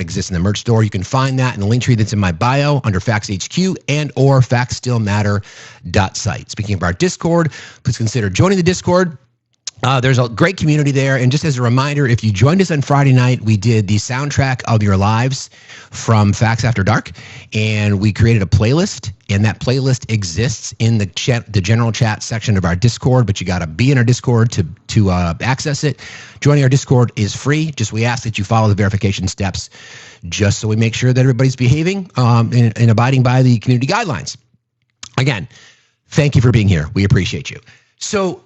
exists in the merch store. You can find that in the link tree that's in my bio under Facts HQ and or factsstillmatter.site. Speaking of our Discord, please consider joining the Discord. There's a great community there. And just as a reminder, if you joined us on Friday night, we did the soundtrack of your lives from Facts After Dark, and we created a playlist, and that playlist exists in the general chat section of our Discord, but you got to be in our Discord to access it. Joining our Discord is free. Just we ask that you follow the verification steps just so we make sure that everybody's behaving and abiding by the community guidelines. Again, thank you for being here. We appreciate you. So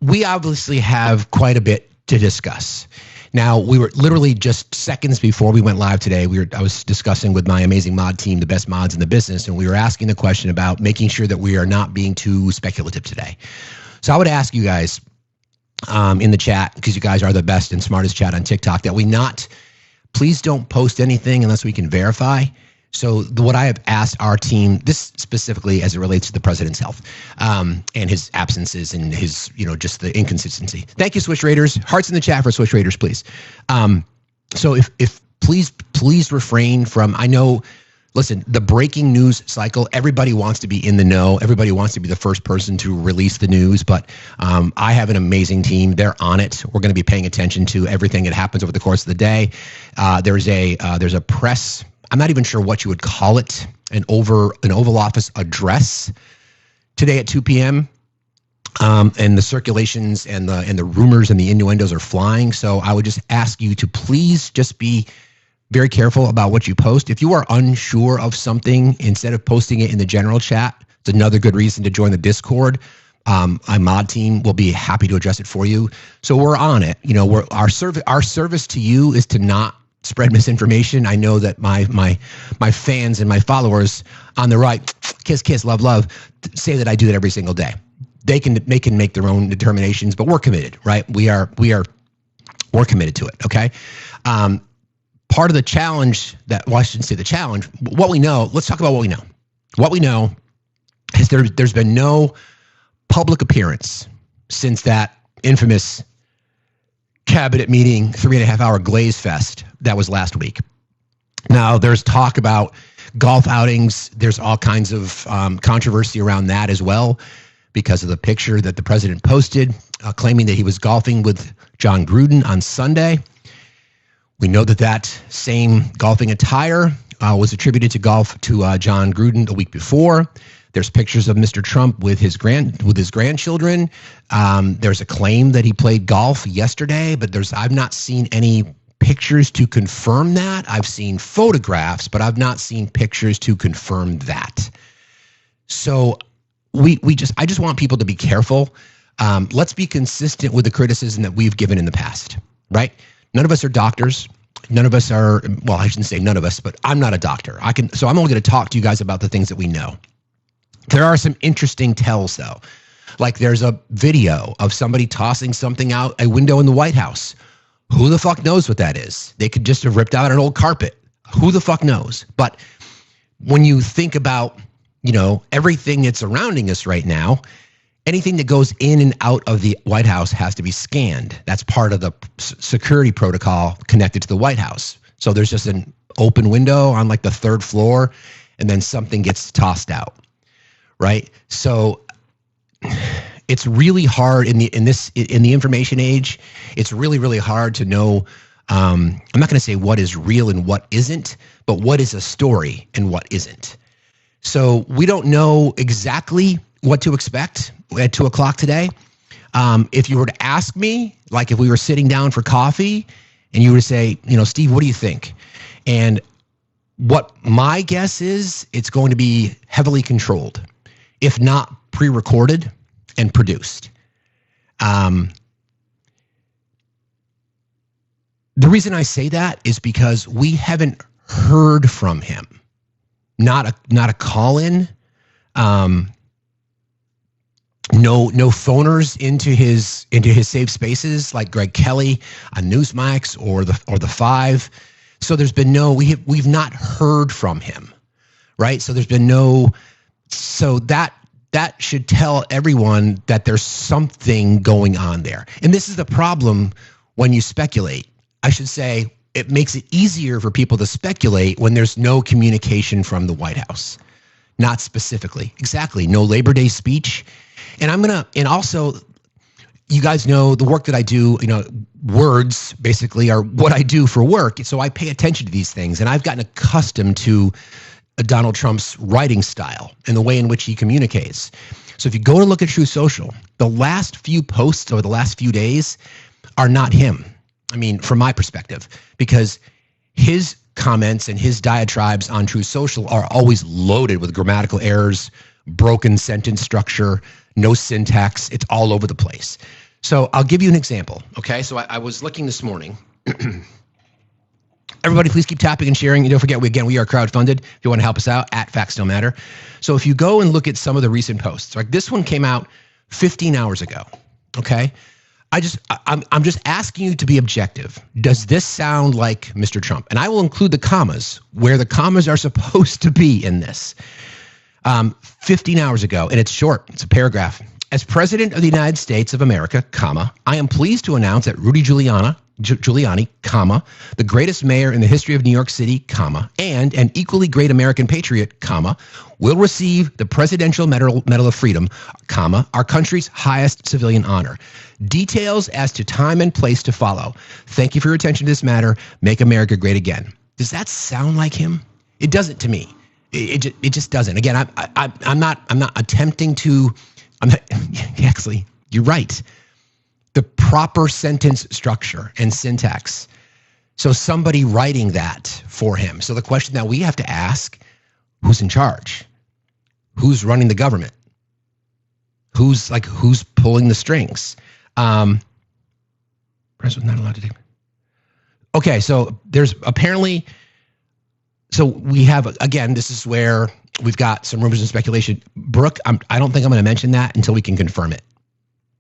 we obviously have quite a bit to discuss. Now, we were literally just seconds before we went live today, I was discussing with my amazing mod team, the best mods in the business, and we were asking the question about making sure that we are not being too speculative today. So I would ask you guys in the chat, because you guys are the best and smartest chat on TikTok, that please don't post anything unless we can verify. So what I have asked our team, this specifically as it relates to the president's health and his absences and his, just the inconsistency. Thank you, Switch Raiders. Hearts in the chat for Switch Raiders, please. So if please refrain from, listen, the breaking news cycle, everybody wants to be in the know. Everybody wants to be the first person to release the news, but I have an amazing team. They're on it. We're going to be paying attention to everything that happens over the course of the day. There's a press, I'm not even sure what you would call it, an Oval Office address today at 2 p.m. And the circulations and the rumors and the innuendos are flying. So I would just ask you to please just be very careful about what you post. If you are unsure of something, instead of posting it in the general chat, it's another good reason to join the Discord. My mod team will be happy to address it for you. So we're on it. Our service to you is to not spread misinformation. I know that my fans and my followers on the right, kiss, love, say that I do that every single day. They can make their own determinations, but we're committed, right? We're committed to it. Okay. Part of the challenge I shouldn't say the challenge, what we know, let's talk about what we know. What we know is there's been no public appearance since that infamous cabinet meeting, 3.5-hour glaze fest that was last week. Now, there's talk about golf outings. There's all kinds of controversy around that as well because of the picture that the president posted claiming that he was golfing with John Gruden on Sunday. We know that same golfing attire was attributed to John Gruden the week before. There's pictures of Mr. Trump with his grandchildren. There's a claim that he played golf yesterday, but I've not seen any pictures to confirm that. I've seen photographs, but I've not seen pictures to confirm that. So I just want people to be careful. Let's be consistent with the criticism that we've given in the past, right? None of us are doctors. None of us are, well, I shouldn't say none of us, but I'm not a doctor. So I'm only going to talk to you guys about the things that we know. There are some interesting tells, though. Like there's a video of somebody tossing something out a window in the White House. Who the fuck knows what that is? They could just have ripped out an old carpet. Who the fuck knows? But when you think about, everything that's surrounding us right now, anything that goes in and out of the White House has to be scanned. That's part of the security protocol connected to the White House. So there's just an open window on like the third floor, and then something gets tossed out. Right. So it's really hard in the information age. It's really, really hard to know. I'm not going to say what is real and what isn't, but what is a story and what isn't. So we don't know exactly what to expect at 2:00 today. If you were to ask me, like if we were sitting down for coffee and you were to say, Steve, what do you think? And what my guess is, it's going to be heavily controlled, if not pre-recorded and produced. The reason I say that is because we haven't heard from him. Not a call-in. No phoners into his safe spaces like Greg Kelly on Newsmax or the Five. So there's been we've not heard from him, right? So there's been so that should tell everyone that there's something going on there. And this is the problem when you speculate. I should say it makes it easier for people to speculate when there's no communication from the White House. Not specifically. Exactly. No Labor Day speech. And and also, you guys know the work that I do, words basically are what I do for work. So I pay attention to these things, and I've gotten accustomed to Donald Trump's writing style and the way in which he communicates. So if you go to look at Truth Social, the last few posts over the last few days are not him. I mean, from my perspective, because his comments and his diatribes on Truth Social are always loaded with grammatical errors, broken sentence structure, no syntax. It's all over the place. So I'll give you an example, okay? So I was looking this morning. Everybody, please keep tapping and sharing. And don't forget, we are crowdfunded. If you want to help us out, at Factsstillmatter. So if you go and look at some of the recent posts, like this one came out 15 hours ago, okay? I'm just asking you to be objective. Does this sound like Mr. Trump? And I will include the commas where the commas are supposed to be in this. 15 hours ago, and it's short. It's a paragraph. As President of the United States of America, comma, I am pleased to announce that Rudy Giuliani, comma, the greatest mayor in the history of New York City, comma, and an equally great American patriot, comma, will receive the Presidential Medal of Freedom, comma, our country's highest civilian honor. Details as to time and place to follow. Thank you for your attention to this matter. Make America great again. Does that sound like him? It doesn't to me. It just doesn't. Again, I'm not attempting to. Actually, you're right. The proper sentence structure and syntax. So somebody writing that for him. So the question that we have to ask: who's in charge? Who's running the government? Who's pulling the strings? Press was not allowed to take. Okay, so there's apparently. So we have, again, this is where we've got some rumors and speculation. Brooke, I don't think I'm going to mention that until we can confirm it.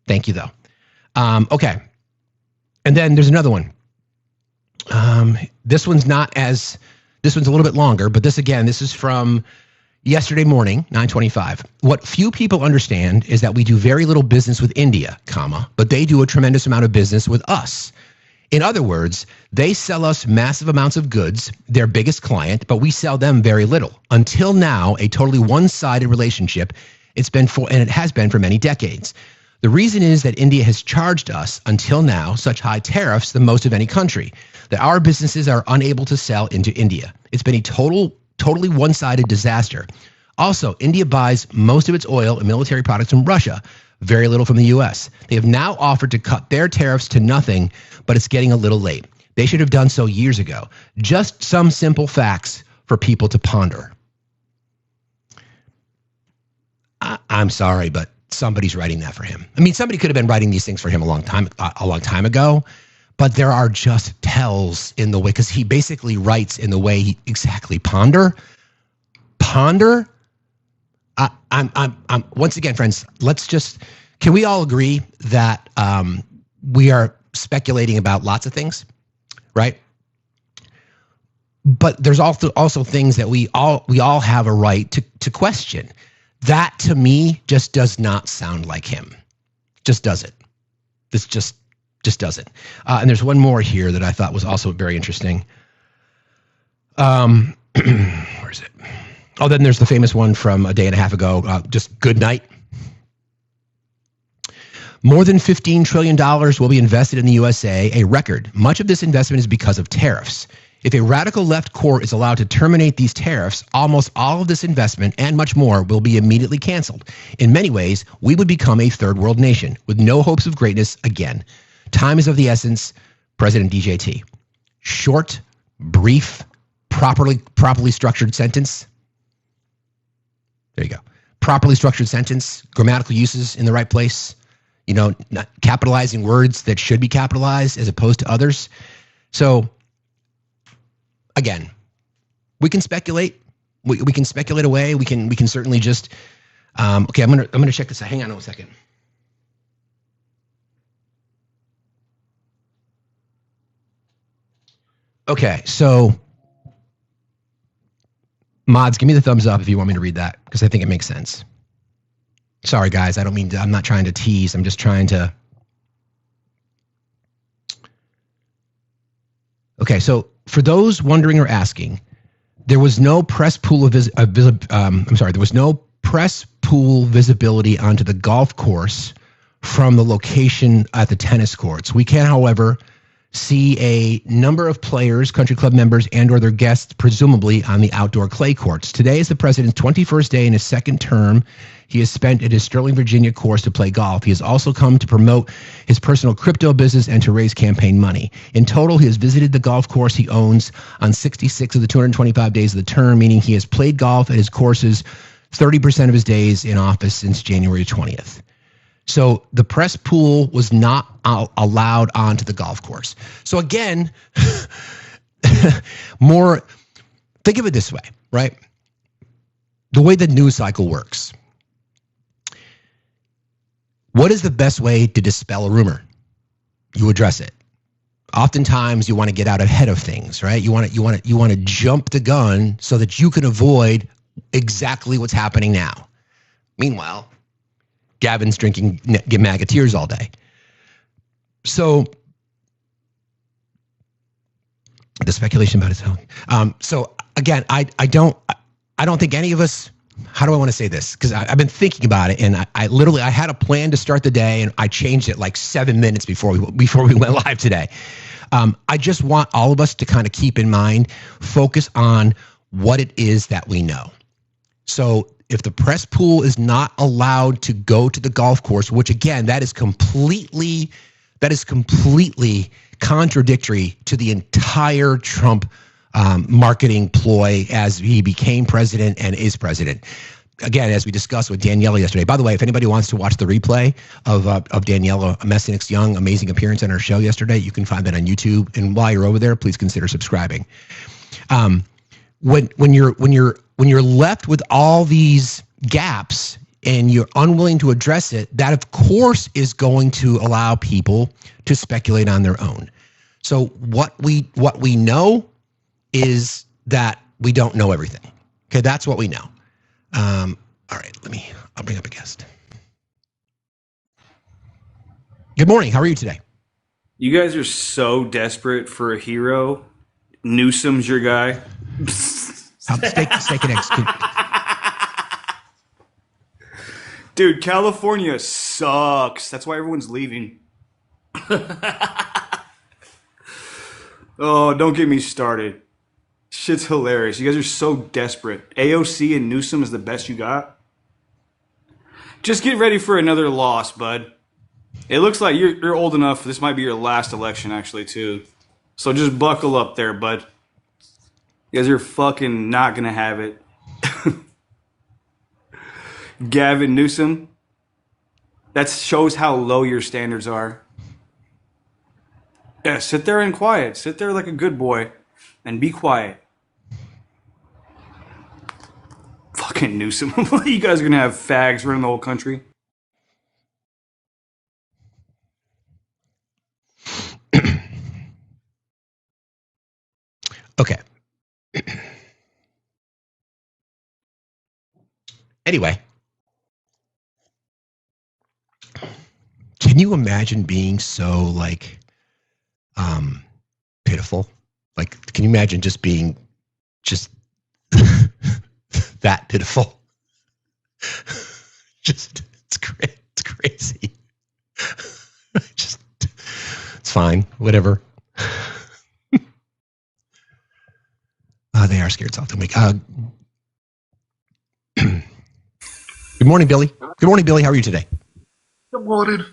Thank you, though. Okay. And then there's another one. This one's a little bit longer, but this is from yesterday morning, 9:25. What few people understand is that we do very little business with India, comma, but they do a tremendous amount of business with us. In other words, they sell us massive amounts of goods, their biggest client, but we sell them very little. Until now, a totally one-sided relationship. It has been for many decades. The reason is that India has charged us, until now, such high tariffs than most of any country, that our businesses are unable to sell into India. It's been a totally one-sided disaster. Also, India buys most of its oil and military products from Russia, very little from the U.S. They have now offered to cut their tariffs to nothing, but it's getting a little late. They should have done so years ago. Just some simple facts for people to ponder. I'm sorry, but somebody's writing that for him. I mean, somebody could have been writing these things for him a long time ago, but there are just tells in the way, because he basically writes in the way he exactly ponder. I'm once again, friends, can we all agree that we are speculating about lots of things, right? But there's also things that we all have a right to question. That to me just does not sound like him. Just doesn't. This just doesn't. And there's one more here that I thought was also very interesting. Where is it? Oh, then there's the famous one from a day and a half ago, just good night. More than $15 trillion will be invested in the USA, a record. Much of this investment is because of tariffs. If a radical left court is allowed to terminate these tariffs, almost all of this investment and much more will be immediately canceled. In many ways, we would become a third world nation with no hopes of greatness again. Time is of the essence, President DJT. Short, brief, properly structured sentence. There you go. Properly structured sentence, grammatical uses in the right place, not capitalizing words that should be capitalized as opposed to others. So again, we can speculate. We can speculate away. We can certainly just okay, I'm gonna check this out. Hang on a second. Okay, so mods, give me the thumbs up if you want me to read that, because I think it makes sense. Sorry, guys. I'm not trying to tease. I'm just trying to. Okay, so for those wondering or asking, there was no press pool there was no press pool visibility onto the golf course from the location at the tennis courts. We can, however, see a number of players, country club members, and or their guests, presumably on the outdoor clay courts. Today is the president's 21st day in his second term. He has spent at his Sterling, Virginia course to play golf. He has also come to promote his personal crypto business and to raise campaign money. In total, he has visited the golf course he owns on 66 of the 225 days of the term, meaning he has played golf at his courses 30% of his days in office since January 20th. So the press pool was not allowed onto the golf course. So again, think of it this way, right? The way the news cycle works. What is the best way to dispel a rumor? You address it. Oftentimes you want to get out ahead of things, right? You want to jump the gun so that you can avoid exactly what's happening now. Meanwhile, Gavin's drinking MAGA tears all day. So the speculation about his own. So again, I don't think any of us. How do I want to say this? Because I've been thinking about it, and I literally had a plan to start the day, and I changed it like 7 minutes before we went live today. I just want all of us to kind of keep in mind, focus on what it is that we know. So if the press pool is not allowed to go to the golf course, which again, that is completely contradictory to the entire Trump marketing ploy as he became president and is president. Again, as we discussed with Daniela yesterday. By the way, if anybody wants to watch the replay of Daniela Messinix Young, amazing appearance on our show yesterday, you can find that on YouTube. And while you're over there, please consider subscribing. When you're left with all these gaps and you're unwilling to address it, that of course is going to allow people to speculate on their own. So what we know is that we don't know everything. Okay, that's what we know. All right, I'll bring up a guest. Good morning. How are you today? You guys are so desperate for a hero. Newsom's your guy. Steak and eggs. Dude, California sucks. That's why everyone's leaving. Oh, don't get me started. Shit's hilarious. You guys are so desperate. AOC and Newsom is the best you got? Just get ready for another loss, bud. It looks like you're old enough. This might be your last election, actually, too. So just buckle up there, bud. You guys are fucking not going to have it. Gavin Newsom. That shows how low your standards are. Yeah, sit there and quiet. Sit there like a good boy and be quiet. Fucking Newsom. You guys are going to have fags running the whole country. Okay. Anyway, can you imagine being so pitiful? Like, can you imagine just being that pitiful? It's crazy. It's fine, whatever. They are scared soft and weak. Good morning, Billy. Good morning, Billy. How are you today? Good morning.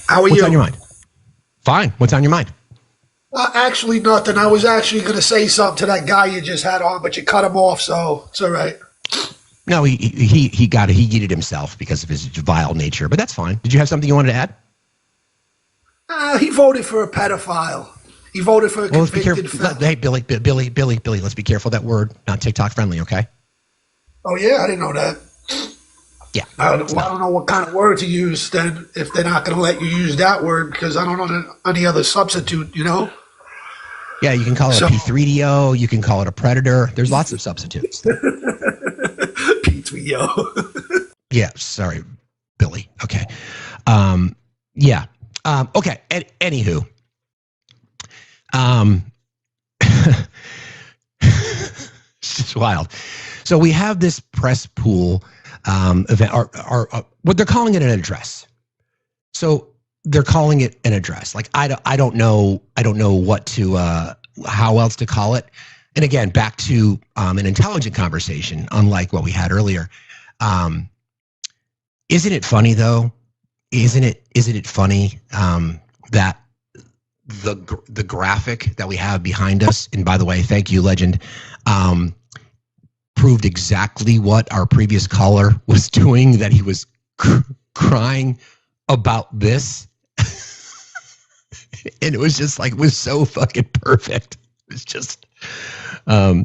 How are you? What's on your mind? Fine. What's on your mind? Actually, nothing. I was actually going to say something to that guy you just had on, but you cut him off, so it's all right. No, he yeeted himself because of his vile nature, but that's fine. Did you have something you wanted to add? He voted for a pedophile. He voted for a convicted felon. Hey, Billy, let's be careful of that word. Not TikTok friendly, okay? Oh, yeah, I didn't know that. Yeah. I don't know what kind of word to use then if they're not going to let you use that word because I don't know any other substitute, you know? Yeah, you can call it a P3DO. You can call it a predator. There's lots of substitutes. P3DO. Yeah, sorry, Billy. Okay. Yeah. Okay. Anywho, Um, it's just wild. So we have this press pool event, or what they're calling it an address. So they're calling it an address. Like I don't know what to how else to call it. And again, back to an intelligent conversation, unlike what we had earlier. Isn't it funny though? Isn't it funny that the graphic that we have behind us, and by the way, thank you, Legend, proved exactly what our previous caller was doing, that he was crying about this. And it was just like, it was so fucking perfect. It was just, yeah,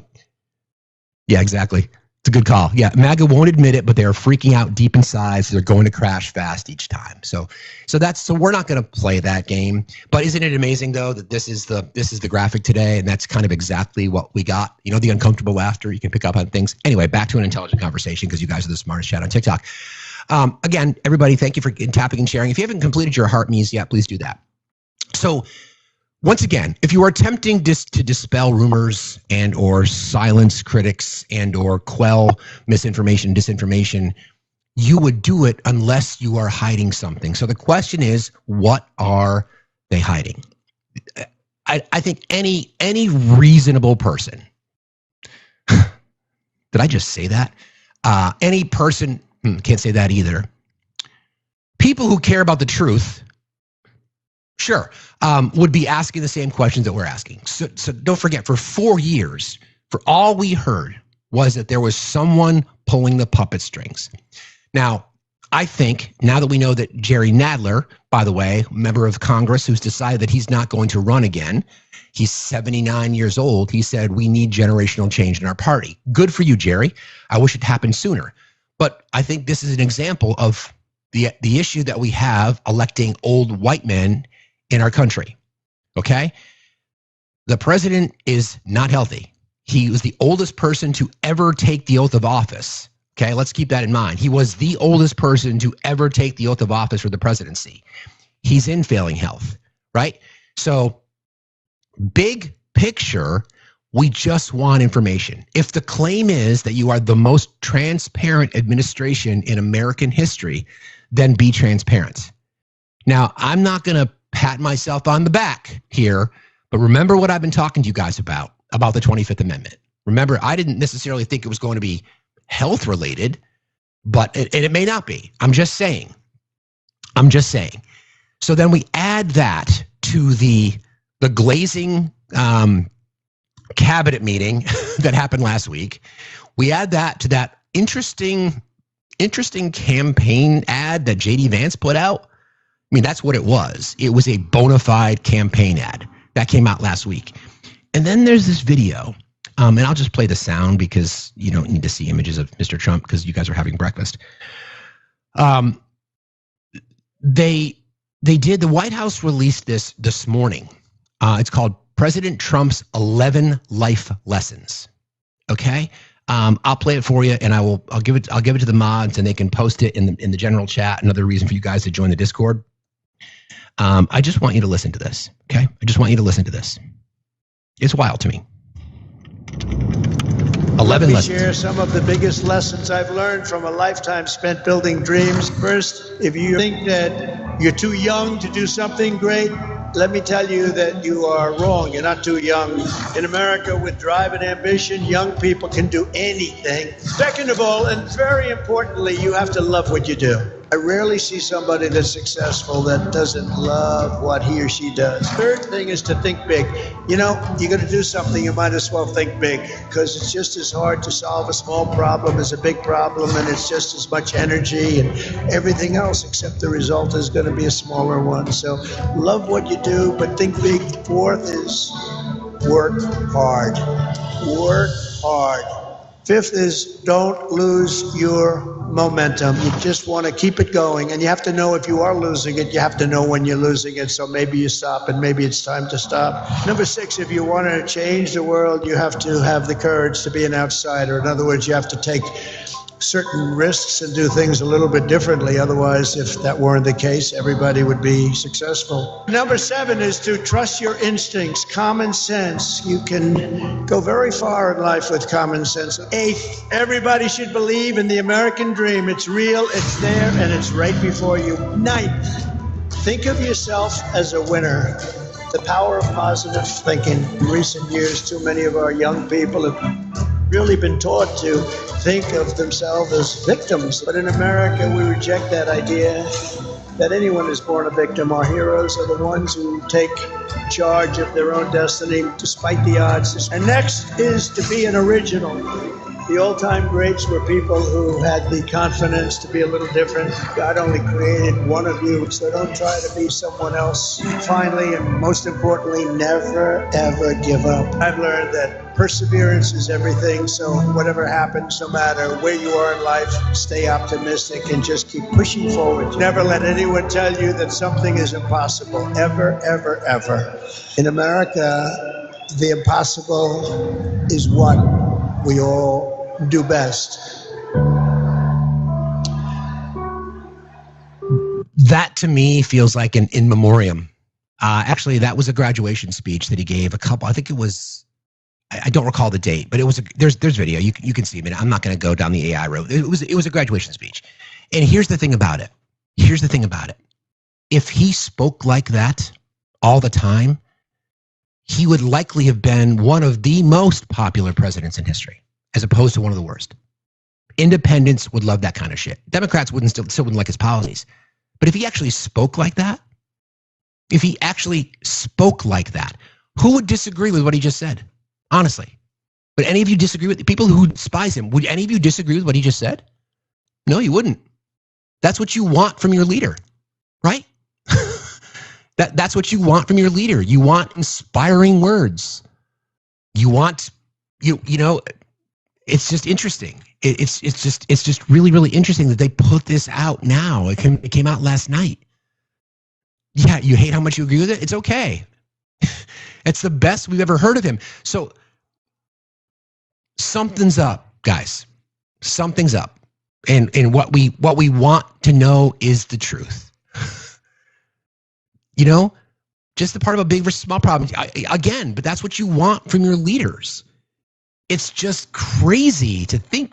exactly. It's a good call. Yeah, MAGA won't admit it, but they are freaking out deep inside, so they're going to crash fast each time. So we're not going to play that game. But isn't it amazing though that this is the graphic today, and that's kind of exactly what we got. You know, the uncomfortable laughter, you can pick up on things. Anyway, back to an intelligent conversation, because you guys are the smartest chat on TikTok. Again, everybody, thank you for tapping and sharing. If you haven't completed your heart me's yet, please do that. So once again, if you are attempting to dispel rumors and or silence critics and or quell misinformation, disinformation, you would do it unless you are hiding something. So the question is, what are they hiding? I think any reasonable person, did I just say that? Any person, can't say that either. People who care about the truth, sure, would be asking the same questions that we're asking. So don't forget, for 4 years, for all we heard was that there was someone pulling the puppet strings. Now, I think now that we know that Jerry Nadler, by the way, member of Congress who's decided that he's not going to run again, he's 79 years old. He said, we need generational change in our party. Good for you, Jerry. I wish it happened sooner. But I think this is an example of the issue that we have electing old white men in our country. Okay? The president is not healthy. He was the oldest person to ever take the oath of office. Okay, let's keep that in mind. He was the oldest person to ever take the oath of office for the presidency. He's in failing health, right? So, big picture, we just want information. If the claim is that you are the most transparent administration in American history, then be transparent. Now, I'm not going to pat myself on the back here, but remember what I've been talking to you guys about the 25th Amendment. Remember, I didn't necessarily think it was going to be health related, but it may not be. I'm just saying. So then we add that to the glazing cabinet meeting that happened last week. We add that to that interesting campaign ad that JD Vance put out. I mean, that's what it was. It was a bona fide campaign ad that came out last week. And then there's this video, and I'll just play the sound because you don't need to see images of Mr. Trump because you guys are having breakfast. The White House released this morning. It's called President Trump's 11 Life Lessons. Okay, I'll play it for you, and I'll give it to the mods, and they can post it in the general chat. Another reason for you guys to join the Discord. I just want you to listen to this. Okay, I just want you to listen to this. It's wild to me. 11 lessons. Share some of the biggest lessons I've learned from a lifetime spent building dreams. First, if you think that you're too young to do something great, let me tell you that you are wrong. You're not too young. In America, with drive and ambition, young people can do anything. Second of all, and very importantly, you have to love what you do. I rarely see somebody that's successful that doesn't love what he or she does. Third thing is to think big. You know, you're going to do something, you might as well think big, because it's just as hard to solve a small problem as a big problem, and it's just as much energy and everything else, except the result is going to be a smaller one. So love what you do, but think big. Fourth is work hard. Work hard. Fifth is don't lose your momentum. You just want to keep it going, and you have to know if you are losing it, you have to know when you're losing it, so maybe you stop, and maybe it's time to stop. Number six, if you want to change the world, you have to have the courage to be an outsider. In other words, you have to take certain risks and do things a little bit differently. Otherwise, if that weren't the case, everybody would be successful. Number 7 is to trust your instincts, common sense. You can go very far in life with common sense. 8th, everybody should believe in the American dream. It's real, it's there, and it's right before you. 9th, think of yourself as a winner. The power of positive thinking. In recent years, too many of our young people have really been taught to think of themselves as victims. But in America, we reject that idea that anyone is born a victim. Our heroes are the ones who take charge of their own destiny despite the odds. And next is to be an original. The all-time greats were people who had the confidence to be a little different. God only created one of you, so don't try to be someone else. Finally, and most importantly, never, ever give up. I've learned that perseverance is everything, so whatever happens, no matter where you are in life, stay optimistic and just keep pushing forward. Never let anyone tell you that something is impossible, ever, ever, ever. In America, the impossible is what we all do best. That to me feels like an in memoriam. Actually, that was a graduation speech that he gave I think it was, I don't recall the date, but it was there's video. You can see. I mean, I'm not going to go down the AI road. It was a graduation speech. And here's the thing about it. If he spoke like that all the time, he would likely have been one of the most popular presidents in history, as opposed to one of the worst. Independents would love that kind of shit. Democrats still wouldn't like his policies. But if he actually spoke like that, who would disagree with what he just said? Honestly. Would any of you disagree with the people who despise him? Would any of you disagree with what he just said? No, you wouldn't. That's what you want from your leader, right? That's what you want from your leader. You want inspiring words. You want, you know, it's just interesting. It's just really, really interesting that they put this out now. It came out last night. Yeah, you hate how much you agree with it? It's okay. It's the best we've ever heard of him. So something's up, guys. Something's up. And what we want to know is the truth. You know, just the part of a big versus small problem. Again, but that's what you want from your leaders. It's just crazy to think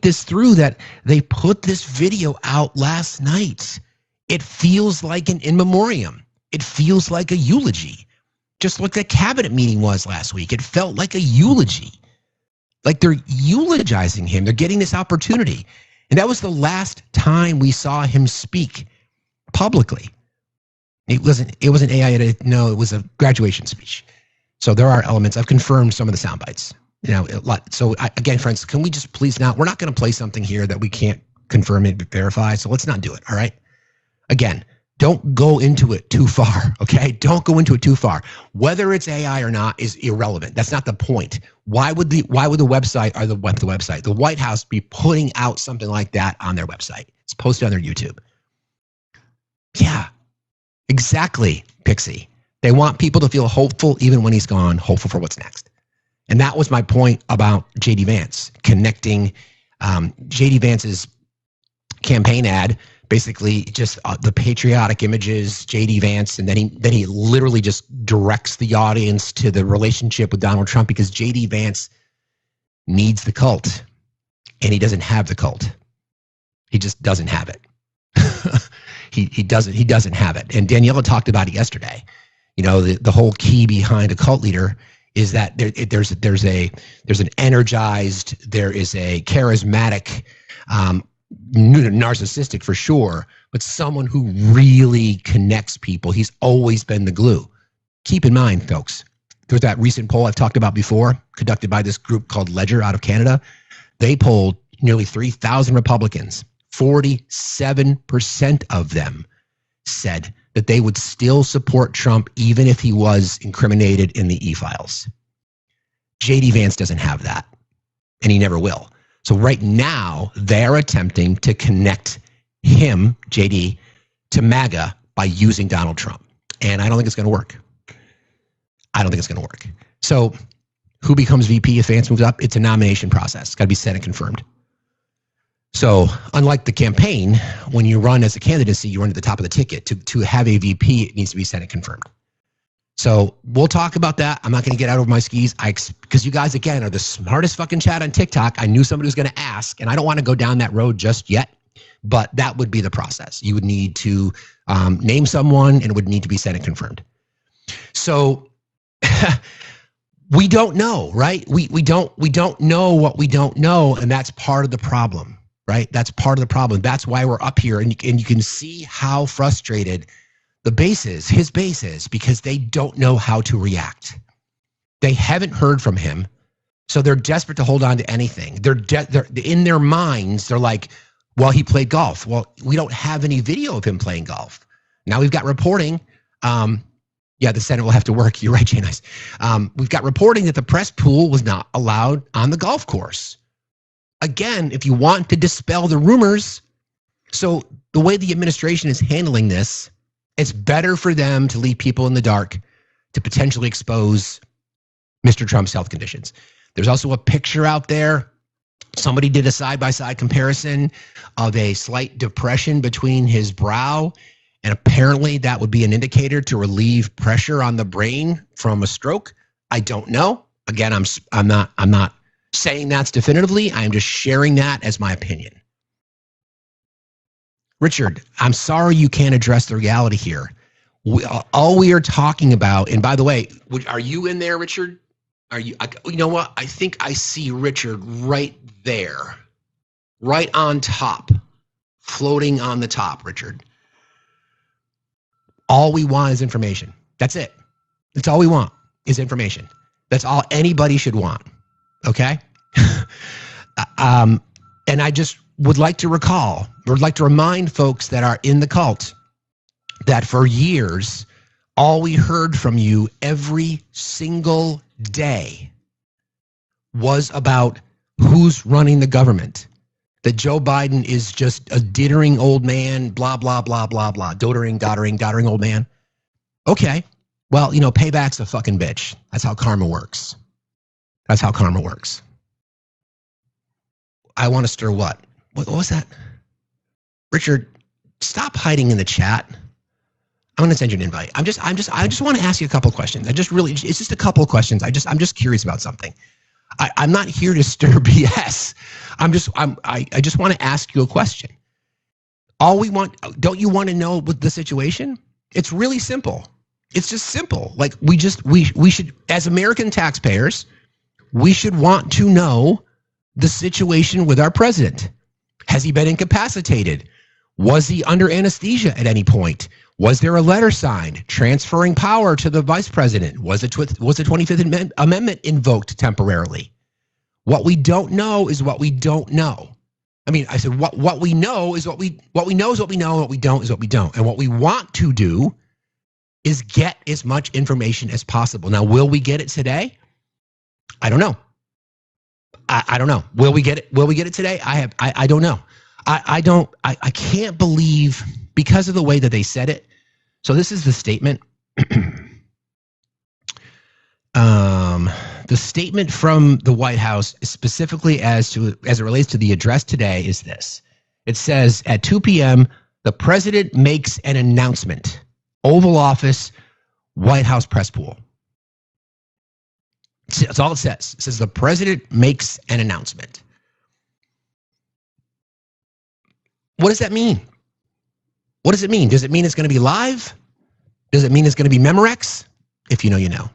this through, that they put this video out last night. It feels like an in memoriam. It feels like a eulogy. Just like that cabinet meeting was last week. It felt like a eulogy. Like they're eulogizing him. They're getting this opportunity. And that was the last time we saw him speak publicly. It wasn't AI edited. No, it was a graduation speech. So there are elements. I've confirmed some of the sound bites. You know, a lot. So again, friends, can we just please not? We're not going to play something here that we can't confirm and verify. So let's not do it. All right. Again, don't go into it too far. Okay. Don't go into it too far. Whether it's AI or not is irrelevant. That's not the point. Why would the website or the website, the White House, be putting out something like that on their website? It's posted on their YouTube. Yeah. Exactly, Pixie. They want people to feel hopeful even when he's gone, hopeful for what's next. And that was my point about J.D. Vance, connecting J.D. Vance's campaign ad, basically just the patriotic images, J.D. Vance, and then he literally just directs the audience to the relationship with Donald Trump, because J.D. Vance needs the cult, and he doesn't have the cult. He just doesn't have it. He doesn't have it. And Daniela talked about it yesterday. You know, the whole key behind a cult leader is that there's an energized, there is a charismatic, narcissistic for sure, but someone who really connects people. He's always been the glue. Keep in mind, folks, there's that recent poll I've talked about before, conducted by this group called Ledger out of Canada. They polled nearly 3,000 Republicans. 47% of them said that they would still support Trump even if he was incriminated in the e-files. J.D. Vance doesn't have that, and he never will. So right now, they're attempting to connect him, J.D., to MAGA by using Donald Trump. And I don't think it's going to work. So who becomes VP if Vance moves up? It's a nomination process. It's got to be Senate confirmed. So unlike the campaign, when you run as a candidacy, you run at the top of the ticket. To have a VP, it needs to be Senate confirmed. So we'll talk about that. I'm not going to get out over my skis because you guys, again, are the smartest fucking chat on TikTok. I knew somebody was going to ask, and I don't want to go down that road just yet, but that would be the process. You would need to name someone, and it would need to be Senate confirmed. So we don't know, right? We don't know what we don't know, and that's part of the problem, right? That's part of the problem. That's why we're up here, and you can see how frustrated his base is, because they don't know how to react. They haven't heard from him, so they're desperate to hold on to anything. They're in their minds, they're like, well, he played golf. Well, we don't have any video of him playing golf. Now we've got reporting. Yeah, the Senate will have to work. You're right, Jay Nice. We've got reporting that the press pool was not allowed on the golf course. Again, if you want to dispel the rumors, so the way the administration is handling this, it's better for them to leave people in the dark to potentially expose Mr. Trump's health conditions. There's also a picture out there. Somebody did a side-by-side comparison of a slight depression between his brow, and apparently that would be an indicator to relieve pressure on the brain from a stroke. I don't know. Again, I'm not saying that's definitively. I'm just sharing that as my opinion. Richard, I'm sorry you can't address the reality here. All we are talking about, and by the way, are you in there, Richard? Are you? You know what? I think I see Richard right there, right on top, floating on the top, Richard. All we want is information. That's it. That's all we want is information. That's all anybody should want. Okay? And I just would like to remind folks that are in the cult that for years, all we heard from you every single day was about who's running the government. That Joe Biden is just a dittering old man, blah, blah, blah, blah, blah, doddering old man. Okay, well, payback's a fucking bitch. That's how karma works. I want to stir what? What was that? Richard, stop hiding in the chat. I'm going to send you an invite. I just want to ask you a couple of questions. It's just a couple of questions. I'm just curious about something. I'm not here to stir BS. I just want to ask you a question. Don't you want to know what the situation? It's really simple. It's just simple. Like we should, as American taxpayers, we should want to know the situation with our president. Has he been incapacitated? Was he under anesthesia at any point? Was there a letter signed transferring power to the vice president? Was the 25th Amendment invoked temporarily? What we don't know is what we don't know. I mean, I said what we know is what we know is what we know, and what we don't is what we don't. And what we want to do is get as much information as possible. Now, will we get it today? I don't know. I don't know. Will we get it? Will we get it today? I don't know. I can't believe, because of the way that they said it. So this is the statement. The statement from the White House, specifically as it relates to the address today, is this. It says at 2 p.m., the president makes an announcement. Oval Office, White House press pool. That's all it says. It says the president makes an announcement. What does that mean? What does it mean? Does it mean it's going to be live? Does it mean it's going to be Memorex? If you know, you know.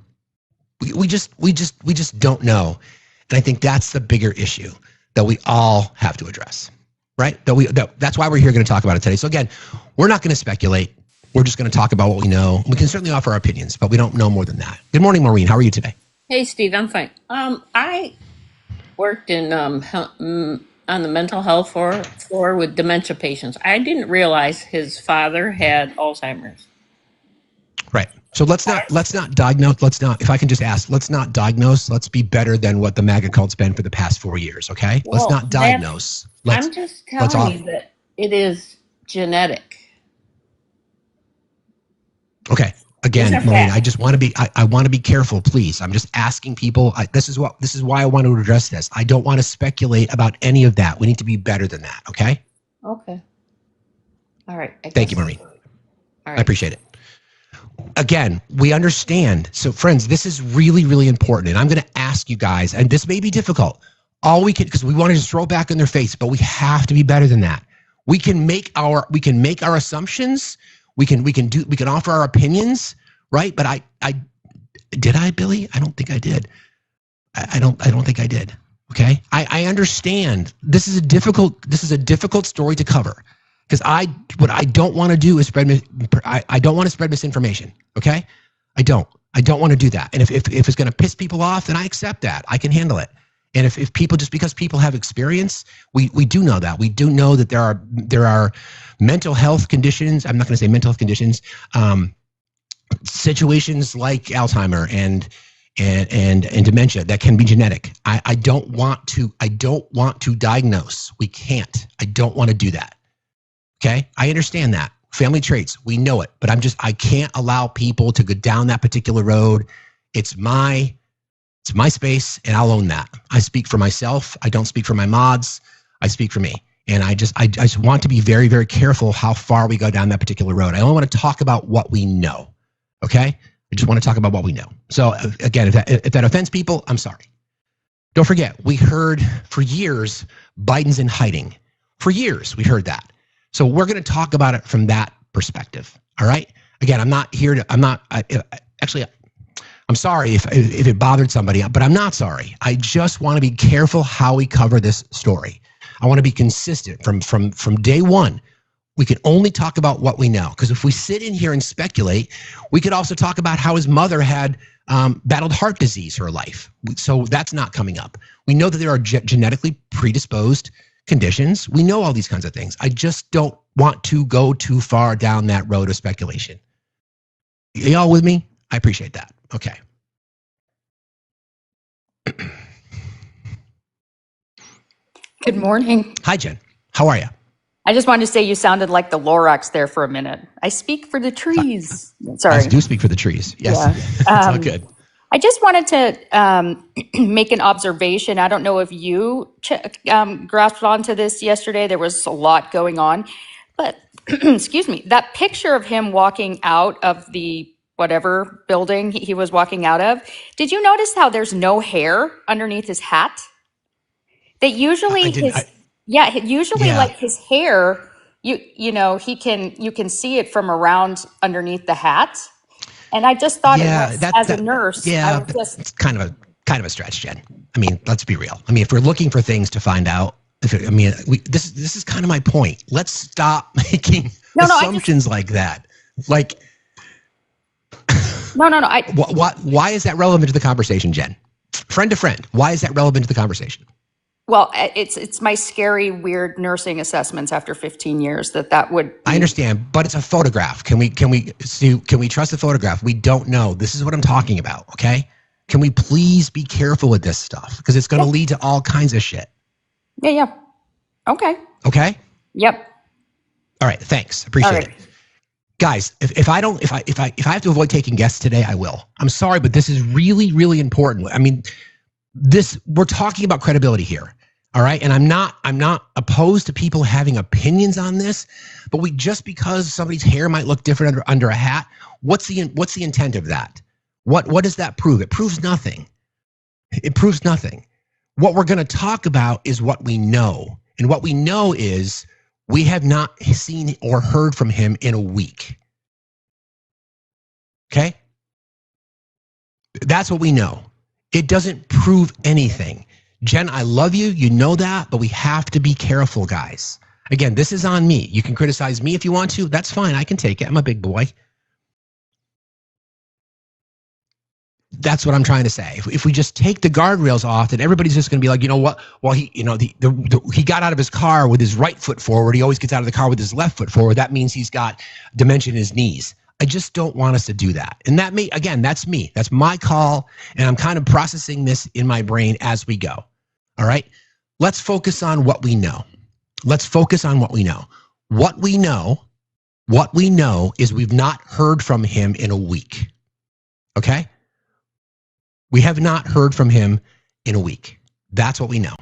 We just don't know. And I think that's the bigger issue that we all have to address, right? That's why we're here going to talk about it today. So again, we're not going to speculate. We're just going to talk about what we know. We can certainly offer our opinions, but we don't know more than that. Good morning, Maureen. How are you today? Hey, Steve, I'm fine. I worked in on the mental health floor with dementia patients. I didn't realize his father had Alzheimer's. Right. So let's not diagnose. If I can just ask, let's not diagnose. Let's be better than what the MAGA cult's been for the past 4 years. Okay. Well, let's not diagnose. I'm just telling you that it is genetic. Okay. Again, These are Maureen, facts. I just want to be, I want to be careful, please. I'm just asking people, this is why I want to address this. I don't want to speculate about any of that. We need to be better than that. Okay. Okay. All right. Thank you, Maureen. All I right. appreciate it. Again, we understand. So friends, this is really, really important. And I'm going to ask you guys, and this may be difficult, all we can, because we want to just throw it back in their face, but we have to be better than that. We can make our assumptions. We can offer our opinions, right? But did I, Billy? I don't think I did. I don't think I did. Okay. I understand this is a difficult story to cover, because what I don't want to do is I don't want to spread misinformation. Okay. I don't want to do that. And if it's going to piss people off, then I accept that. I can handle it. And if people, just because people have experience, we do know that. We do know that there are mental health conditions. I'm not going to say mental health conditions, situations like Alzheimer and dementia that can be genetic. I don't want to diagnose. We can't. I don't want to do that. Okay. I understand that. Family traits, we know it, but I can't allow people to go down that particular road. It's my space, and I'll own that. I speak for myself. I don't speak for my mods. I speak for me. And I just want to be very, very careful how far we go down that particular road. I only want to talk about what we know. Okay? I just want to talk about what we know. So again, if that offends people, I'm sorry. Don't forget, we heard for years, Biden's in hiding. For years, we heard that. So we're going to talk about it from that perspective. All right? Again, I'm sorry if it bothered somebody, but I'm not sorry. I just want to be careful how we cover this story. I want to be consistent from day one. We can only talk about what we know, because if we sit in here and speculate, we could also talk about how his mother had battled heart disease her life. So that's not coming up. We know that there are genetically predisposed conditions. We know all these kinds of things. I just don't want to go too far down that road of speculation. Y'all with me? I appreciate that. Okay. Good morning. Hi, Jen. How are you? I just wanted to say you sounded like the Lorax there for a minute. I speak for the trees. Sorry. I do speak for the trees. Yes. Yeah. It's all good. I just wanted to make an observation. I don't know if you grasped onto this yesterday. There was a lot going on. But, excuse me, that picture of him walking out of the whatever building he was walking out of, did you notice how there's no hair underneath his hat? That usually like his hair, you can see it from around underneath the hat. And I just thought as a nurse, it's kind of a stretch, Jen. I mean, let's be real. I mean, if we're looking for things to find out, this is kind of my point. Let's stop making assumptions like that. Like, no. Why is that relevant to the conversation, Jen? Friend to friend, why is that relevant to the conversation? Well, it's my scary, weird nursing assessments after 15 years that would. I understand, but it's a photograph. Can we trust the photograph? We don't know. This is what I'm talking about. Okay. Can we please be careful with this stuff, because it's going to lead to all kinds of shit. Yeah. Okay. Okay. Yep. All right. Thanks. Appreciate it. Guys, if I have to avoid taking guests today, I will. I'm sorry, but this is really, really important. I mean, we're talking about credibility here. All right. And I'm not opposed to people having opinions on this, but just because somebody's hair might look different under a hat, what's the intent of that? What does that prove? It proves nothing. It proves nothing. What we're going to talk about is what we know. And what we know is we have not seen or heard from him in a week. Okay? That's what we know. It doesn't prove anything. Jen, I love you. You know that, but we have to be careful, guys. Again, this is on me. You can criticize me if you want to. That's fine. I can take it. I'm a big boy. That's what I'm trying to say. If we just take the guardrails off, then everybody's just going to be like, you know what? Well, he got out of his car with his right foot forward. He always gets out of the car with his left foot forward. That means he's got dementia in his knees. I just don't want us to do that. And that's me. That's my call. And I'm kind of processing this in my brain as we go. All right. Let's focus on what we know. What we know What we know is we've not heard from him in a week. Okay? We have not heard from him in a week. That's what we know.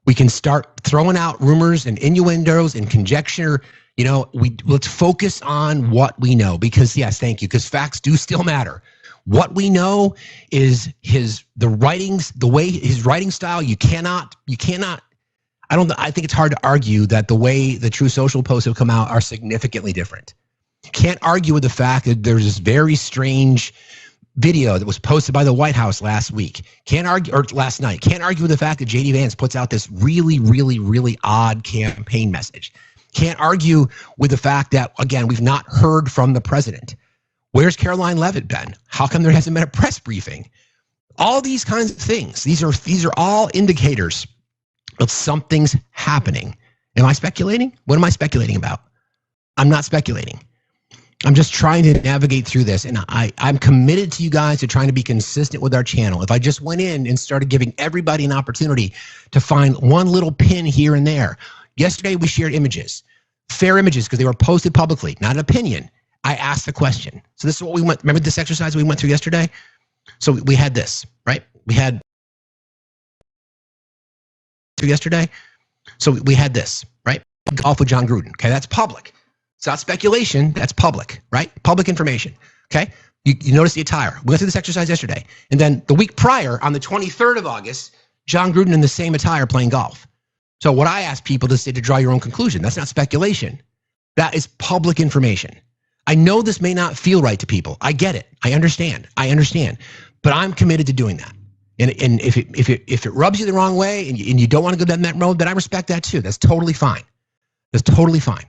We can start throwing out rumors and innuendos and conjecture. You know, let's focus on what we know, because yes, thank you, because facts do still matter. What we know is the writings, the way his writing style. You cannot. I think it's hard to argue that the way the True Social posts have come out are significantly different. Can't argue with the fact that there's this very strange video that was posted by the White House last week. Can't argue, or last night. Can't argue with the fact that JD Vance puts out this really, really, really odd campaign message. Can't argue with the fact that, again, we've not heard from the president. Where's Caroline Leavitt been? How come there hasn't been a press briefing? All these kinds of things. These are all indicators of something's happening. Am I speculating? What am I speculating about? I'm not speculating. I'm just trying to navigate through this, and I'm committed to you guys to trying to be consistent with our channel. If I just went in and started giving everybody an opportunity to find one little pin here and there. Yesterday, we shared images, fair images, because they were posted publicly, not an opinion. I asked the question. So this is what we went, remember this exercise we went through yesterday? So we had this, right? We had yesterday. So we had this, right? Golf with John Gruden. Okay, that's public. It's not speculation. That's public, right? Public information. Okay. You notice the attire. We went through this exercise yesterday. And then the week prior, on the 23rd of August, John Gruden in the same attire playing golf. So what I ask people to say to draw your own conclusion, that's not speculation. That is public information. I know this may not feel right to people. I get it. I understand. But I'm committed to doing that. And if it rubs you the wrong way and you don't want to go down that road, then I respect that too. That's totally fine. That's totally fine.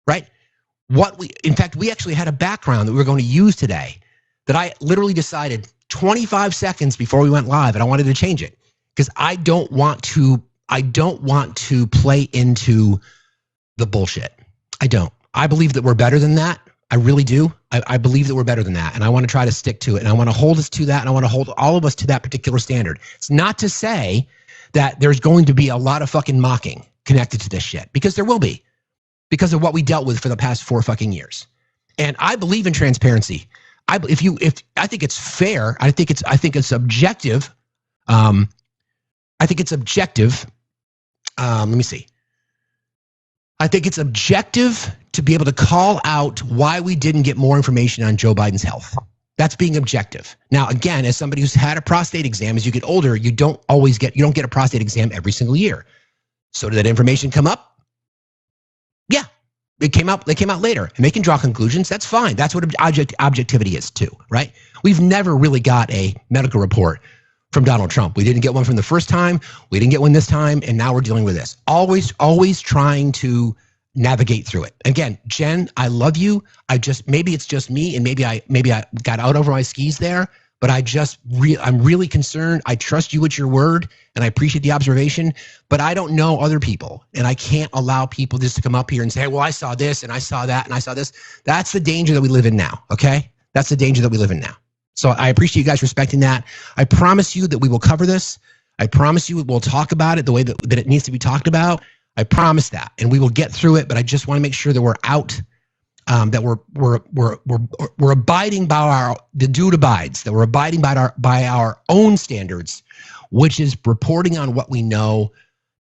Right? In fact, we actually had a background that we were going to use today that I literally decided 25 seconds before we went live, and I wanted to change it because I don't want to play into the bullshit. I don't. I believe that we're better than that. I really do. I believe that we're better than that, and I want to try to stick to it, and I want to hold us to that, and I want to hold all of us to that particular standard. It's not to say that there's going to be a lot of fucking mocking connected to this shit, because there will be, because of what we dealt with for the past 4 fucking years. And I believe in transparency. I think it's fair. I think it's objective. I think it's objective. Let me see. I think it's objective to be able to call out why we didn't get more information on Joe Biden's health. That's being objective. Now, again, as somebody who's had a prostate exam, as you get older, you don't get a prostate exam every single year. So did that information come up? Yeah, they came out later, and they can draw conclusions. That's fine. That's what objectivity is too, right? We've never really got a medical report from Donald Trump. We didn't get one from the first time. We didn't get one this time, and now we're dealing with this. Always trying to navigate through it. Again, Jen, I love you. Maybe it's just me, and maybe I got out over my skis there, but I'm really concerned. I trust you with your word, and I appreciate the observation, but I don't know other people, and I can't allow people just to come up here and say, well, I saw this, and I saw that, and I saw this. That's the danger that we live in now, okay? That's the danger that we live in now. So I appreciate you guys respecting that. I promise you that we will cover this. I promise you we'll talk about it the way that it needs to be talked about. I promise that, and we will get through it. But I just want to make sure that we're out, that we're abiding by the dude abides, that we're abiding by our own standards, which is reporting on what we know,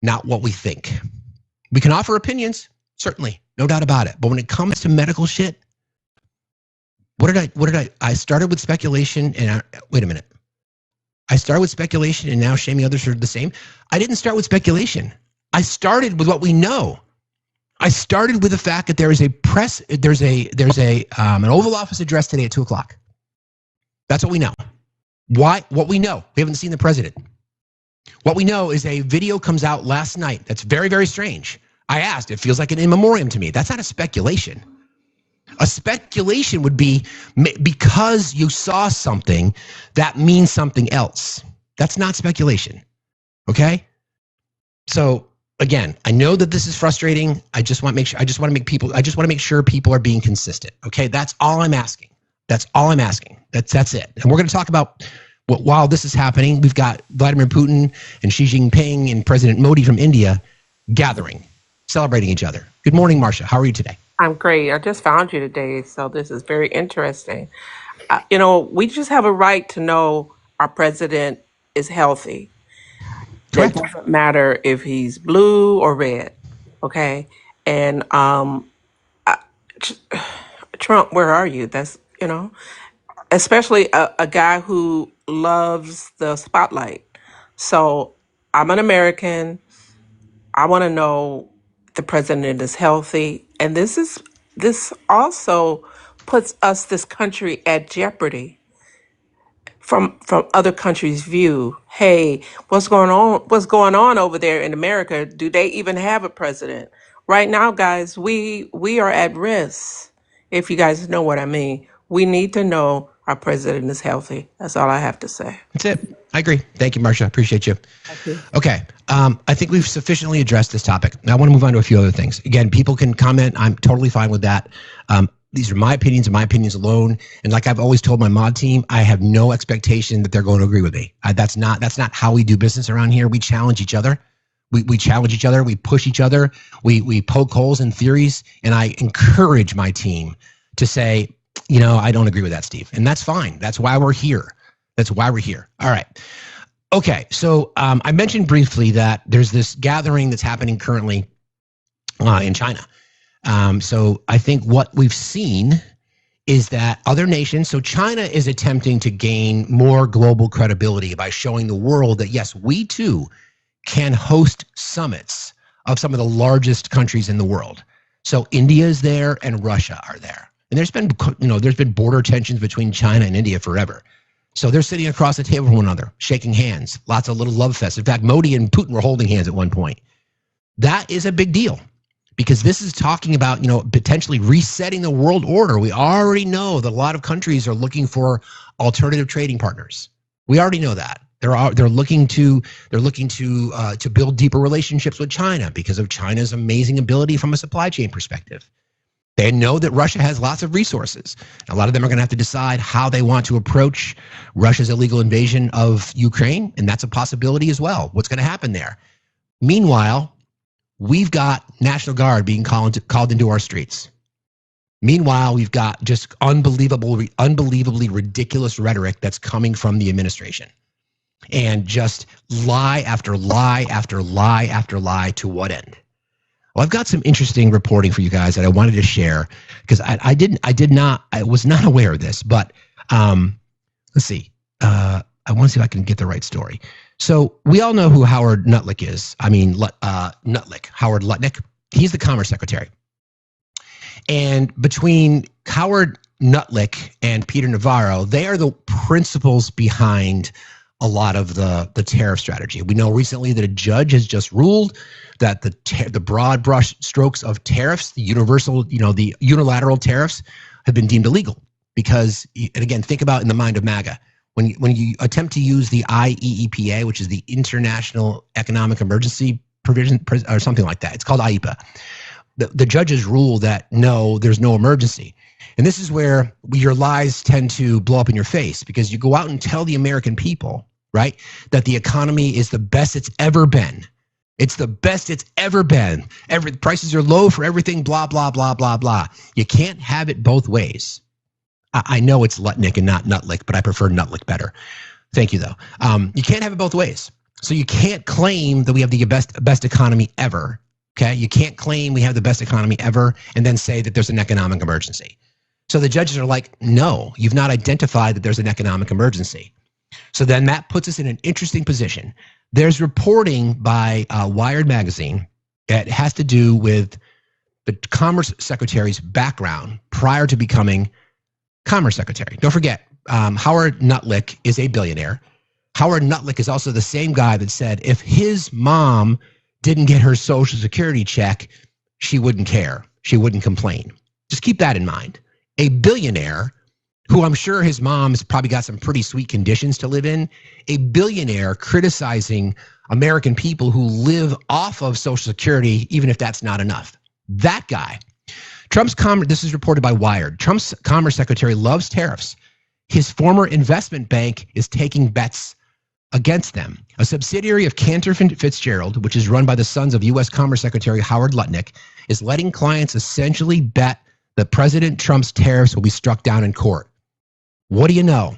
not what we think. We can offer opinions, certainly, no doubt about it. But when it comes to medical shit, I started with speculation, and wait a minute. I started with speculation, and now shaming others for the same. I didn't start with speculation. I started with what we know. I started with the fact that there's an Oval Office address today at 2:00. That's what we know. Why? What we know. We haven't seen the president. What we know is a video comes out last night. That's very, very strange. I asked. It feels like an in memoriam to me. That's not a speculation. A speculation would be because you saw something that means something else. That's not speculation. Okay? So again, I know that this is frustrating. I just want to make sure people are being consistent. Okay? That's all I'm asking. That's it. And we're going to talk about while this is happening, we've got Vladimir Putin and Xi Jinping and President Modi from India gathering, celebrating each other. Good morning, Marcia. How are you today? I'm great. I just found you today, so this is very interesting. We just have a right to know our president is healthy. That Correct. doesn't matter if he's blue or red, okay? And Trump, where are you? Especially a guy who loves the spotlight. So I'm an American. I want to know the president is healthy, and this also puts this country at jeopardy from other countries' view. Hey, what's going on? What's going on over there in America? Do they even have a president right now, guys? We are at risk. If you guys know what I mean, we need to know our president is healthy. That's all I have to say. That's it. I agree. Thank you, Marcia. Appreciate you. Thank you. Okay. I think we've sufficiently addressed this topic. Now I want to move on to a few other things. Again, people can comment. I'm totally fine with that. These are my opinions and my opinions alone. And like I've always told my mod team, I have no expectation that they're going to agree with me. That's not how we do business around here. We challenge each other. We challenge each other. We push each other. We poke holes in theories. And I encourage my team to say, I don't agree with that, Steve. And that's fine. That's why we're here. All right. Okay. So I mentioned briefly that there's this gathering that's happening currently in China. So I think what we've seen is that other nations, so China is attempting to gain more global credibility by showing the world that, yes, we too can host summits of some of the largest countries in the world. So India is there and Russia are there. And there's been border tensions between China and India forever. So they're sitting across the table from one another, shaking hands, lots of little love fests. In fact, Modi and Putin were holding hands at one point. That is a big deal because this is talking about, potentially resetting the world order. We already know that a lot of countries are looking for alternative trading partners. We already know that. They're looking to build deeper relationships with China because of China's amazing ability from a supply chain perspective. They know that Russia has lots of resources. A lot of them are going to have to decide how they want to approach Russia's illegal invasion of Ukraine, and that's a possibility as well. What's going to happen there? Meanwhile, we've got National Guard being called into our streets. Meanwhile, we've got just unbelievably ridiculous rhetoric that's coming from the administration. And just lie after lie after lie after lie to what end? Well, I've got some interesting reporting for you guys that I wanted to share because I was not aware of this, but let's see. I want to see if I can get the right story. So we all know who Howard Nutlick is. Howard Lutnick. He's the Commerce Secretary. And between Howard Nutlick and Peter Navarro, they are the principals behind a lot of the tariff strategy. We know recently that a judge has just ruled that the broad brush strokes of tariffs, the unilateral tariffs, have been deemed illegal because, and again, think about in the mind of MAGA, when you attempt to use the IEEPA, which is the International Economic Emergency Provision or something like that, it's called IEEPA. The judges rule that no, there's no emergency. And this is where your lies tend to blow up in your face because you go out and tell the American people, right, that the economy is the best it's ever been. It's the best it's ever been. Prices are low for everything, blah, blah, blah, blah, blah. You can't have it both ways. I know it's Lutnick and not Nutlick, but I prefer Nutlick better. Thank you, though. You can't have it both ways. So you can't claim that we have the best economy ever, okay? You can't claim we have the best economy ever and then say that there's an economic emergency. So the judges are like, no, you've not identified that there's an economic emergency. So then that puts us in an interesting position. There's reporting by Wired magazine that has to do with the Commerce Secretary's background prior to becoming Commerce Secretary. Don't forget, Howard Nutlick is a billionaire. Howard Nutlick is also the same guy that said if his mom didn't get her Social Security check, she wouldn't care. She wouldn't complain. Just keep that in mind. A billionaire who I'm sure his mom's probably got some pretty sweet conditions to live in, a billionaire criticizing American people who live off of Social Security, even if that's not enough. That guy. This is reported by Wired. Trump's Commerce Secretary loves tariffs. His former investment bank is taking bets against them. A subsidiary of Cantor Fitzgerald, which is run by the sons of U.S. Commerce Secretary Howard Lutnick, is letting clients essentially bet that President Trump's tariffs will be struck down in court. What do you know?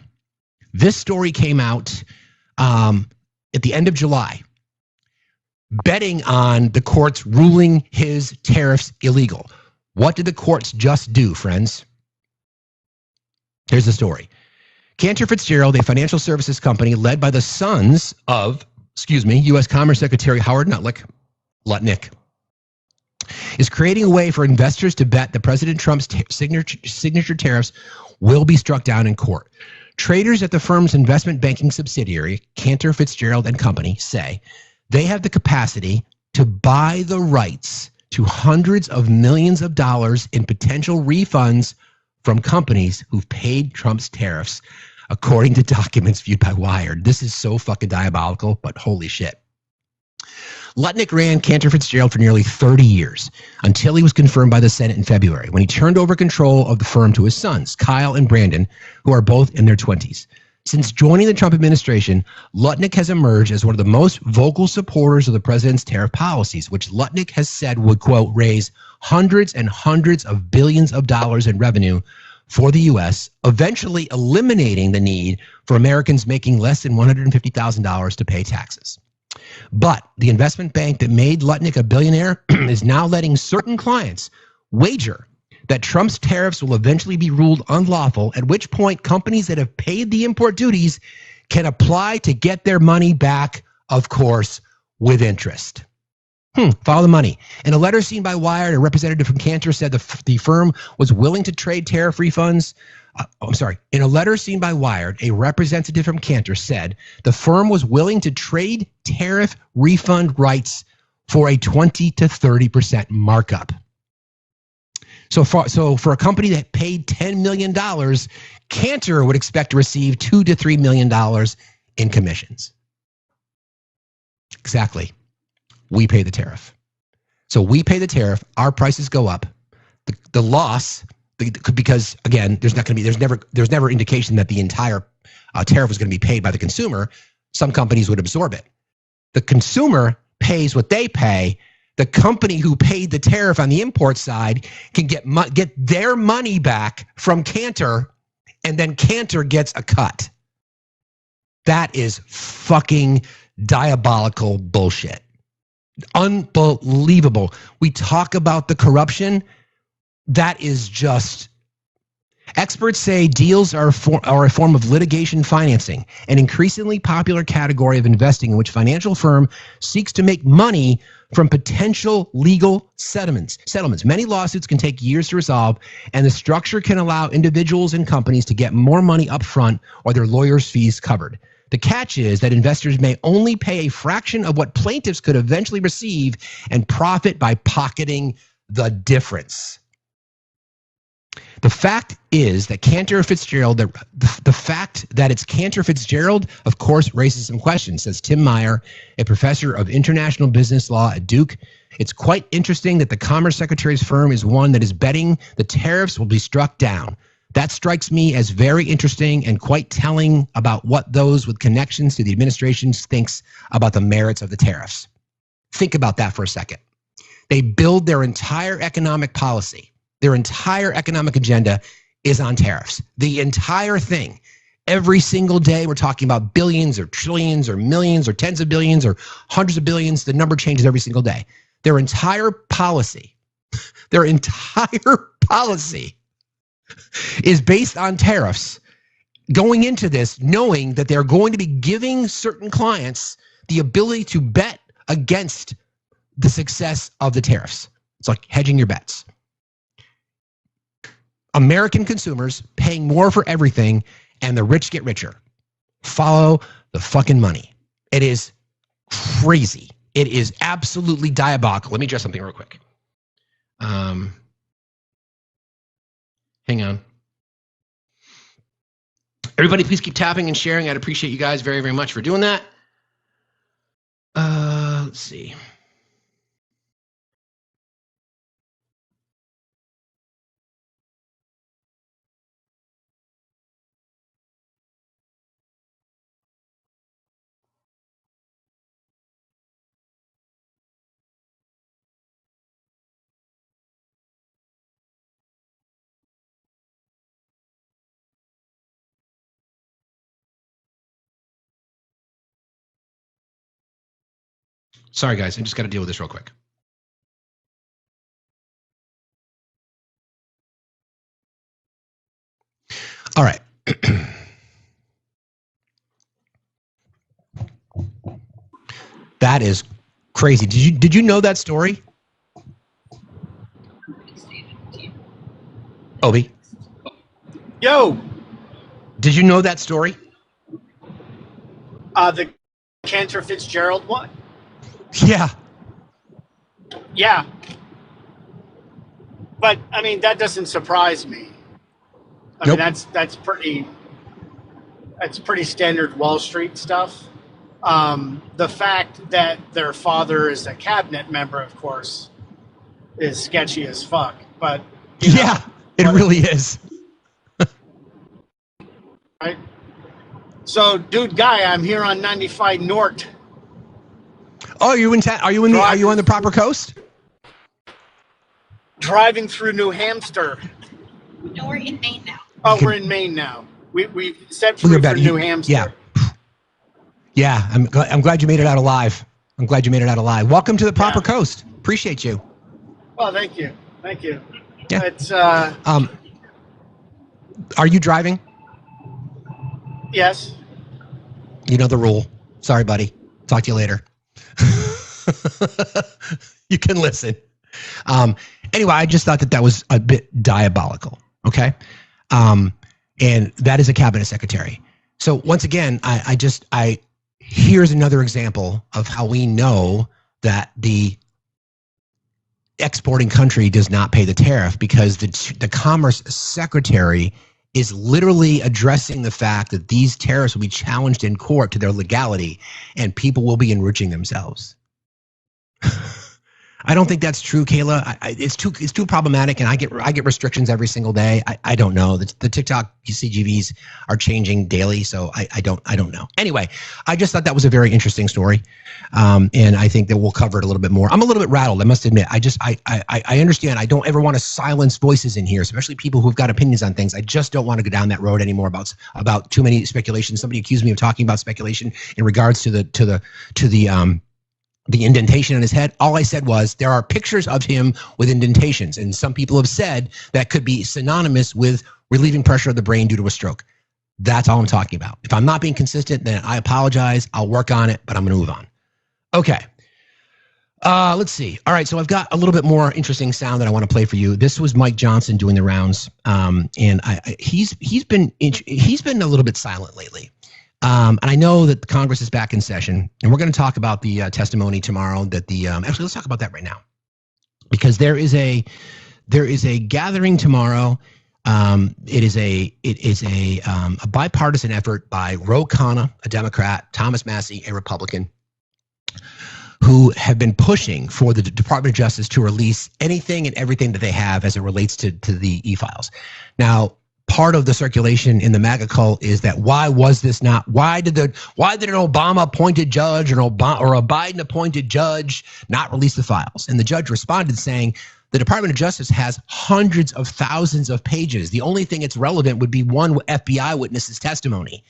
This story came out at the end of July, betting on the courts ruling his tariffs illegal. What did the courts just do, friends? Here's the story. Cantor Fitzgerald, a financial services company led by the sons of, U.S. Commerce Secretary Howard Lutnick, is creating a way for investors to bet that President Trump's signature tariffs will be struck down in court. Traders at the firm's investment banking subsidiary, Cantor Fitzgerald and Company, say they have the capacity to buy the rights to hundreds of millions of dollars in potential refunds from companies who've paid Trump's tariffs, according to documents viewed by Wired. This is so fucking diabolical, but holy shit. Lutnick ran Cantor Fitzgerald for nearly 30 years until he was confirmed by the Senate in February, when he turned over control of the firm to his sons, Kyle and Brandon, who are both in their 20s. Since joining the Trump administration, Lutnick has emerged as one of the most vocal supporters of the president's tariff policies, which Lutnick has said would, quote, raise hundreds and hundreds of billions of dollars in revenue for the U.S., eventually eliminating the need for Americans making less than $150,000 to pay taxes. But the investment bank that made Lutnick a billionaire is now letting certain clients wager that Trump's tariffs will eventually be ruled unlawful, at which point companies that have paid the import duties can apply to get their money back, of course, with interest. Follow the money. In a letter seen by Wired, a representative from Cantor said the firm was willing to trade tariff refunds. In a letter seen by Wired, a representative from Cantor said the firm was willing to trade tariff refund rights for a 20 to 30% markup. So for a company that paid $10 million, Cantor would expect to receive $2 to $3 million in commissions. Exactly. We pay the tariff. So we pay the tariff. Our prices go up. The loss, because again, there's never indication that the entire tariff was going to be paid by the consumer. Some companies would absorb it. The consumer pays what they pay. The company who paid the tariff on the import side can get their money back from Cantor, and then Cantor gets a cut. That is fucking diabolical bullshit. Unbelievable. We talk about the corruption. That is just... Experts say deals are a form of litigation financing, an increasingly popular category of investing in which financial firm seeks to make money from potential legal settlements. Many lawsuits can take years to resolve, and the structure can allow individuals and companies to get more money up front or their lawyers' fees covered. The catch is that investors may only pay a fraction of what plaintiffs could eventually receive and profit by pocketing the difference. The fact is that Cantor Fitzgerald, the fact that it's Cantor Fitzgerald, of course, raises some questions, says Tim Meyer, a professor of international business law at Duke. It's quite interesting that the Commerce Secretary's firm is one that is betting the tariffs will be struck down. That strikes me as very interesting and quite telling about what those with connections to the administration thinks about the merits of the tariffs. Think about that for a second. They build their entire economic policy. Their entire economic agenda is on tariffs. The entire thing. Every single day, we're talking about billions or trillions or millions or tens of billions or hundreds of billions. The number changes every single day. Their entire policy is based on tariffs. Going into this, knowing that they're going to be giving certain clients the ability to bet against the success of the tariffs. It's like hedging your bets. American consumers paying more for everything, and the rich get richer. Follow the fucking money. It is crazy. It is absolutely diabolical. Let me address something real quick. Hang on. Everybody, please keep tapping and sharing. I'd appreciate you guys very, very much for doing that. Let's see. Sorry, guys. I just got to deal with this real quick. All right. That is crazy. Did you know that story? Obi? Yo, Did you know that story? the Cantor Fitzgerald one. Yeah. Yeah, but I mean that doesn't surprise me. I Nope. mean that's pretty standard Wall Street stuff. The fact that their father is a cabinet member, of course, is sketchy as fuck. But Yeah, it really is. right. So, dude, guy, I'm here on 95 North. Oh, are you on the proper coast? Driving through New Hampshire. No, we're in Maine now. Oh, we're in Maine now. We set free for New Hampshire. Yeah. Yeah, I'm glad you made it out alive. Welcome to the proper coast. Appreciate you. Well, thank you. Yeah. It's Are you driving? yes. You know the rule. Sorry, buddy. Talk to you later. You can listen. Anyway, I just thought that was a bit diabolical. Okay. And that is a cabinet secretary. So once again, here's another example of how we know that the exporting country does not pay the tariff, because the commerce secretary is literally addressing the fact that these tariffs will be challenged in court to their legality and people will be enriching themselves. I don't think that's true, Kayla. It's too problematic, and I get restrictions every single day. I don't know. The TikTok CGVs are changing daily, so I don't know. Anyway, I just thought that was a very interesting story, and I think that we'll cover it a little bit more. I'm a little bit rattled, I must admit. I understand. I don't ever want to silence voices in here, especially people who've got opinions on things. I just don't want to go down that road anymore about too many speculations. Somebody accused me of talking about speculation in regards to the indentation in his head. All I said was there are pictures of him with indentations, and some people have said that could be synonymous with relieving pressure of the brain due to a stroke. That's all I'm talking about. If I'm not being consistent, then I apologize. I'll work on it, but I'm going to move on. Okay. Let's see. All right, so I've got a little bit more interesting sound that I want to play for you. This was Mike Johnson doing the rounds, and he's been a little bit silent lately. And I know that Congress is back in session, and we're going to talk about the testimony tomorrow. Actually, let's talk about that right now, because there is a gathering tomorrow. It is a bipartisan effort by Ro Khanna, a Democrat, Thomas Massie, a Republican, who have been pushing for the Department of Justice to release anything and everything that they have as it relates to the e-files. Now, part of the circulation in the MAGA cult is that why did an Obama appointed judge or a Biden appointed judge not release the files? And the judge responded saying the Department of Justice has hundreds of thousands of pages. The only thing that's relevant would be one FBI witness's testimony.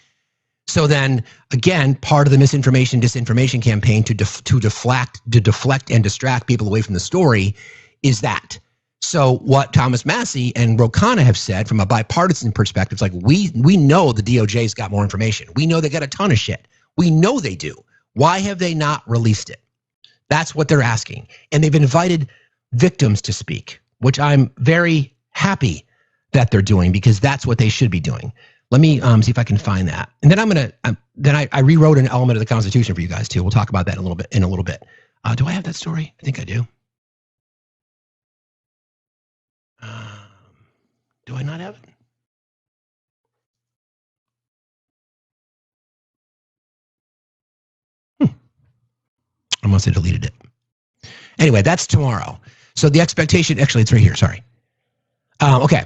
So then again, part of the disinformation campaign to deflect and distract people away from the story is that. So what Thomas Massie and Ro Khanna have said from a bipartisan perspective is like, we know the DOJ's got more information. We know they got a ton of shit. We know they do. Why have they not released it? That's what they're asking. And they've invited victims to speak, which I'm very happy that they're doing, because that's what they should be doing. Let me see if I can find that. And then I rewrote an element of the Constitution for you guys too. We'll talk about that in a little bit. Do I have that story? I think I do. Do I not have it? I must have deleted it. Anyway, that's tomorrow. So the expectation, actually, it's right here. Sorry. Okay.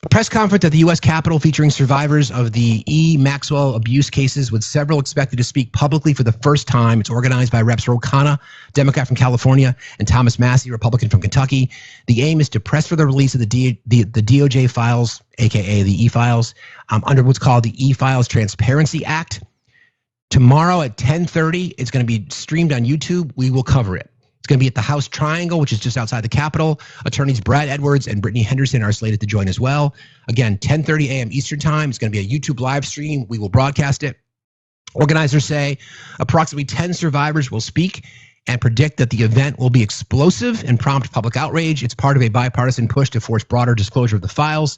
A press conference at the U.S. Capitol featuring survivors of the E. Maxwell abuse cases, with several expected to speak publicly for the first time. It's organized by Reps Ro Khanna, Democrat from California, and Thomas Massie, Republican from Kentucky. The aim is to press for the release of the DOJ files, aka the E-files, under what's called the E-Files Transparency Act. Tomorrow at 10:30, it's going to be streamed on YouTube. We will cover it. It's going to be at the House Triangle, which is just outside the Capitol. Attorneys Brad Edwards and Brittany Henderson are slated to join as well. Again, 10:30 a.m. Eastern Time. It's going to be a YouTube live stream. We will broadcast it. Organizers say approximately 10 survivors will speak and predict that the event will be explosive and prompt public outrage. It's part of a bipartisan push to force broader disclosure of the files.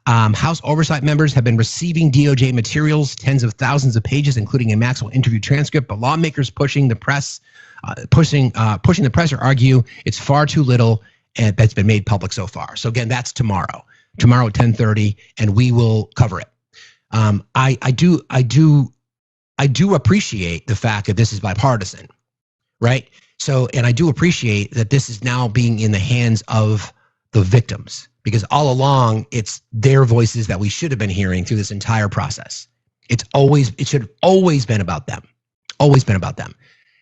House oversight members have been receiving DOJ materials, tens of thousands of pages, including a Maxwell interview transcript. But lawmakers pushing the press argue it's far too little, and that's been made public so far. So again, that's tomorrow at 10:30, and we will cover it. I do appreciate the fact that this is bipartisan, right? So, and I do appreciate that this is now being in the hands of the victims, because all along it's their voices that we should have been hearing through this entire process. It should have always been about them, always been about them.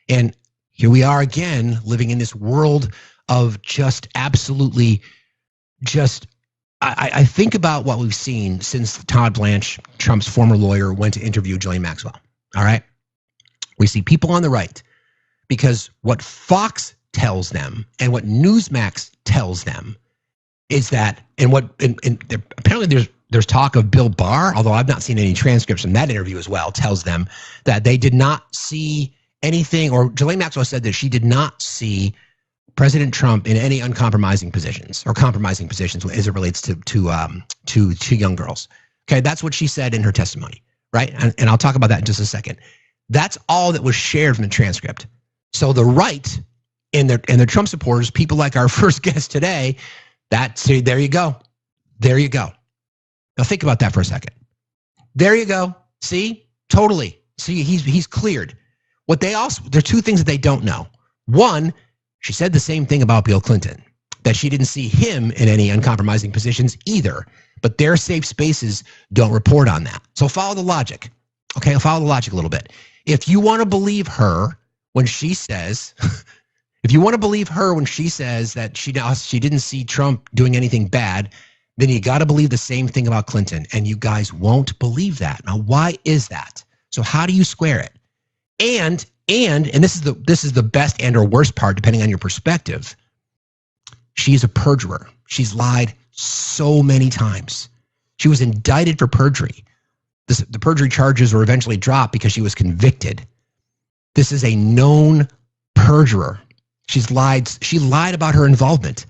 And here we are again, living in this world of just absolutely just, I think about what we've seen since Todd Blanche, Trump's former lawyer, went to interview Ghislaine Maxwell. All right. We see people on the right, because what Fox tells them and what Newsmax tells them is that, and apparently there's talk of Bill Barr, although I've not seen any transcripts from that interview as well, tells them that they did not see anything, or Ghislaine Maxwell said that she did not see President Trump in any uncompromising positions or compromising positions as it relates to young girls. Okay, that's what she said in her testimony, right? And I'll talk about that in just a second. That's all that was shared from the transcript. So the right and their Trump supporters, people like our first guest today, there you go. There you go. Now think about that for a second. There you go. See? Totally. See, he's cleared. There are two things that they don't know. One, she said the same thing about Bill Clinton, that she didn't see him in any uncompromising positions either, but their safe spaces don't report on that. So follow the logic. Okay, I'll follow the logic a little bit. If you want to believe her when she says, that she didn't see Trump doing anything bad, then you got to believe the same thing about Clinton, and you guys won't believe that. Now, why is that? So how do you square it? And this is the best and or worst part, depending on your perspective. She's a perjurer. She's lied so many times. She was indicted for perjury. The perjury charges were eventually dropped because she was convicted. This is a known perjurer. She lied about her involvement.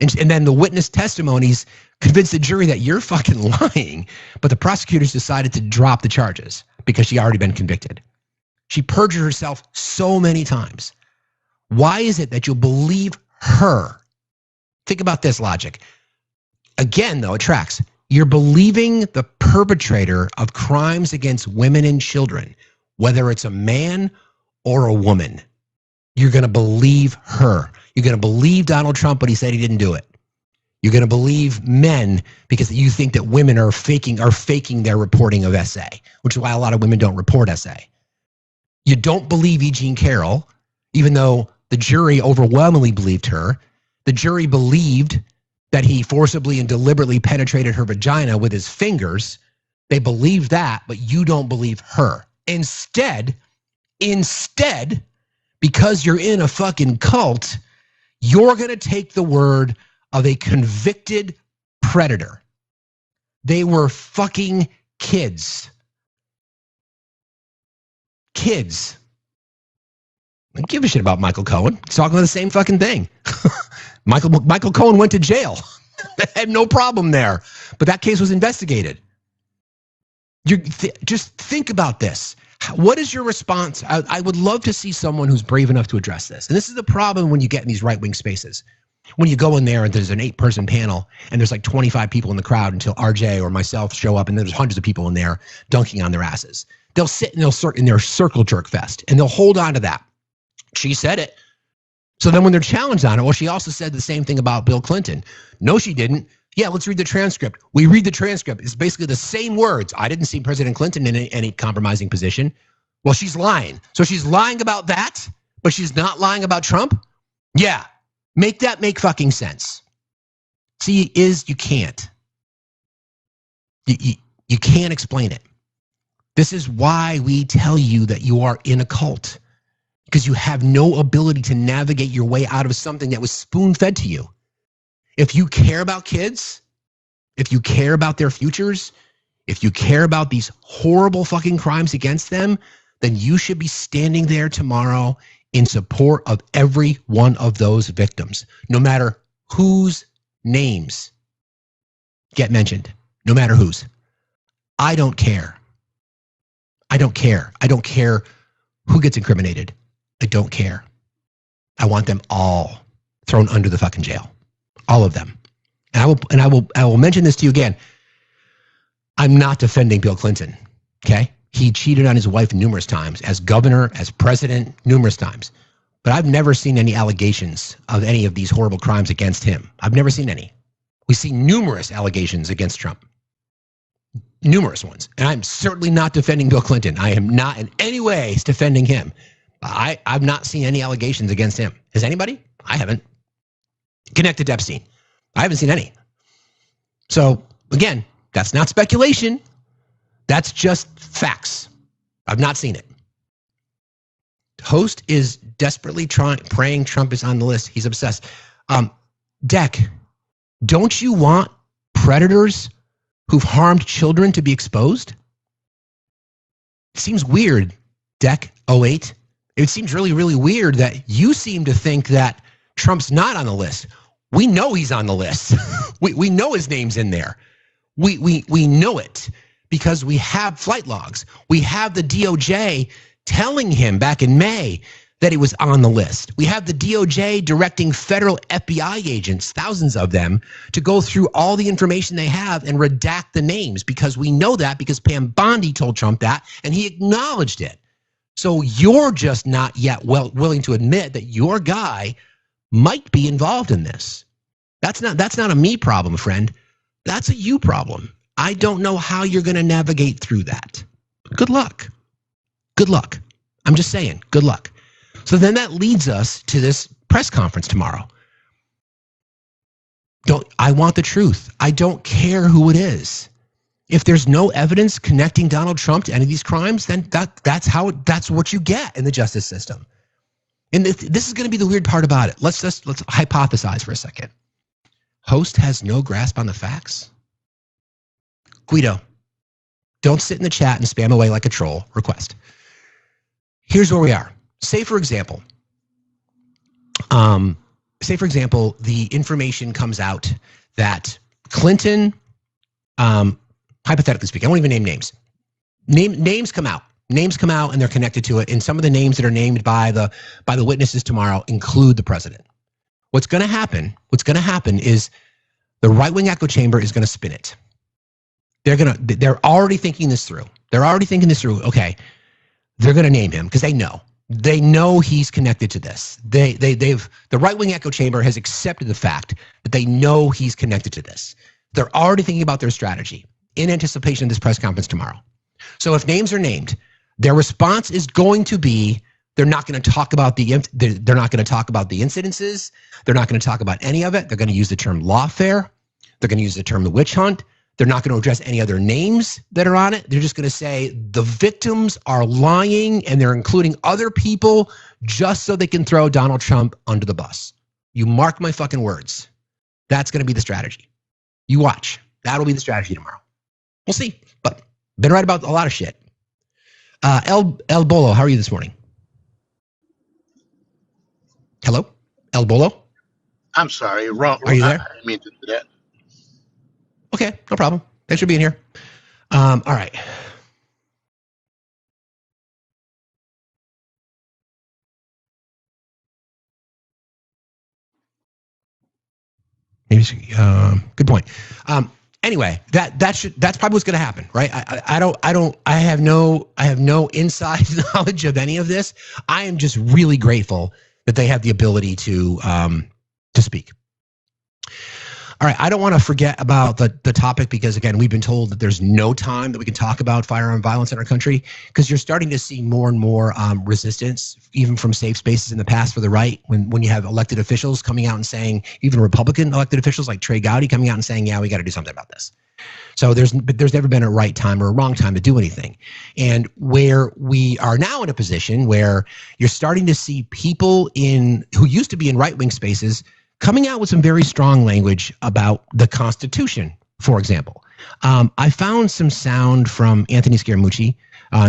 And then the witness testimonies convinced the jury that you're fucking lying. But the prosecutors decided to drop the charges because she already been convicted. She perjured herself so many times. Why is it that you'll believe her? Think about this logic. Again, though, it tracks. You're believing the perpetrator of crimes against women and children, whether it's a man or a woman. You're going to believe her. You're going to believe Donald Trump when he said he didn't do it. You're going to believe men because you think that women are faking their reporting of SA, which is why a lot of women don't report SA. You don't believe E. Jean Carroll, even though the jury overwhelmingly believed her. The jury believed that he forcibly and deliberately penetrated her vagina with his fingers. They believe that, but you don't believe her. Instead, because you're in a fucking cult, you're going to take the word of a convicted predator. They were fucking kids. Kids. I don't give a shit about Michael Cohen. He's talking about the same fucking thing. Michael Cohen went to jail. Had no problem there. But that case was investigated. Just think about this. What is your response? I would love to see someone who's brave enough to address this. And this is the problem when you get in these right-wing spaces. When you go in there and there's an 8-person panel and there's like 25 people in the crowd until RJ or myself show up and there's hundreds of people in there dunking on their asses. They'll sit and they'll in their circle jerk fest and they'll hold on to that. She said it. So then when they're challenged on it, well, she also said the same thing about Bill Clinton. No, she didn't. Yeah, let's read the transcript. We read the transcript. It's basically the same words. I didn't see President Clinton in any compromising position. Well, she's lying. So she's lying about that, but she's not lying about Trump? Yeah. Make that make fucking sense. See, you can't. You can't explain it. This is why we tell you that you are in a cult, because you have no ability to navigate your way out of something that was spoon-fed to you. If you care about kids, if you care about their futures, if you care about these horrible fucking crimes against them, then you should be standing there tomorrow in support of every one of those victims, no matter whose names get mentioned, no matter whose. I don't care. I don't care. I don't care who gets incriminated. I don't care. I want them all thrown under the fucking jail. All of them. And I will mention this to you again. I'm not defending Bill Clinton, okay? He cheated on his wife numerous times, as governor, as president, numerous times. But I've never seen any allegations of any of these horrible crimes against him. I've never seen any. We see numerous allegations against Trump. Numerous ones. And I'm certainly not defending Bill Clinton. I am not in any way defending him. I've not seen any allegations against him. Has anybody? I haven't. Connected to Epstein. I haven't seen any. So, again, that's not speculation. That's just facts. I've not seen it. Host is desperately praying Trump is on the list. He's obsessed. Deck, don't you want predators who've harmed children to be exposed? It seems weird, Deck 08. It seems really, really weird that you seem to think that Trump's not on the list. We know he's on the list. we know his name's in there. We know it because we have flight logs. We have the DOJ telling him back in May that he was on the list. We have the DOJ directing federal FBI agents, thousands of them, to go through all the information they have and redact the names, because we know that because Pam Bondi told Trump that and he acknowledged it. So you're just not yet willing to admit that your guy might be involved in this. That's not a me problem, friend. That's a you problem. I don't know how you're going to navigate through that. Good luck. Good luck. I'm just saying, good luck. So then that leads us to this press conference tomorrow. I want the truth. I don't care who it is. If there's no evidence connecting Donald Trump to any of these crimes, then that's what you get in the justice system. And this is going to be the weird part about it. Let's hypothesize for a second. Host has no grasp on the facts. Guido, don't sit in the chat and spam away like a troll. Request. Here's where we are. Say for example, the information comes out that Clinton, hypothetically speaking, I won't even name names. Names come out. Names come out and they're connected to it. And some of the names that are named by the witnesses tomorrow include the president. What's going to happen is the right-wing echo chamber is going to spin it. They're already thinking this through. Okay, they're going to name him because they know he's connected to this. The right-wing echo chamber has accepted the fact that they know he's connected to this. They're already thinking about their strategy in anticipation of this press conference tomorrow. So if names are named, their response is going to be, they're not going to talk about the incidences. They're not going to talk about any of it. They're going to use the term lawfare. They're going to use the term the witch hunt. They're not going to address any other names that are on it. They're just going to say the victims are lying and they're including other people just so they can throw Donald Trump under the bus. You mark my fucking words. That's going to be the strategy. You watch. That'll be the strategy tomorrow. We'll see. But been right about a lot of shit. El Bolo, how are you this morning? Hello? El Bolo? I'm sorry, wrong. Are you there? I didn't mean to do that. Okay, no problem. Thanks for being here. All right. Maybe good point. Anyway, that's probably what's going to happen, right? I have no inside knowledge of any of this. I am just really grateful that they have the ability to speak. All right, I don't want to forget about the topic because, again, we've been told that there's no time that we can talk about firearm violence in our country because you're starting to see more and more resistance, even from safe spaces in the past for the right, when you have elected officials coming out and saying, even Republican elected officials like Trey Gowdy coming out and saying, yeah, we got to do something about this. So there's never been a right time or a wrong time to do anything. And where we are now in a position where you're starting to see people who used to be in right-wing spaces coming out with some very strong language about the Constitution, for example. I found some sound from Anthony Scaramucci.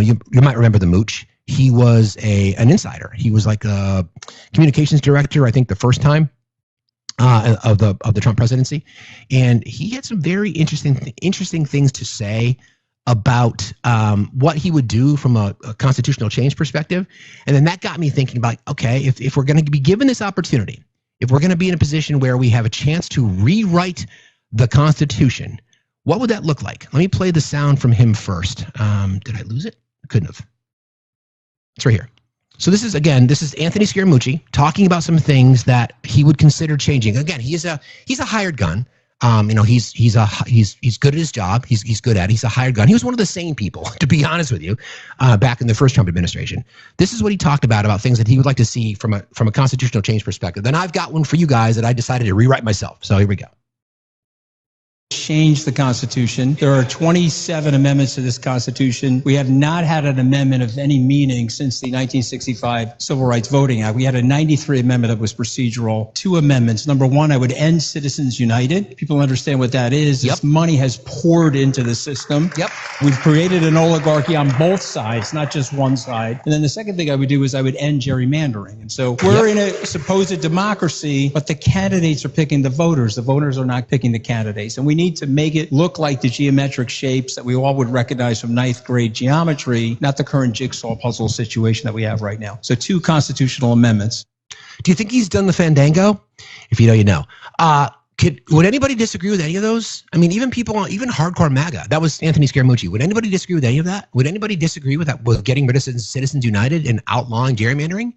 You might remember the Mooch. He was an insider. He was like a communications director, I think, the first time of the Trump presidency, and he had some very interesting things to say about what he would do from a constitutional change perspective. And then that got me thinking about, okay, if we're going to be given this opportunity, if we're going to be in a position where we have a chance to rewrite the Constitution, what would that look like? Let me play the sound from him first. Did I lose it? I couldn't have. It's right here. So this is Anthony Scaramucci talking about some things that he would consider changing. Again, he's a hired gun. He's good at his job. He's good at it. He's a hired gun. He was one of the sane people, to be honest with you, back in the first Trump administration. This is what he talked about things that he would like to see from a constitutional change perspective. Then I've got one for you guys that I decided to rewrite myself. So here we go. Change the Constitution. There are 27 amendments to this Constitution. We have not had an amendment of any meaning since the 1965 Civil Rights Voting Act. We had a 93 amendment that was procedural. 2 amendments. Number 1, I would end Citizens United. People understand what that is. This money has poured into the system. We've created an oligarchy on both sides, not just one side. And then the second thing I would do is I would end gerrymandering. And so we're in a supposed democracy, but the candidates are picking the voters. The voters are not picking the candidates. And we need to make it look like the geometric shapes that we all would recognize from 9th grade geometry, not the current jigsaw puzzle situation that we have right now. So 2 constitutional amendments. Do you think he's done the Fandango? If you know, you know. Would anybody disagree with any of those? I mean, even hardcore MAGA. That was Anthony Scaramucci. Would anybody disagree with any of that? Would anybody disagree with that? With getting rid of Citizens United and outlawing gerrymandering?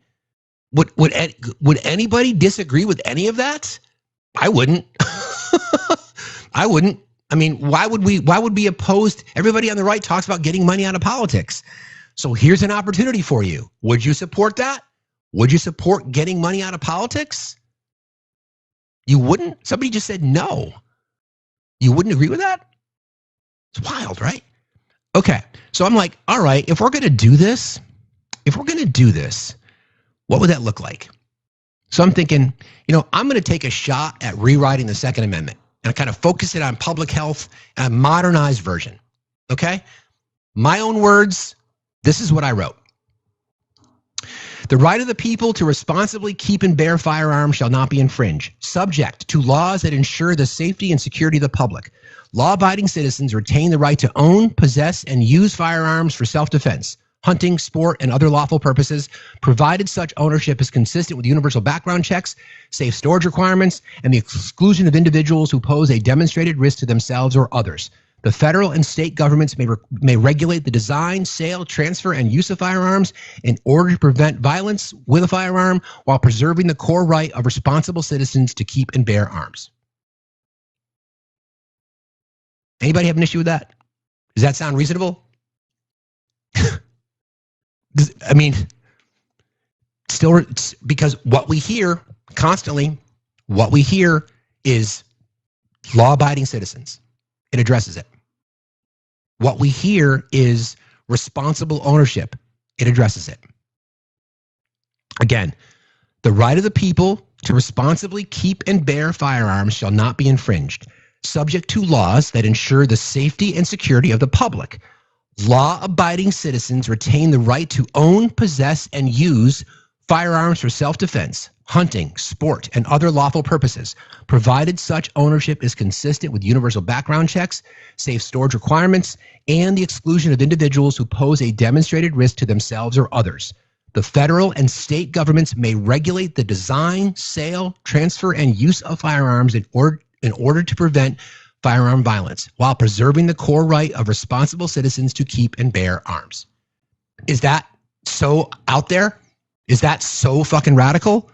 Would anybody disagree with any of that? I wouldn't. I wouldn't. I mean, why would we oppose? Everybody on the right talks about getting money out of politics. So here's an opportunity for you. Would you support that? Would you support getting money out of politics? You wouldn't? Somebody just said no. You wouldn't agree with that? It's wild, right? Okay. So I'm like, all right, if we're going to do this, what would that look like? So I'm thinking, I'm going to take a shot at rewriting the Second Amendment. And I kind of focus it on public health and a modernized version. Okay? My own words, this is what I wrote. The right of the people to responsibly keep and bear firearms shall not be infringed, subject to laws that ensure the safety and security of the public. Law-abiding citizens retain the right to own, possess, and use firearms for self-defense, hunting, sport, and other lawful purposes, provided such ownership is consistent with universal background checks, safe storage requirements, and the exclusion of individuals who pose a demonstrated risk to themselves or others. The federal and state governments may regulate the design, sale, transfer, and use of firearms in order to prevent violence with a firearm while preserving the core right of responsible citizens to keep and bear arms. Anybody have an issue with that? Does that sound reasonable? I mean, still, because what we hear constantly, is law-abiding citizens. It addresses it. What we hear is responsible ownership. It addresses it. Again, the right of the people to responsibly keep and bear firearms shall not be infringed, subject to laws that ensure the safety and security of the public. Law-abiding citizens retain the right to own, possess, and use firearms for self-defense, hunting, sport, and other lawful purposes, provided such ownership is consistent with universal background checks, safe storage requirements, and the exclusion of individuals who pose a demonstrated risk to themselves or others. The federal and state governments may regulate the design, sale, transfer, and use of firearms in order to prevent firearm violence, while preserving the core right of responsible citizens to keep and bear arms. Is that so out there? Is that so fucking radical?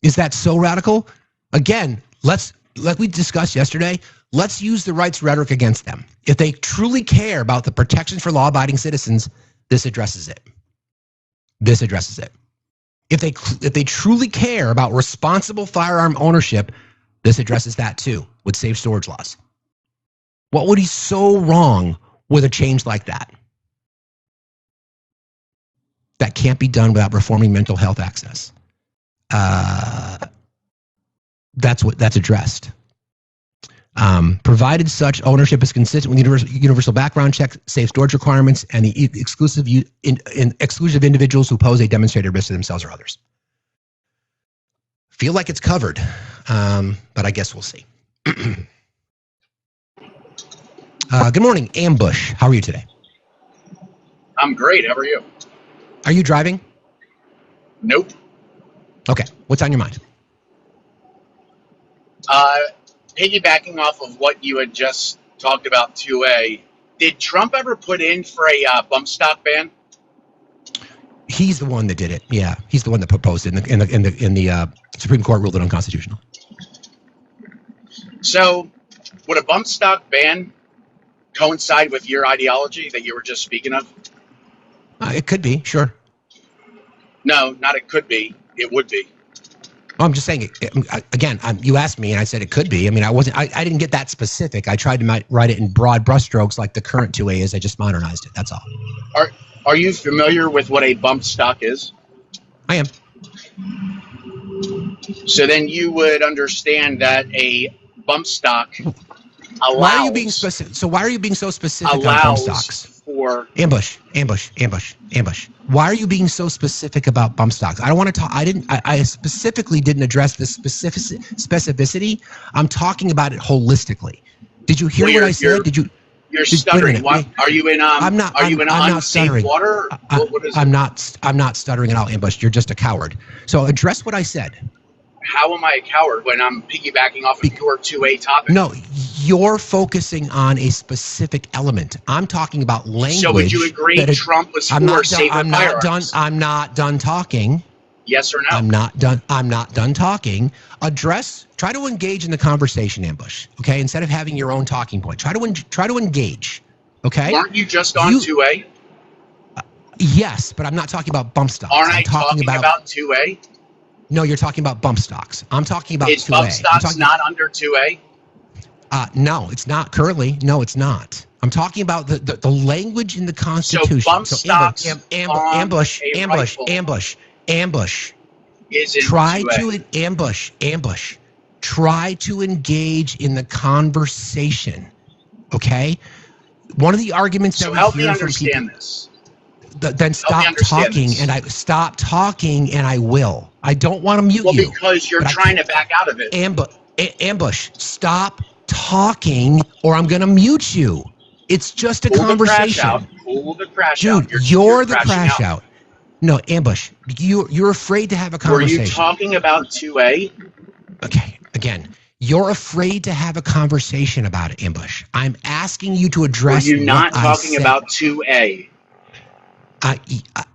Is that so radical? Again, like we discussed yesterday, let's use the rights rhetoric against them. If they truly care about the protections for law-abiding citizens, this addresses it. This addresses it. If they truly care about responsible firearm ownership, this addresses that too with safe storage laws. What would be so wrong with a change like that? That can't be done without reforming mental health access. That's addressed. Provided such ownership is consistent with universal background checks, safe storage requirements, and the exclusive exclusion of individuals who pose a demonstrated risk to themselves or others. Feel like it's covered, but I guess we'll see. Good morning, Ambush. How are you today? I'm great. How are you? Are you driving? Nope. Okay. What's on your mind? Piggybacking off of what you had just talked about 2A, did Trump ever put in for a bump stock ban? He's the one that did it. Yeah, he's the one that proposed it, in the Supreme Court ruled it unconstitutional. So, would a bump stock ban coincide with your ideology that you were just speaking of? It could be, sure. No, not it could be. It would be. I'm just saying, again, you asked me and I said it could be. I mean, I didn't get that specific. I tried to write it in broad brushstrokes like the current 2A is. I just modernized it. That's all. Are you familiar with what a bump stock is? I am. So then you would understand that a bump stock allows... Why are you being specific? So why are you being so specific on bump stocks? For ambush. Why are you being so specific about bump stocks? I don't want to talk. I specifically didn't address the specificity. I'm talking about it holistically. Did you hear what I said? You're stuttering. Are you in? I'm not unsafe water? What is I'm not stuttering at all, Ambush. You're just a coward. So address what I said. How am I a coward when I'm piggybacking off of your 2A topic? No, you're focusing on a specific element. I'm talking about language. So would you agree Trump was for safer firearms? I'm not done talking. Yes or no? I'm not done talking. Try to engage in the conversation, Ambush. Okay, instead of having your own talking point, try to engage. Okay. Aren't you just on 2A? Yes, but I'm not talking about bump stocks. Aren't I talking about 2A? No, you're talking about bump stocks. I'm talking about 2A. Is bump stocks not under 2A? No, it's not currently. No, it's not. I'm talking about the language in the Constitution. So bump stocks ambush. Try to engage in the conversation. Okay? One of the arguments that we hear from people. This. Then stop talking, stop talking, and I will. I don't want to mute you. Well, because you're trying to back out of it. Ambush, stop talking, or I'm going to mute you. It's just a conversation. Pull the crash out. Dude, you're the crash out. No, Ambush, you're afraid to have a conversation. Were you talking about 2A? Okay, again, you're afraid to have a conversation about it, Ambush. I'm asking you to address. Were you not talking about 2A?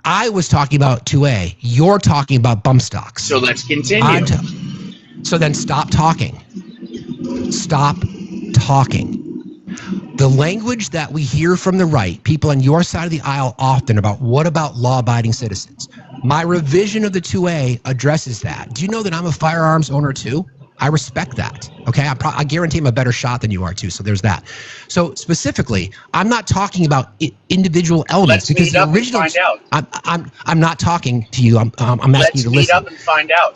I was talking about 2A. You're talking about bump stocks. So let's continue. So then stop talking. Stop talking. The language that we hear from the right, people on your side of the aisle often about what about law-abiding citizens? My revision of the 2A addresses that. Do you know that I'm a firearms owner too? I respect that. Okay, I guarantee I'm a better shot than you are too. So there's that. So specifically, I'm not talking about individual elements because the original. I'm not talking to you. I'm asking you to listen. Let's meet up and find out.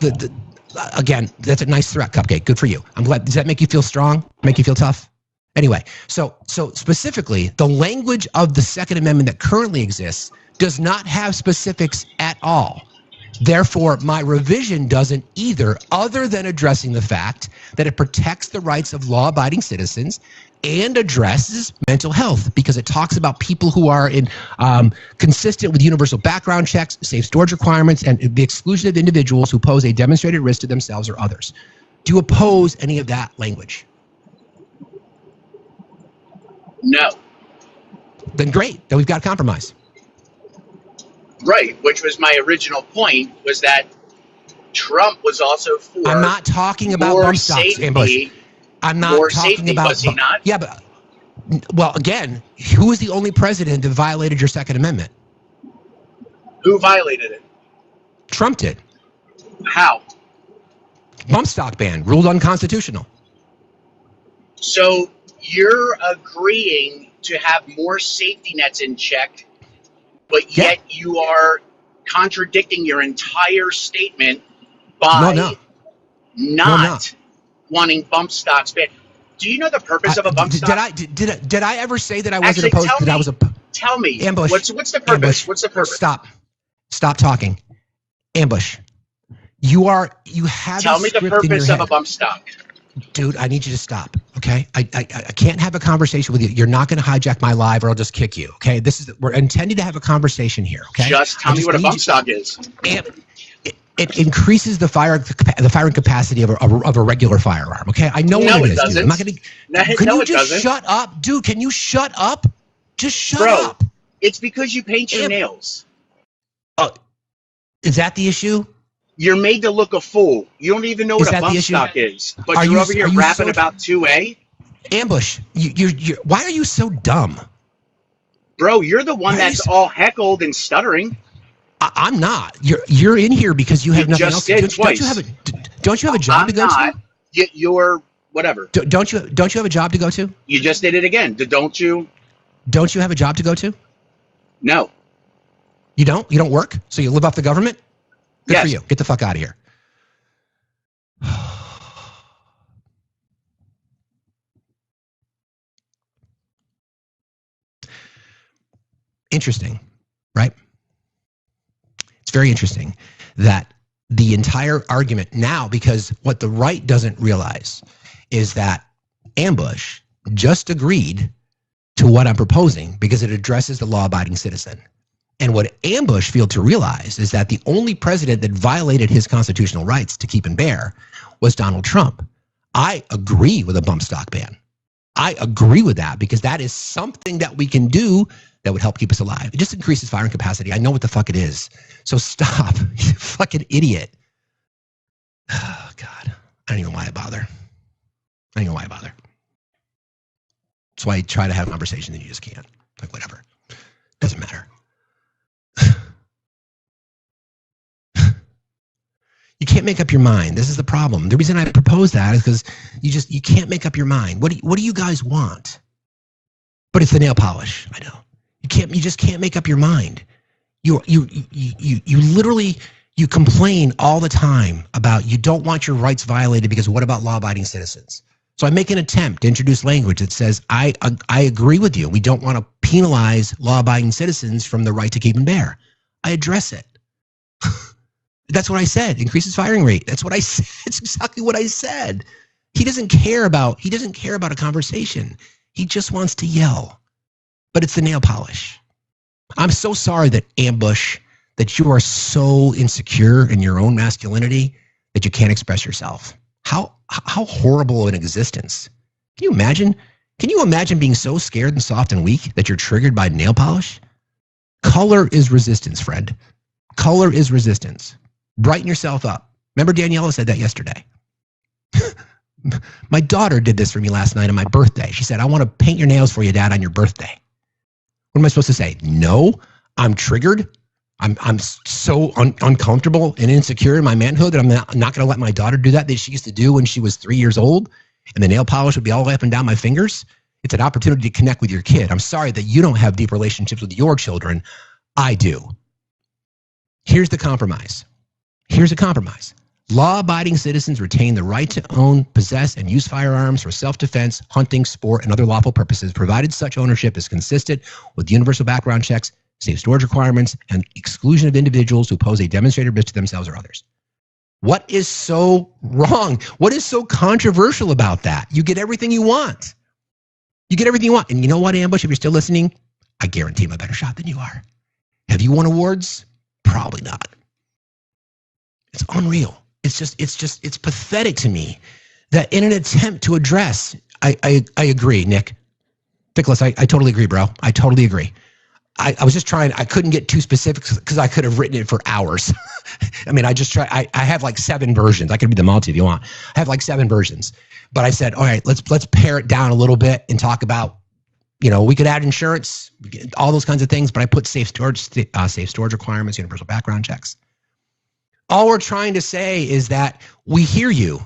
Again, that's a nice threat, Cupcake. Good for you. I'm glad. Does that make you feel strong? Make you feel tough? Anyway, so specifically, the language of the Second Amendment that currently exists does not have specifics at all. Therefore, my revision doesn't either, other than addressing the fact that it protects the rights of law-abiding citizens and addresses mental health because it talks about people who are consistent with universal background checks, safe storage requirements, and the exclusion of individuals who pose a demonstrated risk to themselves or others. Do you oppose any of that language? No. Then great. Then we've got a compromise. Right, which was my original point, was that Trump was also for. I'm not talking about bump stocks, Ambush. I'm not talking about. Was he not? Yeah, but well, again, who was the only president that violated your Second Amendment? Who violated it? Trump did. How? Bump stock ban ruled unconstitutional. So you're agreeing to have more safety nets in check, but yet you are contradicting your entire statement by not wanting bump stocks banned. Do you know the purpose of a bump stock? Did I ever say that I wasn't Actually, opposed? tell me. Ambush. What's the purpose? Ambush. What's the purpose? Stop talking. Ambush. You have. Tell me the purpose of a bump stock. Dude, I need you to stop, okay? I can't have a conversation with you. You're not going to hijack my live or I'll just kick you, okay? We're intending to have a conversation here, okay? Just tell me what a bump stock is. It increases the firing capacity of a regular firearm, okay? I know what it is, dude. I'm not going to... Can you just shut up? Dude, can you shut up? Just shut up. It's because you paint your nails. Oh, is that the issue? You're made to look a fool. You don't even know what a bump stock is. But you're over here rapping about 2A? Ambush, you're why are you so dumb? Bro, you're the one that's all heckled and stuttering. I'm not. You're in here because you have nothing else. Don't you have a job to go to? You're whatever. Don't you have a job to go to? You just did it again. Don't you? Don't you have a job to go to? No. You don't? You don't work? So you live off the government? Good for you. Get the fuck out of here. Interesting, right? It's very interesting that the entire argument now, because what the right doesn't realize is that Ambush just agreed to what I'm proposing because it addresses the law-abiding citizen. And what Ambush failed to realize is that the only president that violated his constitutional rights to keep and bear was Donald Trump. I agree with a bump stock ban. I agree with that because that is something that we can do that would help keep us alive. It just increases firing capacity. I know what the fuck it is. So stop, you fucking idiot. Oh, God. I don't even know why I bother. That's why I try to have a conversation and you just can't. Like, whatever. Doesn't matter. You can't make up your mind. This is the problem. The reason I propose that is because you can't make up your mind. What do you guys want? But it's the nail polish. I know. You just can't make up your mind. You literally complain all the time about you don't want your rights violated because what about law-abiding citizens? So I make an attempt to introduce language that says I agree with you. We don't want to penalize law-abiding citizens from the right to keep and bear. I address it. That's what I said. Increases firing rate. That's what I said. It's exactly what I said. He doesn't care about a conversation. He just wants to yell. But it's the nail polish. I'm so sorry that Ambush, that you are so insecure in your own masculinity that you can't express yourself. How horrible an existence. Can you imagine? Can you imagine being so scared and soft and weak that you're triggered by nail polish? Color is resistance, friend. Color is resistance. Brighten yourself up. Remember Daniela said that yesterday. My daughter did this for me last night on my birthday. She said, I want to paint your nails for you, Dad, on your birthday. What am I supposed to say? No, I'm triggered. I'm so uncomfortable and insecure in my manhood that I'm not going to let my daughter do that she used to do when she was 3 years old, and the nail polish would be all the way up and down my fingers. It's an opportunity to connect with your kid. I'm sorry that you don't have deep relationships with your children. I do. Here's the compromise. Law-abiding citizens retain the right to own, possess, and use firearms for self-defense, hunting, sport, and other lawful purposes, provided such ownership is consistent with universal background checks, safe storage requirements, and exclusion of individuals who pose a demonstrated risk to themselves or others. What is so wrong? What is so controversial about that? You get everything you want. And you know what, Ambush, if you're still listening, I guarantee I'm a better shot than you are. Have you won awards? Probably not. It's unreal. It's pathetic to me that in an attempt to address, I agree, Nick. Nicholas, I totally agree, bro. I totally agree. I was just trying, I couldn't get too specific because I could have written it for hours. I mean, I have like 7 versions. I can read them all to you if you want. I have like 7 versions. But I said, all right, let's pare it down a little bit and talk about, we could add insurance, all those kinds of things, but I put safe storage requirements, universal background checks. All we're trying to say is that we hear you.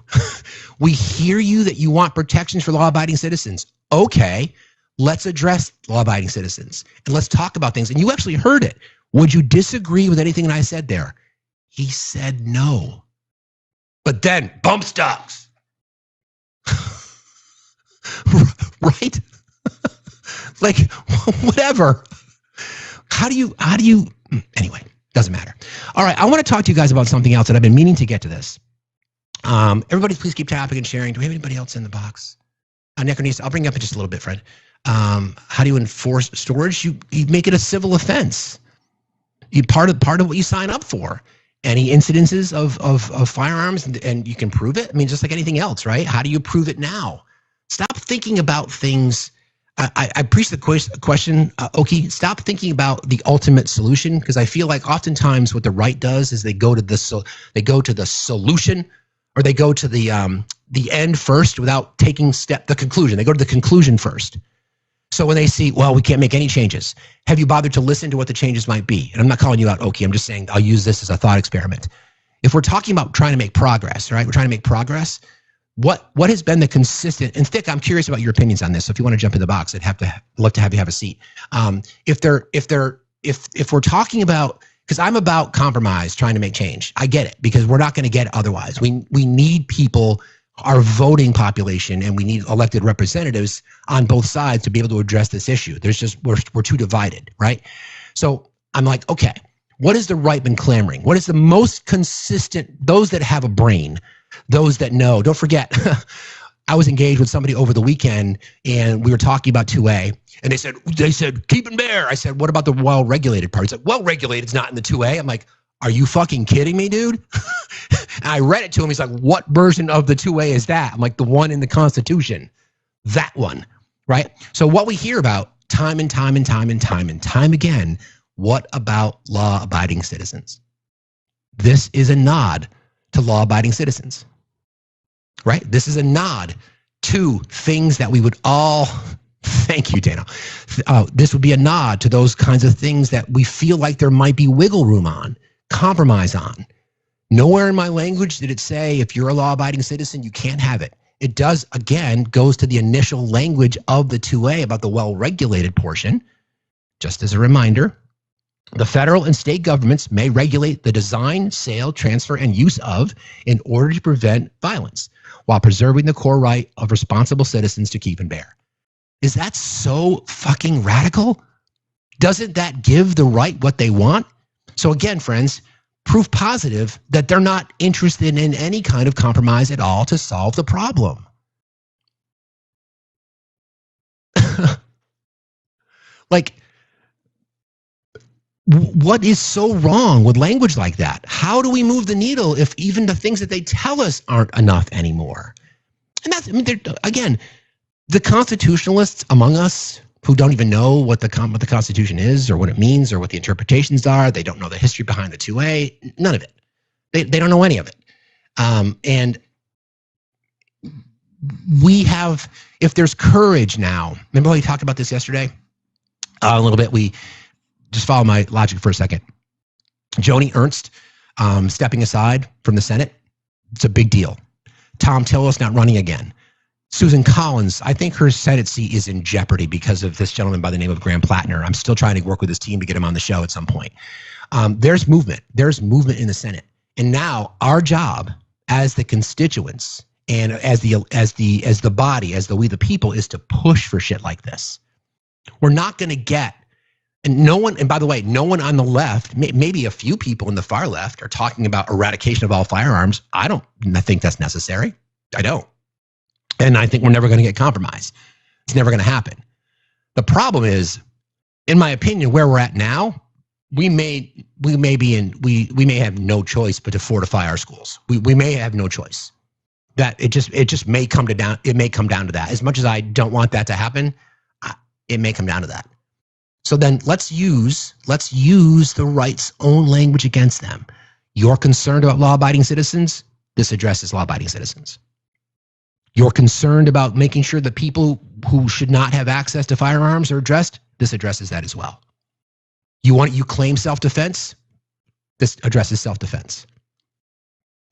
We hear you that you want protections for law-abiding citizens. okay, let's address law-abiding citizens and let's talk about things. And you actually heard it. Would you disagree with anything that I said there? He said no. But then, bump stocks. Right? Like, whatever. How do you, anyway, doesn't matter. All right, I want to talk to you guys about something else that I've been meaning to get to this. Everybody, please keep tapping and sharing. Do we have anybody else in the box? Necronese, I'll bring you up in just a little bit, Fred. How do you enforce storage? You make it a civil offense. Part of what you sign up for. Any incidences of firearms, and you can prove it. I mean, just like anything else, right? How do you prove it now? Stop thinking about things. I appreciate the question, Oki. Stop thinking about the ultimate solution, because I feel like oftentimes what the right does is they go to the solution, or they go to the end first without taking the conclusion. They go to the conclusion first. So when they see, well, we can't make any changes, have you bothered to listen to what the changes might be? And I'm not calling you out, Oki. I'm just saying I'll use this as a thought experiment. If we're talking about trying to make progress, right? We're trying to make progress. What has been the consistent, and Thick, I'm curious about your opinions on this. So if you want to jump in the box, I'd love to have you have a seat. If we're talking about, because I'm about compromise, trying to make change. I get it, because we're not going to get it otherwise. We need people, our voting population, and we need elected representatives on both sides to be able to address this issue. There's just, we're too divided, right? So I'm like, okay, what has the right been clamoring? What is the most consistent, those that have a brain, those that know? Don't forget, I was engaged with somebody over the weekend, and we were talking about 2A, and they said keep and bear. I said, what about the well-regulated part? He said, well-regulated is not in the 2A. I'm like, are you fucking kidding me, dude? And I read it to him. He's like, what version of the 2A is that? I'm like, the one in the Constitution. That one, right? So what we hear about time and time again, what about law-abiding citizens? This is a nod to law-abiding citizens, right? This is a nod to things that we would all, thank you, Dana. This would be a nod to those kinds of things that we feel like there might be wiggle room on, compromise on. Nowhere in my language did it say if you're a law-abiding citizen, you can't have it. It does, again, goes to the initial language of the 2A about the well-regulated portion. Just as a reminder, the federal and state governments may regulate the design, sale, transfer, and use of in order to prevent violence while preserving the core right of responsible citizens to keep and bear. Is that so fucking radical? Doesn't that give the right what they want? So again, friends, proof positive that they're not interested in any kind of compromise at all to solve the problem. Like, what is so wrong with language like that? How do we move the needle if even the things that they tell us aren't enough anymore? And that's, I mean, again, the constitutionalists among us who don't even know what the Constitution is or what it means or what the interpretations are, they don't know the history behind the 2A, none of it. They don't know any of it. And we have, if there's courage now, remember how we talked about this yesterday? A little bit, we just follow my logic for a second. Joni Ernst stepping aside from the Senate, it's a big deal. Tom Tillis not running again. Susan Collins, I think her Senate seat is in jeopardy because of this gentleman by the name of Graham Plattner. I'm still trying to work with his team to get him on the show at some point. There's movement. There's movement in the Senate. And now our job as the constituents and as the body, as we the people, is to push for shit like this. We're not going to get, and no one, and by the way, no one on the left, maybe a few people in the far left are talking about eradication of all firearms. I think that's necessary. I don't. And I think we're never going to get compromise. It's never going to happen. The problem is, in my opinion, where we're at now, we may have no choice but to fortify our schools. We may have no choice. That it just may come down to that. As much as I don't want that to happen, it may come down to that. So then let's use the right's own language against them. You're concerned about law-abiding citizens? This addresses law-abiding citizens. You're concerned about making sure that people who should not have access to firearms are addressed? This addresses that as well. You claim self-defense? This addresses self-defense.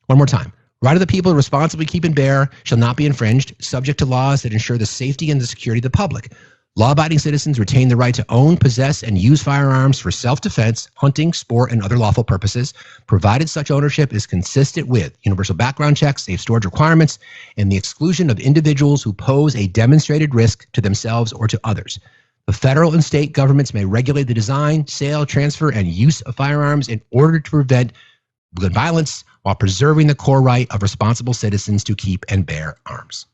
One more time. Right of the people to responsibly keep and bear shall not be infringed, subject to laws that ensure the safety and the security of the public. Law-abiding citizens retain the right to own, possess, and use firearms for self-defense, hunting, sport, and other lawful purposes, provided such ownership is consistent with universal background checks, safe storage requirements, and the exclusion of individuals who pose a demonstrated risk to themselves or to others. The federal and state governments may regulate the design, sale, transfer, and use of firearms in order to prevent gun violence while preserving the core right of responsible citizens to keep and bear arms.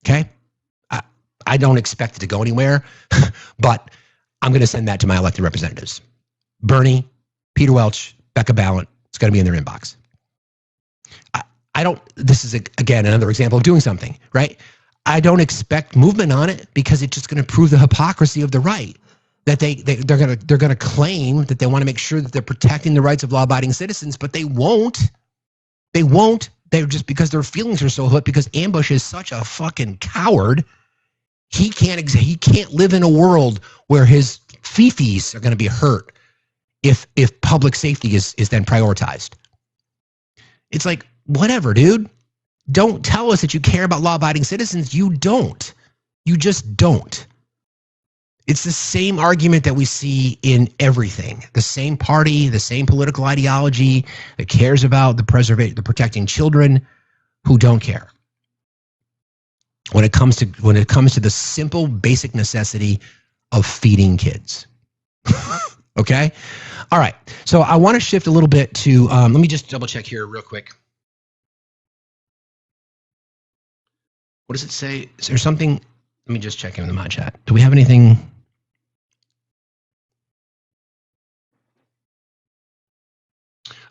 Okay? I don't expect it to go anywhere, but I'm going to send that to my elected representatives. Bernie, Peter Welch, Becca Ballant, it's going to be in their inbox. I don't, this is, again, another example of doing something, right? I don't expect movement on it because it's just going to prove the hypocrisy of the right. That they're going to claim that they want to make sure that they're protecting the rights of law-abiding citizens, but they won't. They won't. They're just because their feelings are so hurt because Ambush is such a fucking coward. He can't live in a world where his fifis are going to be hurt if public safety is then prioritized. It's like, whatever, dude. Don't tell us that you care about law-abiding citizens. You don't. You just don't. It's the same argument that we see in everything. The same party, the same political ideology that cares about the protecting children who don't care. When it comes to the simple basic necessity of feeding kids. Okay? All right. So I want to shift a little bit to let me just double check here real quick. What does it say? Is there something? Let me just check in the mod chat. Do we have anything?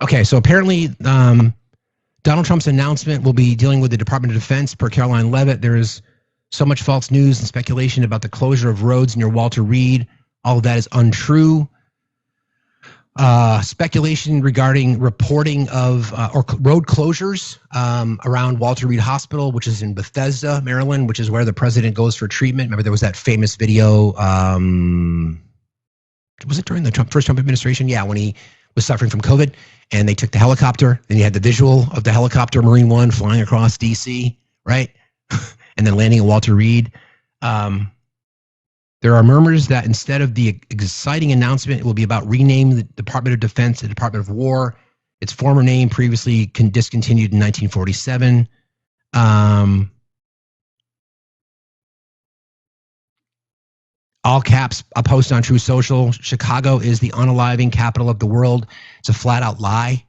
Okay, so apparently Donald Trump's announcement will be dealing with the Department of Defense. Per Caroline Leavitt, there is so much false news and speculation about the closure of roads near Walter Reed. All of that is untrue. Speculation regarding reporting of or road closures around Walter Reed Hospital, which is in Bethesda, Maryland, which is where the president goes for treatment. Remember, there was that famous video. Was it during the first Trump administration? Yeah, when he was suffering from COVID, and they took the helicopter. Then you had the visual of the helicopter, Marine One, flying across D.C., right? And then landing at Walter Reed. There are murmurs that instead of the exciting announcement, it will be about renaming the Department of Defense to the Department of War. Its former name previously discontinued in 1947. All caps, a post on True Social. Chicago is the unaliving capital of the world. It's a flat out lie.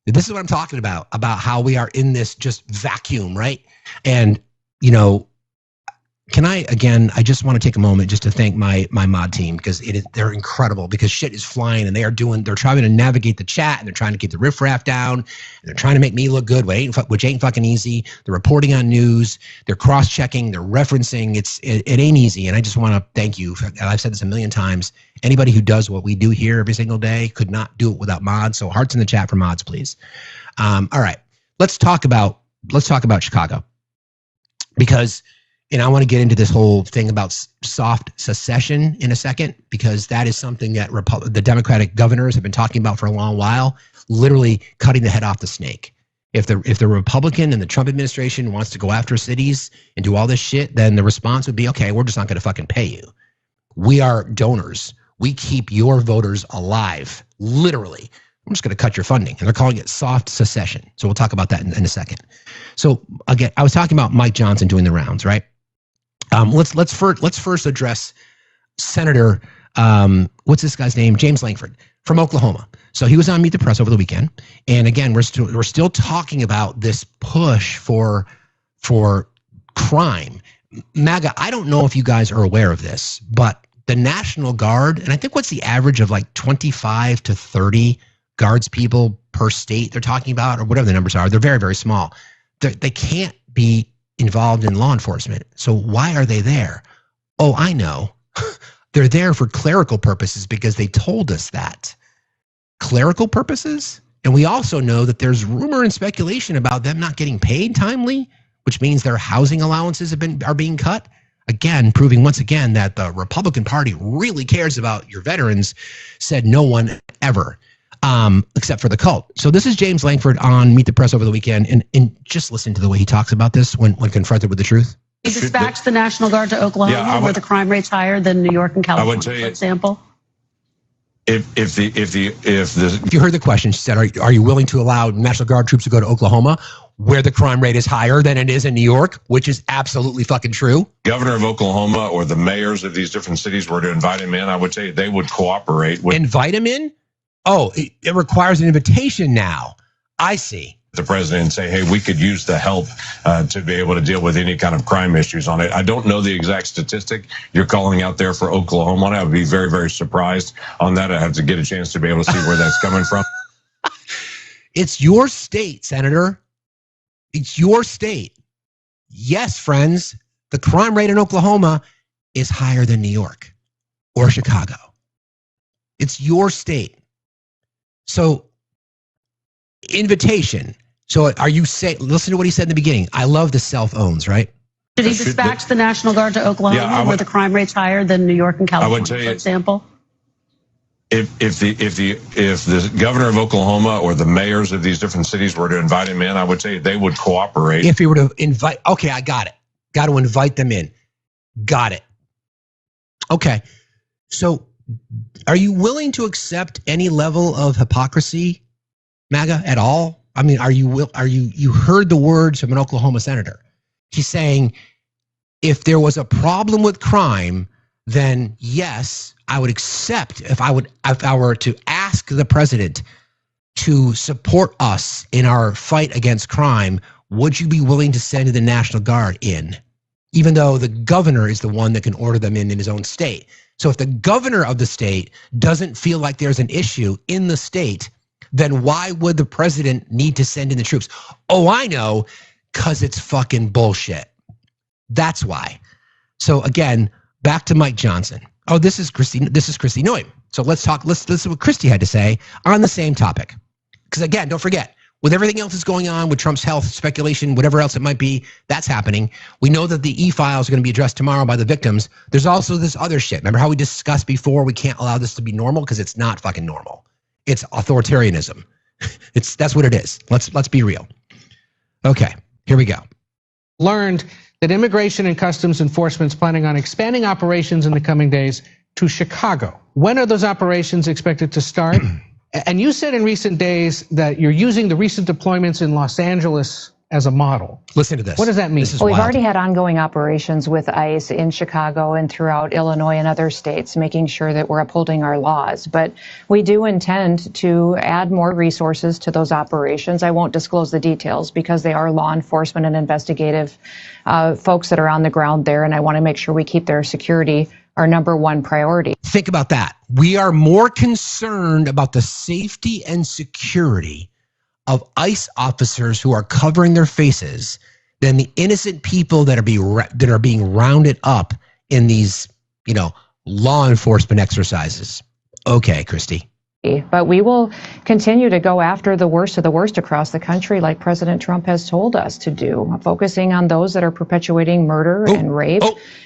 This is what I'm talking about how we are in this just vacuum, right? And, you know, I just want to take a moment just to thank my mod team because they're incredible because shit is flying and they're trying to navigate the chat and they're trying to keep the riffraff down and they're trying to make me look good, which ain't fucking easy. They're reporting on news, they're cross-checking, they're referencing. It ain't easy. And I just want to thank you. I've said this a million times. Anybody who does what we do here every single day could not do it without mods. So hearts in the chat for mods, please. All right, let's talk about Chicago because. And I want to get into this whole thing about soft secession in a second, because that is something that the Democratic governors have been talking about for a long while, literally cutting the head off the snake. If the Republican and the Trump administration wants to go after cities and do all this shit, then the response would be, okay, we're just not going to fucking pay you. We are donors. We keep your voters alive, literally. I'm just going to cut your funding. And they're calling it soft secession. So we'll talk about that in a second. So again, I was talking about Mike Johnson doing the rounds, right? Let's first address Senator what's this guy's name? James Lankford from Oklahoma. So he was on Meet the Press over the weekend, and again, we're still talking about this push for crime. MAGA, I don't know if you guys are aware of this, but the National Guard, and I think what's the average of like 25 to 30 guards people per state they're talking about, or whatever the numbers are. They're very, very small. They can't be involved in law enforcement. So why are they there? Oh, I know. They're there for clerical purposes because they told us that. Clerical purposes? And we also know that there's rumor and speculation about them not getting paid timely, which means their housing allowances are being cut. Again, proving once again that the Republican Party really cares about your veterans, said no one ever. except for the cult. So this is James Langford on Meet the Press over the weekend, and just listen to the way he talks about this when confronted with the truth. He dispatched the National Guard to Oklahoma, where the crime rate's higher than New York and California, for example. If you heard the question, she said, "Are you willing to allow National Guard troops to go to Oklahoma, where the crime rate is higher than it is in New York?" Which is absolutely fucking true. Governor of Oklahoma or the mayors of these different cities were to invite him in, I would say they would cooperate. Invite him in? Oh, it requires an invitation now. I see. The president and say, hey, we could use the help to be able to deal with any kind of crime issues on it. I don't know the exact statistic you're calling out there for Oklahoma. I would be very, very surprised on that. I have to get a chance to be able to see where that's coming from. It's your state, Senator. It's your state. Yes, friends, the crime rate in Oklahoma is higher than New York or Chicago. It's your state. So, invitation. So are you saying, listen to what he said in the beginning. I love the self-owns, right? Did he dispatch the National Guard to Oklahoma, where the crime rate's higher than New York and California, for example? If the governor of Oklahoma or the mayors of these different cities were to invite him in, I would say they would cooperate. If he were to invite, okay, I got it. Got to invite them in. Got it. Okay. So are you willing to accept any level of hypocrisy, MAGA, at all? I mean, you heard the words from an Oklahoma senator. He's saying, if there was a problem with crime, then yes, I would accept if I were to ask the president to support us in our fight against crime, would you be willing to send the National Guard in? Even though the governor is the one that can order them in his own state. So if the governor of the state doesn't feel like there's an issue in the state, then why would the president need to send in the troops? Oh, I know, because it's fucking bullshit. That's why. So again, back to Mike Johnson. Oh, this is Kristi Noem. So let's listen to what Kristi had to say on the same topic. Because again, don't forget, with everything else that's going on with Trump's health, speculation, whatever else it might be, that's happening. We know that the e-files are going to be addressed tomorrow by the victims. There's also this other shit. Remember how we discussed before we can't allow this to be normal? Because it's not fucking normal. It's authoritarianism. That's what it is. Let's be real. Okay, here we go. Learned that Immigration and Customs Enforcement is planning on expanding operations in the coming days to Chicago. When are those operations expected to start? And you said in recent days that you're using the recent deployments in Los Angeles as a model. Listen to this. What does that mean? Well, we've already had ongoing operations with ICE in Chicago and throughout Illinois and other states, making sure that we're upholding our laws. But we do intend to add more resources to those operations. I won't disclose the details because they are law enforcement and investigative folks that are on the ground there, and I want to make sure we keep their security our number one priority. Think about that. We are more concerned about the safety and security of ICE officers who are covering their faces than the innocent people that are being rounded up in these, law enforcement exercises. Okay, Kristi. But we will continue to go after the worst of the worst across the country, like President Trump has told us to do, focusing on those that are perpetuating murder and rape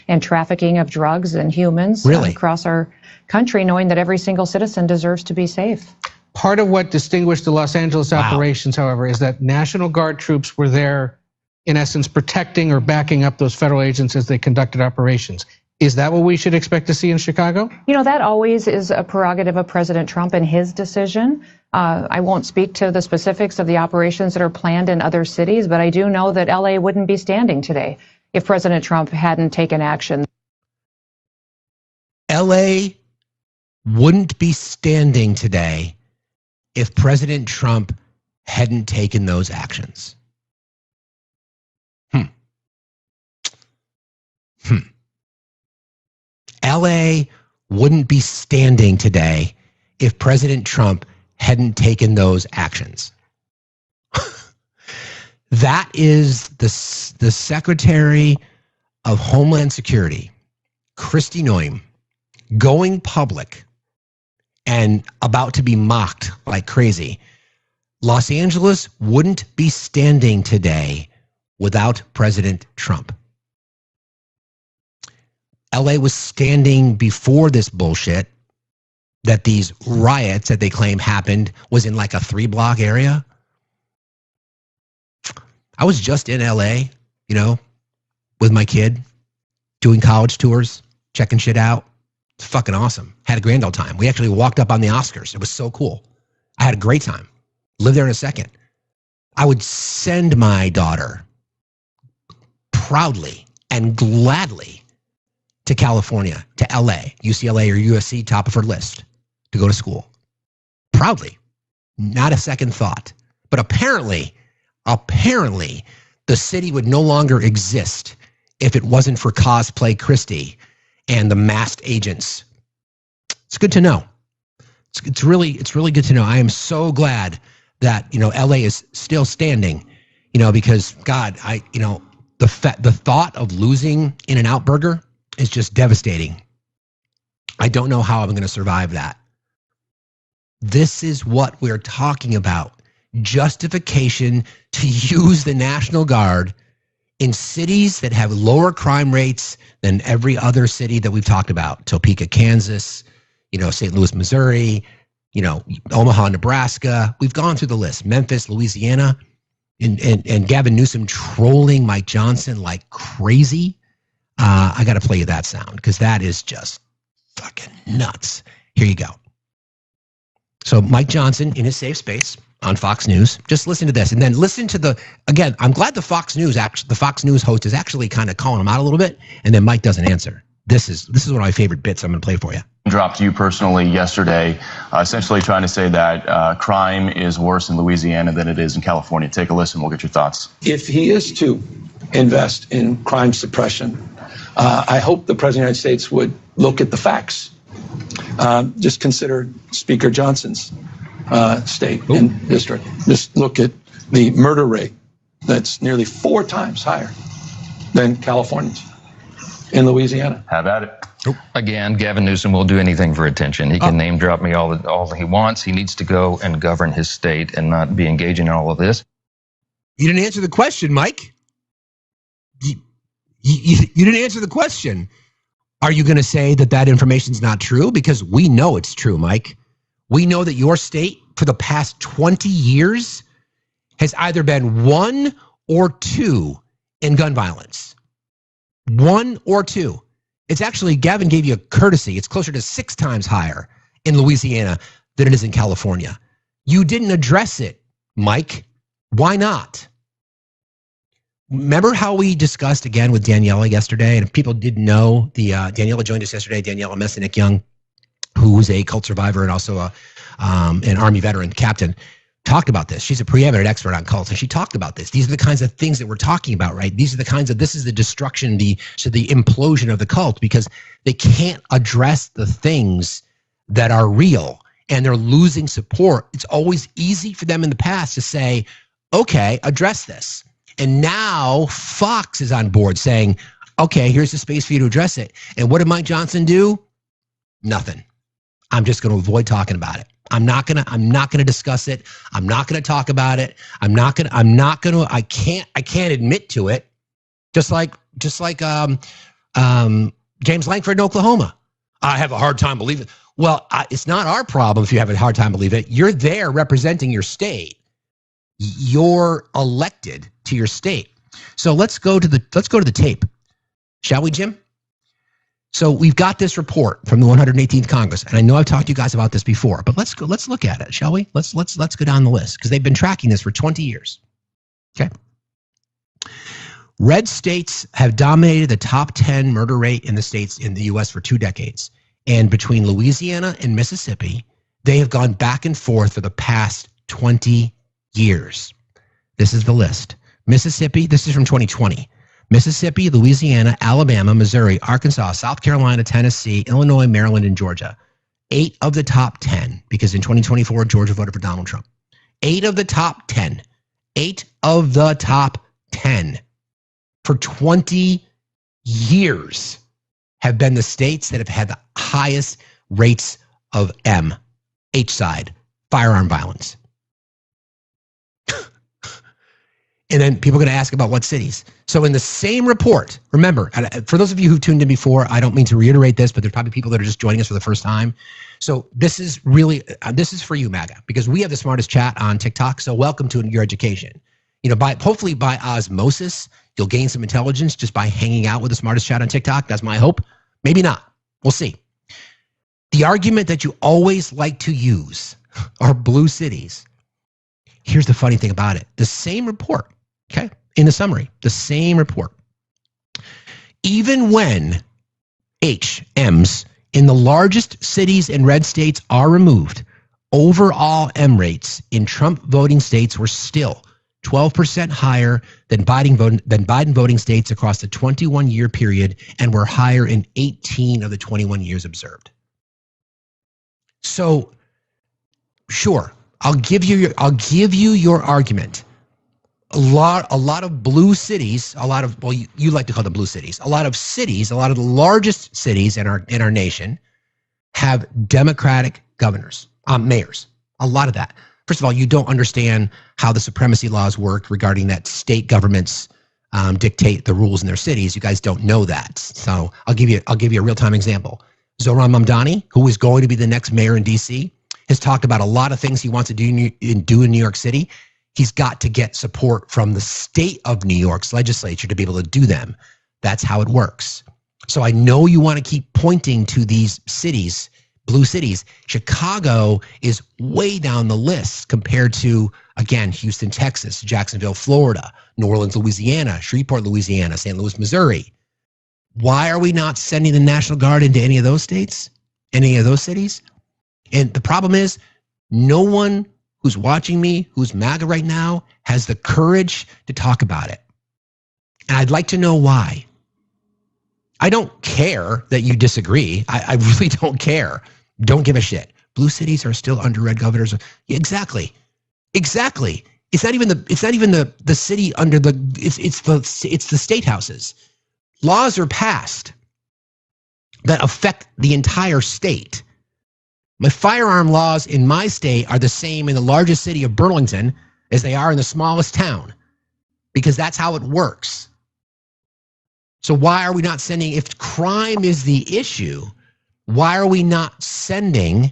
and trafficking of drugs and humans across our country, knowing that every single citizen deserves to be safe. Part of what distinguished the Los Angeles operations, however, is that National Guard troops were there, in essence, protecting or backing up those federal agents as they conducted operations. Is that what we should expect to see in Chicago? That always is a prerogative of President Trump and his decision. I won't speak to the specifics of the operations that are planned in other cities, but I do know that LA wouldn't be standing today if President Trump hadn't taken action. LA wouldn't be standing today if President Trump hadn't taken those actions. LA wouldn't be standing today if President Trump hadn't taken those actions. That is the Secretary of Homeland Security, Kristi Noem, going public and about to be mocked like crazy. Los Angeles wouldn't be standing today without President Trump. LA was standing before this bullshit that these riots that they claim happened was in like a 3-block area. I was just in LA, you know, with my kid, doing college tours, checking shit out. It's fucking awesome. Had a grand old time. We actually walked up on the Oscars. It was so cool. I had a great time. Lived there in a second. I would send my daughter proudly and gladly to California, to LA, UCLA or USC, top of her list, to go to school. Proudly. Not a second thought. But apparently, the city would no longer exist if it wasn't for Cosplay Christie and the masked agents. It's good to know. It's really good to know. I am so glad that, you know, LA is still standing, you know, because God, the thought of losing In-N-Out Burger is just devastating. I don't know how I'm going to survive that. This is what we're talking about. Justification to use the National Guard in cities that have lower crime rates than every other city that we've talked about. Topeka, Kansas, you know, St. Louis, Missouri, you know, Omaha, Nebraska. We've gone through the list. Memphis, Louisiana, and Gavin Newsom trolling Mike Johnson like crazy. I got to play you that sound because that is just fucking nuts. Here you go. So Mike Johnson in his safe space on Fox News. Just listen to this, and then listen to again, I'm glad the Fox News host is actually kind of calling him out a little bit, and then Mike doesn't answer. This is one of my favorite bits I'm going to play for you. Dropped you personally yesterday, essentially trying to say that crime is worse in Louisiana than it is in California. Take a listen. We'll get your thoughts. If he is to invest in crime suppression, I hope the President of the United States would look at the facts. Just consider Speaker Johnson's state and district. Just look at the murder rate that's nearly 4 times higher than California's in Louisiana. Have at it. Again, Gavin Newsom will do anything for attention. He can name drop me all he wants. He needs to go and govern his state and not be engaging in all of this. You didn't answer the question, Mike. You didn't answer the question. Are you going to say that information's not true? Because we know it's true, Mike. We know that your state for the past 20 years has either been 1 or 2 in gun violence. 1 or 2. It's actually, Gavin gave you a courtesy. It's closer to 6 times higher in Louisiana than it is in California. You didn't address it, Mike. Why not? Remember how we discussed again with Daniela yesterday? And if people didn't know, Daniela joined us yesterday, Daniela Messinik-Young, who's a cult survivor and also an Army veteran captain, talked about this. She's a preeminent expert on cults, and she talked about this. These are the kinds of things that we're talking about, right? This is the destruction, the implosion of the cult, because they can't address the things that are real, and they're losing support. It's always easy for them in the past to say, okay, address this. And now Fox is on board saying, okay, here's the space for you to address it. And what did Mike Johnson do? Nothing. I'm just going to avoid talking about it. I'm not going to discuss it. I'm not going to talk about it. I can't admit to it. Just like James Langford in Oklahoma. I have a hard time believing it. Well, it's not our problem if you have a hard time believing it. You're there representing your state. You're elected to your state. So let's go to the tape. Shall we, Jim? So we've got this report from the 118th Congress, and I know I've talked to you guys about this before, but let's look at it, shall we? Let's go down the list because they've been tracking this for 20 years. Okay. Red states have dominated the top 10 murder rate in the states in the US for 2 decades. And between Louisiana and Mississippi, they have gone back and forth for the past 20 years. This is the list. Mississippi, this is from 2020. Mississippi, Louisiana, Alabama, Missouri, Arkansas, South Carolina, Tennessee, Illinois, Maryland, and Georgia. 8 of the top 10, because in 2024, Georgia voted for Donald Trump. 8 of the top 10. 8 of the top 10 for 20 years have been the states that have had the highest rates of H side, firearm violence. And then people are going to ask about what cities. So in the same report, remember, for those of you who tuned in before, I don't mean to reiterate this, but there's probably people that are just joining us for the first time. So this is really, this is for you, MAGA, because we have the smartest chat on TikTok. So welcome to your education. You know, hopefully by osmosis, you'll gain some intelligence just by hanging out with the smartest chat on TikTok. That's my hope. Maybe not. We'll see. The argument that you always like to use are blue cities. Here's the funny thing about it. The same report, okay, in the summary, the same report. Even when HMs in the largest cities and red states are removed, overall M rates in Trump voting states were still 12% higher than Biden voting states across the 21-year period, and were higher in 18 of the 21 years observed. So, sure, I'll give you your argument. A lot of blue cities, you like to call them blue cities. A lot of cities, a lot of the largest cities in our nation have Democratic governors, mayors. A lot of that. First of all, you don't understand how the supremacy laws work regarding that state governments dictate the rules in their cities. You guys don't know that. So I'll give you a real-time example. Zohran Mamdani, who is going to be the next mayor in DC, has talked about a lot of things he wants to do in New York City. He's got to get support from the state of New York's legislature to be able to do them. That's how it works. So I know you want to keep pointing to these cities, blue cities. Chicago is way down the list compared to, again, Houston, Texas, Jacksonville, Florida, New Orleans, Louisiana, Shreveport, Louisiana, St. Louis, Missouri. Why are we not sending the National Guard into any of those states, any of those cities? And the problem is, no one who's watching me, who's MAGA right now, has the courage to talk about it. And I'd like to know why. I don't care that you disagree. I really don't care. Don't give a shit. Blue cities are still under red governors. Yeah, exactly. It's not even the city under the. It's the state houses. Laws are passed that affect the entire state. My firearm laws in my state are the same in the largest city of Burlington as they are in the smallest town, because that's how it works. So why are we not sending, if crime is the issue, why are we not sending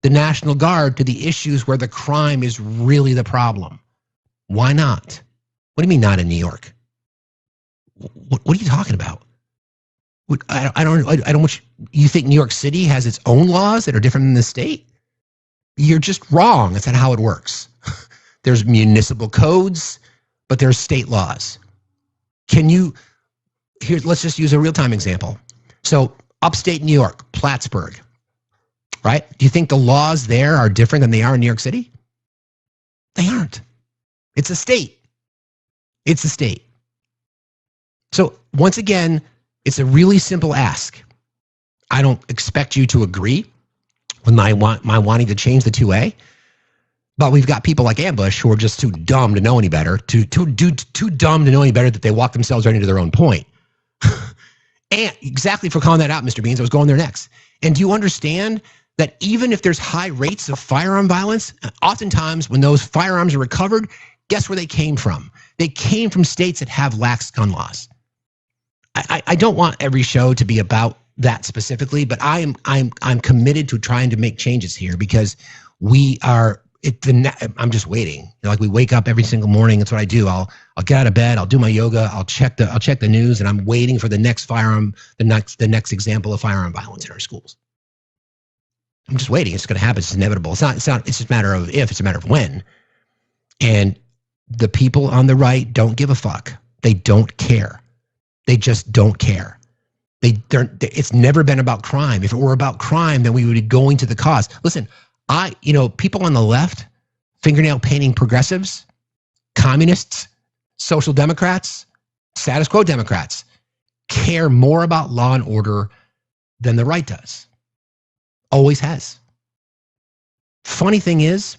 the National Guard to the issues where the crime is really the problem? Why not? What do you mean not in New York? What are you talking about? I don't want you think New York City has its own laws that are different than the state? You're just wrong. That's not how it works. There's municipal codes, but there's state laws. Let's just use a real-time example. So upstate New York, Plattsburgh, right? Do you think the laws there are different than they are in New York City? They aren't. It's a state. It's a state. So once again, it's a really simple ask. I don't expect you to agree with my wanting to change the 2A, but we've got people like Ambush who are just too dumb to know any better, too dumb to know any better that they walk themselves right into their own point. And exactly for calling that out, Mr. Beans, I was going there next. And do you understand that even if there's high rates of firearm violence, oftentimes when those firearms are recovered, guess where they came from? They came from states that have lax gun laws. I don't want every show to be about that specifically, but I'm committed to trying to make changes here, because we are. I'm just waiting. Like, we wake up every single morning. That's what I do. I'll get out of bed. I'll do my yoga. I'll check the news, and I'm waiting for the next the next example of firearm violence in our schools. I'm just waiting. It's going to happen. It's inevitable. It's not. It's just a matter of if. It's a matter of when. And the people on the right don't give a fuck. They don't care. They just don't care. It's never been about crime. If it were about crime, then we would be going to the cause. Listen, people on the left, fingernail painting progressives, communists, social democrats, status quo Democrats, care more about law and order than the right does. Always has. Funny thing is,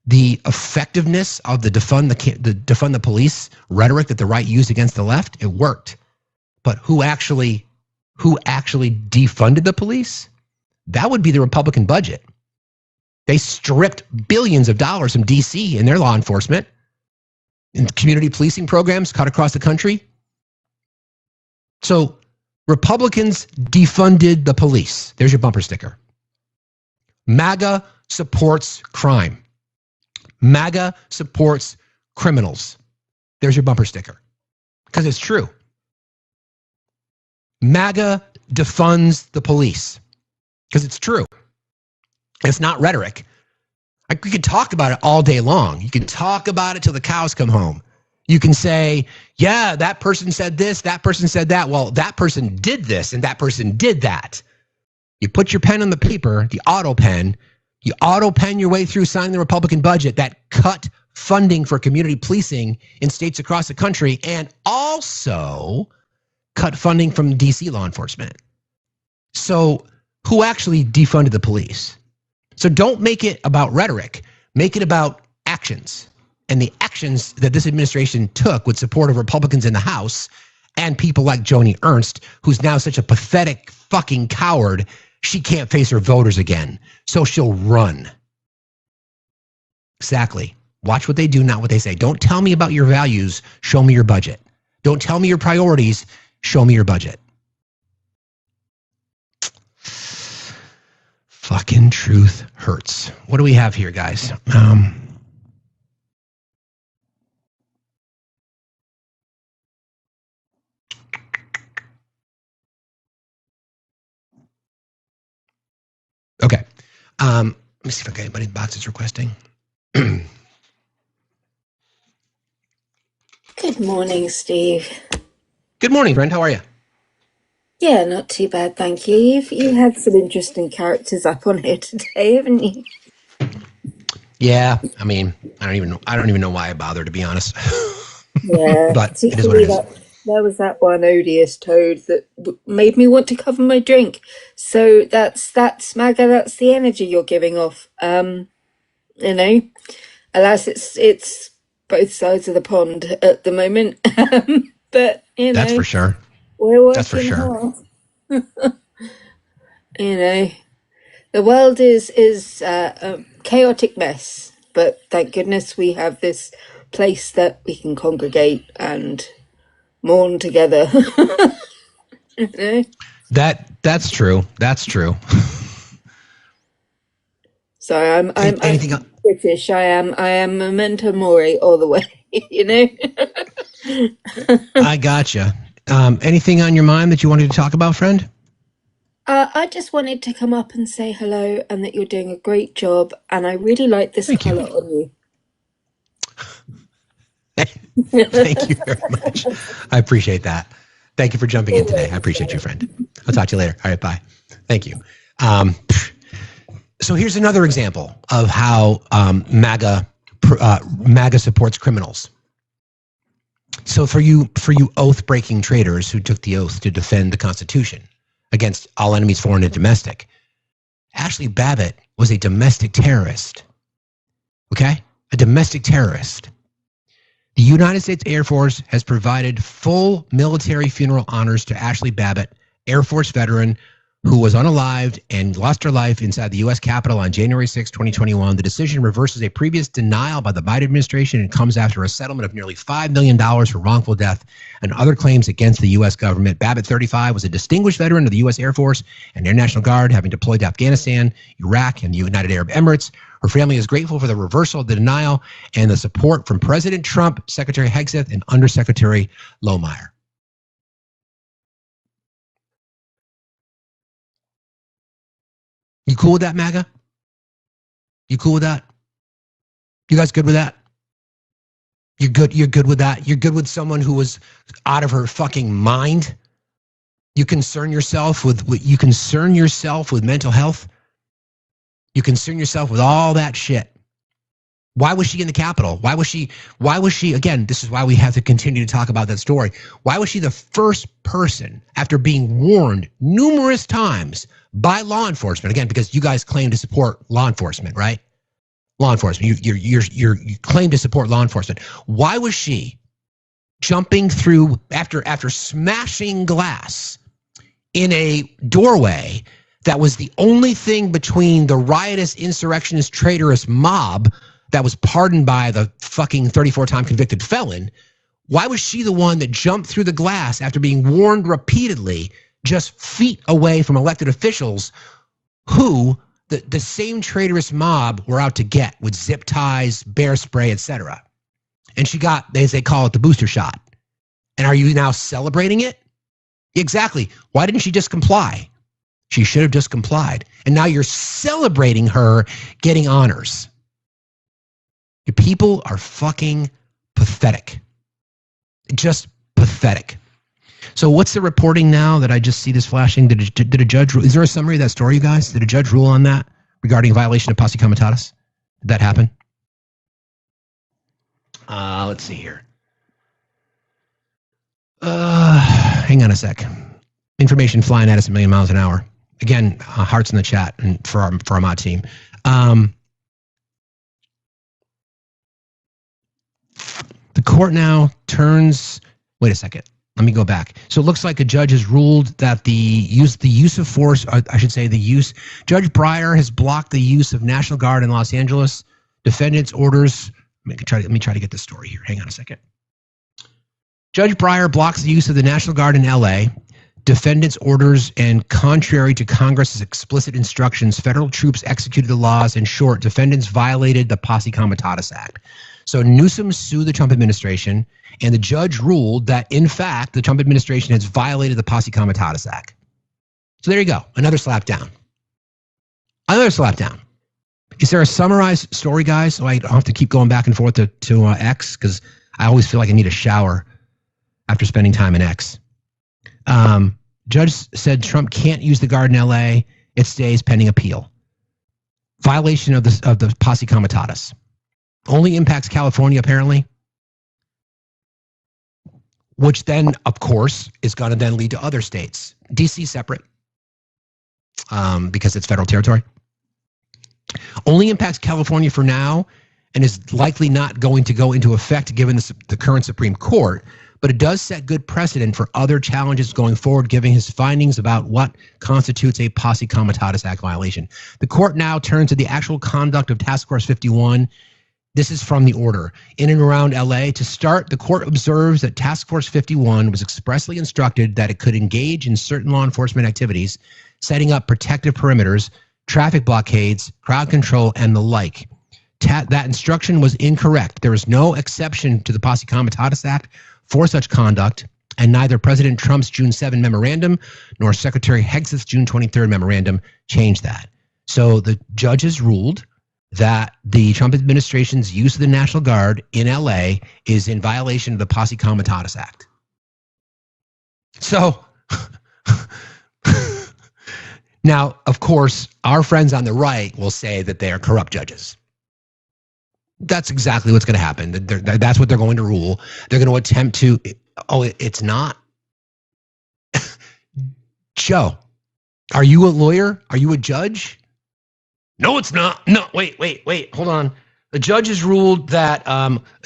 the effectiveness of the defund the police rhetoric that the right used against the left, it worked. But who actually defunded the police? That would be the Republican budget. They stripped billions of dollars from DC in their law enforcement. in community policing programs cut across the country. So Republicans defunded the police. There's your bumper sticker. MAGA supports crime. MAGA supports criminals. There's your bumper sticker. Because it's true. MAGA defunds the police. Because it's true. It's not rhetoric. We could talk about it all day long. You can talk about it till the cows come home. You can say, yeah, that person said this, that person said that. Well, that person did this and that person did that. You put your pen on the paper, the auto pen, you auto pen your way through signing the Republican budget that cut funding for community policing in states across the country and also cut funding from DC law enforcement. So who actually defunded the police? So don't make it about rhetoric. Make it about actions. And the actions that this administration took with support of Republicans in the House and people like Joni Ernst, who's now such a pathetic fucking coward, she can't face her voters again. So she'll run. Exactly. Watch what they do, not what they say. Don't tell me about your values. Show me your budget. Don't tell me your priorities. Show me your budget. Fucking truth hurts. What do we have here, guys? Okay. Let me see if I got anybody in boxes requesting. Good morning, Steve. Good morning, friend. How are you? Yeah, not too bad, thank you. You had some interesting characters up on here today, haven't you? Yeah, I mean, I don't even know why I bother, to be honest. Yeah, but it is what it is. There was that one odious toad that made me want to cover my drink. So that's MAGA. That's the energy you're giving off. You know, alas, it's both sides of the pond at the moment. But you know, that's for sure. We're working that's for sure. hard. You know, the world is a chaotic mess, but thank goodness we have this place that we can congregate and mourn together. You know? That's true. That's true. So I'm British. I am memento mori all the way. You know. I gotcha. Anything on your mind that you wanted to talk about, friend? I just wanted to come up and say hello and that you're doing a great job, and I really like this color on you. Thank you very much. I appreciate that. Thank you for jumping in today. I appreciate you, friend. I'll talk to you later. All right, bye. Thank you. So here's another example of how MAGA supports criminals. So for you oath-breaking traitors who took the oath to defend the Constitution against all enemies, foreign and domestic, Ashley Babbitt was a domestic terrorist. Okay? A domestic terrorist. The United States Air Force has provided full military funeral honors to Ashley Babbitt, Air Force veteran who was unalived and lost her life inside the U.S. Capitol on January 6, 2021. The decision reverses a previous denial by the Biden administration and comes after a settlement of nearly $5 million for wrongful death and other claims against the U.S. government. Babbitt, 35, was a distinguished veteran of the U.S. Air Force and Air National Guard, having deployed to Afghanistan, Iraq, and the United Arab Emirates. Her family is grateful for the reversal of the denial and the support from President Trump, Secretary Hegseth, and Undersecretary Lohmeyer. You cool with that, MAGA? You cool with that? You guys good with that? You're good with that? You're good with someone who was out of her fucking mind? You concern yourself with mental health? You concern yourself with all that shit. Why was she in the Capitol? Why was she, again, this is why we have to continue to talk about that story. Why was she the first person, after being warned numerous times by law enforcement, again, because you guys claim to support law enforcement, right? Law enforcement, you claim to support law enforcement. Why was she jumping through, after smashing glass in a doorway that was the only thing between the riotous, insurrectionist, traitorous mob that was pardoned by the fucking 34-time convicted felon, why was she the one that jumped through the glass after being warned repeatedly just feet away from elected officials who the same traitorous mob were out to get with zip ties, bear spray, etc.? And she got, as they call it, the booster shot. And are you now celebrating it? Exactly. Why didn't she just comply? She should have just complied. And now you're celebrating her getting honors. Your people are fucking pathetic. Just pathetic. So what's the reporting now that I just see this flashing? Did a judge rule? Is there a summary of that story, you guys? Did a judge rule on that regarding violation of posse comitatus? Did that happen? Let's see here. Hang on a sec. Information flying at us a million miles an hour. Again, hearts in the chat and for our mod team. The court now turns. Wait a second. Let me go back. So it looks like a judge has ruled that the use of force, I should say Judge Breyer has blocked the use of National Guard in Los Angeles. Defendant's orders. Let me try to get this story here. Hang on a second. Judge Breyer blocks the use of the National Guard in LA. Defendant's orders, and contrary to Congress's explicit instructions, federal troops executed the laws. In short, defendants violated the Posse Comitatus Act. So Newsom sued the Trump administration, and the judge ruled that, in fact, the Trump administration has violated the Posse Comitatus Act. So there you go. Another slap down. Another slap down. Is there a summarized story, guys? So I don't have to keep going back and forth to X, because I always feel like I need a shower after spending time in X. Judge said Trump can't use the guard in LA. It stays pending appeal. Violation of the Posse Comitatus. Only impacts California, apparently. Which then, of course, is going to then lead to other states. DC separate. Because it's federal territory. Only impacts California for now, and is likely not going to go into effect given the current Supreme Court. But it does set good precedent for other challenges going forward, giving his findings about what constitutes a Posse Comitatus Act violation. The court now turns to the actual conduct of Task Force 51. This is from the order. In and around LA, to start, the court observes that Task Force 51 was expressly instructed that it could engage in certain law enforcement activities, setting up protective perimeters, traffic blockades, crowd control, and the like. That instruction was incorrect. There is no exception to the Posse Comitatus Act for such conduct, and neither President Trump's June 7 memorandum nor Secretary Hegseth's June 23rd memorandum changed that. So the judges ruled that the Trump administration's use of the National Guard in LA is in violation of the Posse Comitatus Act. So now, of course, our friends on the right will say that they are corrupt judges. That's exactly what's going to happen. That's what they're going to rule. They're going to attempt to. Oh, it's not. Joe, are you a lawyer? Are you a judge? No, it's not. No, wait. Hold on. The judges ruled that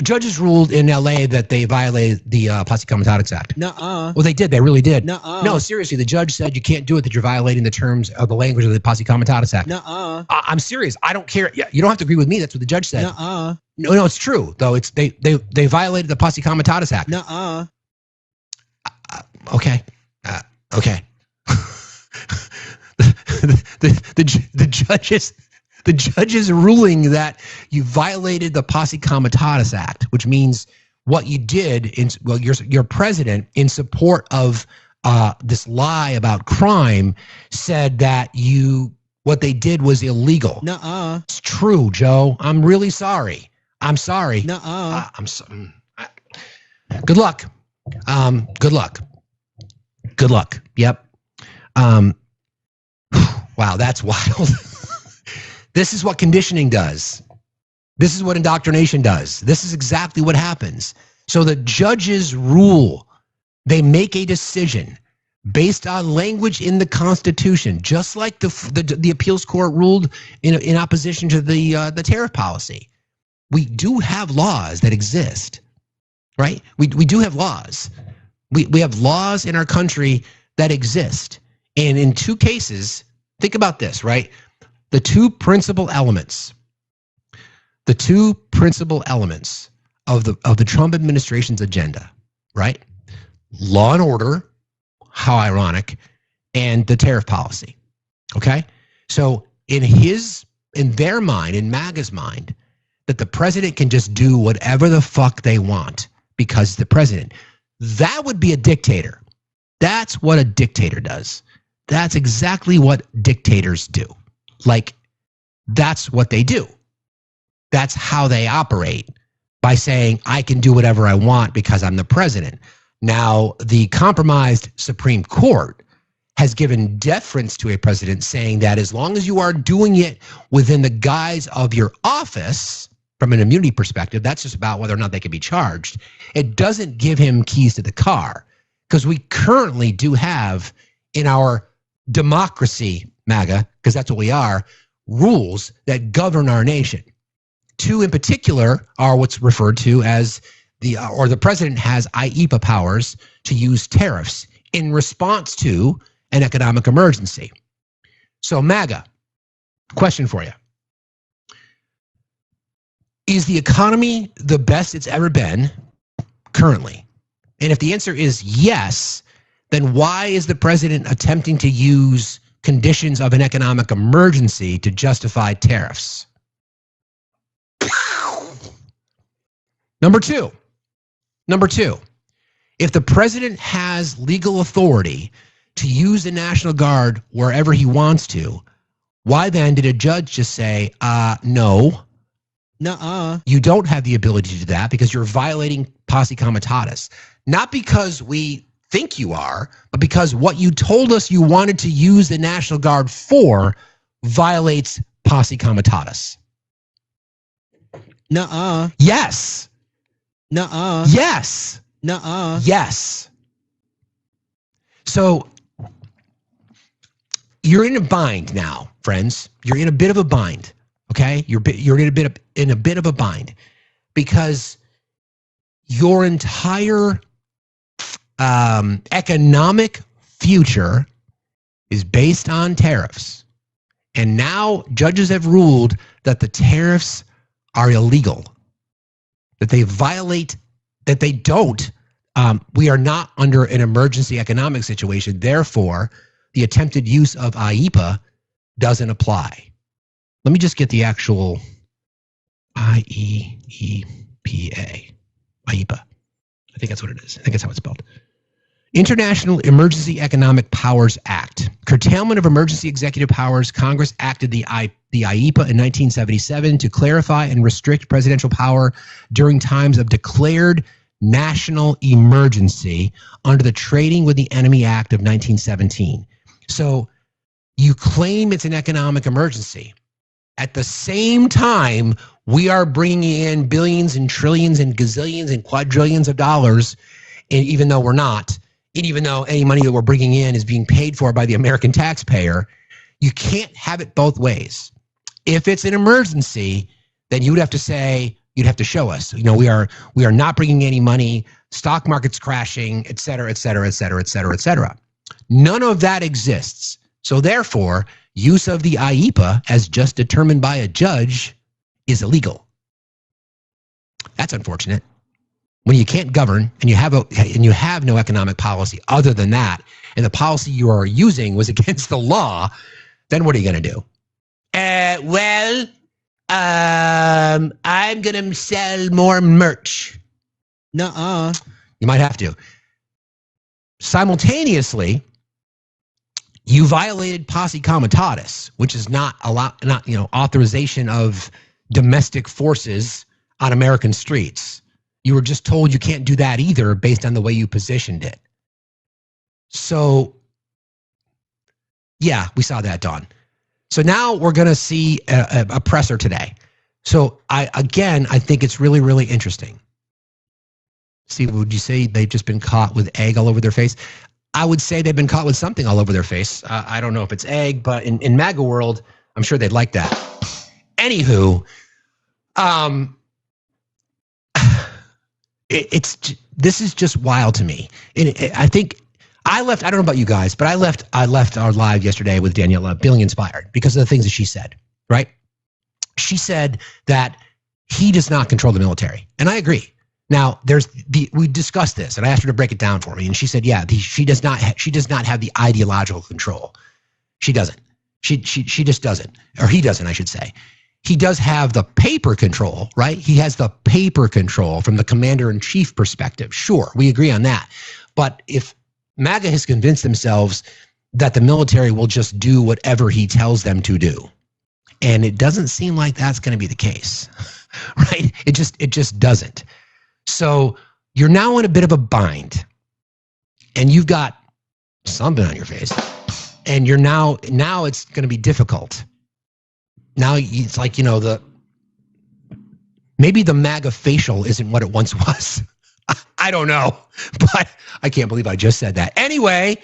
judges ruled in LA that they violated the Posse Comitatus Act. Nuh-uh. Well, they did. They really did. Nuh-uh. No, seriously. The judge said you can't do it, that you're violating the terms of the language of the Posse Comitatus Act. Nuh-uh. I'm serious. I don't care. Yeah, you don't have to agree with me. That's what the judge said. Nuh-uh. No, it's true though. It's they violated the Posse Comitatus Act. Nuh-uh. Okay. Okay. The judge's ruling that you violated the Posse Comitatus Act, which means what you did your president, in support of this lie about crime, said that what they did was illegal. Nuh-uh. It's true, Joe. I'm really sorry. I'm sorry. Nuh-uh. Good luck. Good luck. Good luck. Yep. Wow, that's wild. This is what conditioning does. This is what indoctrination does. This is exactly what happens. So the judges rule. They make a decision based on language in the Constitution, just like the appeals court ruled in opposition to the tariff policy. We do have laws that exist, right? We do have laws. We have laws in our country that exist. And in two cases, think about this, right? The two principal elements. the two principal elements of the Trump administration's agenda, right? Law and order, how ironic, and the tariff policy. Okay? So in their mind, in MAGA's mind, that the president can just do whatever the fuck they want because the president. That would be a dictator. That's what a dictator does. That's exactly what dictators do. Like, that's what they do. That's how they operate, by saying, I can do whatever I want because I'm the president. Now, the compromised Supreme Court has given deference to a president, saying that as long as you are doing it within the guise of your office, from an immunity perspective, that's just about whether or not they can be charged. It doesn't give him keys to the car, because we currently do have in our democracy, MAGA, because that's what we are, rules that govern our nation. Two in particular are what's referred to as the president has IEPA powers to use tariffs in response to an economic emergency. So MAGA, question for you. Is the economy the best it's ever been currently? And if the answer is yes, then why is the president attempting to use conditions of an economic emergency to justify tariffs? Number two, if the president has legal authority to use the National Guard wherever he wants to, why then did a judge just say, no, nuh-uh, you don't have the ability to do that because you're violating posse comitatus? Not because we think you are, but because what you told us you wanted to use the National Guard for violates posse comitatus. Nuh-uh. Yes. Nuh-uh. Yes. Nuh-uh. Yes. So you're in a bind now, friends. You're in a bit of a bind. Okay? You're in a bit of a bind because your entire economic future is based on tariffs. And now judges have ruled that the tariffs are illegal, that they violate, that they don't. We are not under an emergency economic situation. Therefore, the attempted use of IEPA doesn't apply. Let me just get the actual IEPA. IEPA. I think that's what it is. I think that's how it's spelled. International Emergency Economic Powers Act. Curtailment of emergency executive powers. Congress acted the IEPA in 1977 to clarify and restrict presidential power during times of declared national emergency under the Trading with the Enemy Act of 1917. So you claim it's an economic emergency. At the same time, we are bringing in billions and trillions and gazillions and quadrillions of dollars, and even though we're not, and even though any money that we're bringing in is being paid for by the American taxpayer, you can't have it both ways. If it's an emergency, then you would have to say, you'd have to show us, we are not bringing any money, stock market's crashing, et cetera, et cetera, et cetera, et cetera, et cetera. None of that exists. So therefore, use of the IEPA as just determined by a judge is illegal. That's unfortunate. When you can't govern and you have no economic policy other than that, and the policy you are using was against the law, then what are you going to do? I'm going to sell more merch. Nuh-uh. You might have to. Simultaneously, you violated posse comitatus, which is not authorization of domestic forces on American streets. You were just told you can't do that either based on the way you positioned it. So, yeah, we saw that, Dawn. So now we're going to see a presser today. So I think it's really, really interesting. Steve, would you say they've just been caught with egg all over their face? I would say they've been caught with something all over their face. I don't know if it's egg, but in MAGA world, I'm sure they'd like that. Anywho, this is just wild to me. I think I left. I don't know about you guys, but I left our live yesterday with Daniela feeling inspired because of the things that she said. Right? She said that he does not control the military. And I agree. Now, we discussed this, and I asked her to break it down for me, and she said, yeah, she does not have the ideological control. She doesn't. She just doesn't, or he doesn't, I should say. He does have the paper control, right? He has the paper control from the commander-in-chief perspective. Sure, we agree on that. But if MAGA has convinced themselves that the military will just do whatever he tells them to do, and it doesn't seem like that's going to be the case, right? It just doesn't. So you're now in a bit of a bind, and you've got something on your face, and you're now it's going to be difficult. Now it's like, maybe the MAGA facial isn't what it once was. I don't know, but I can't believe I just said that. Anyway,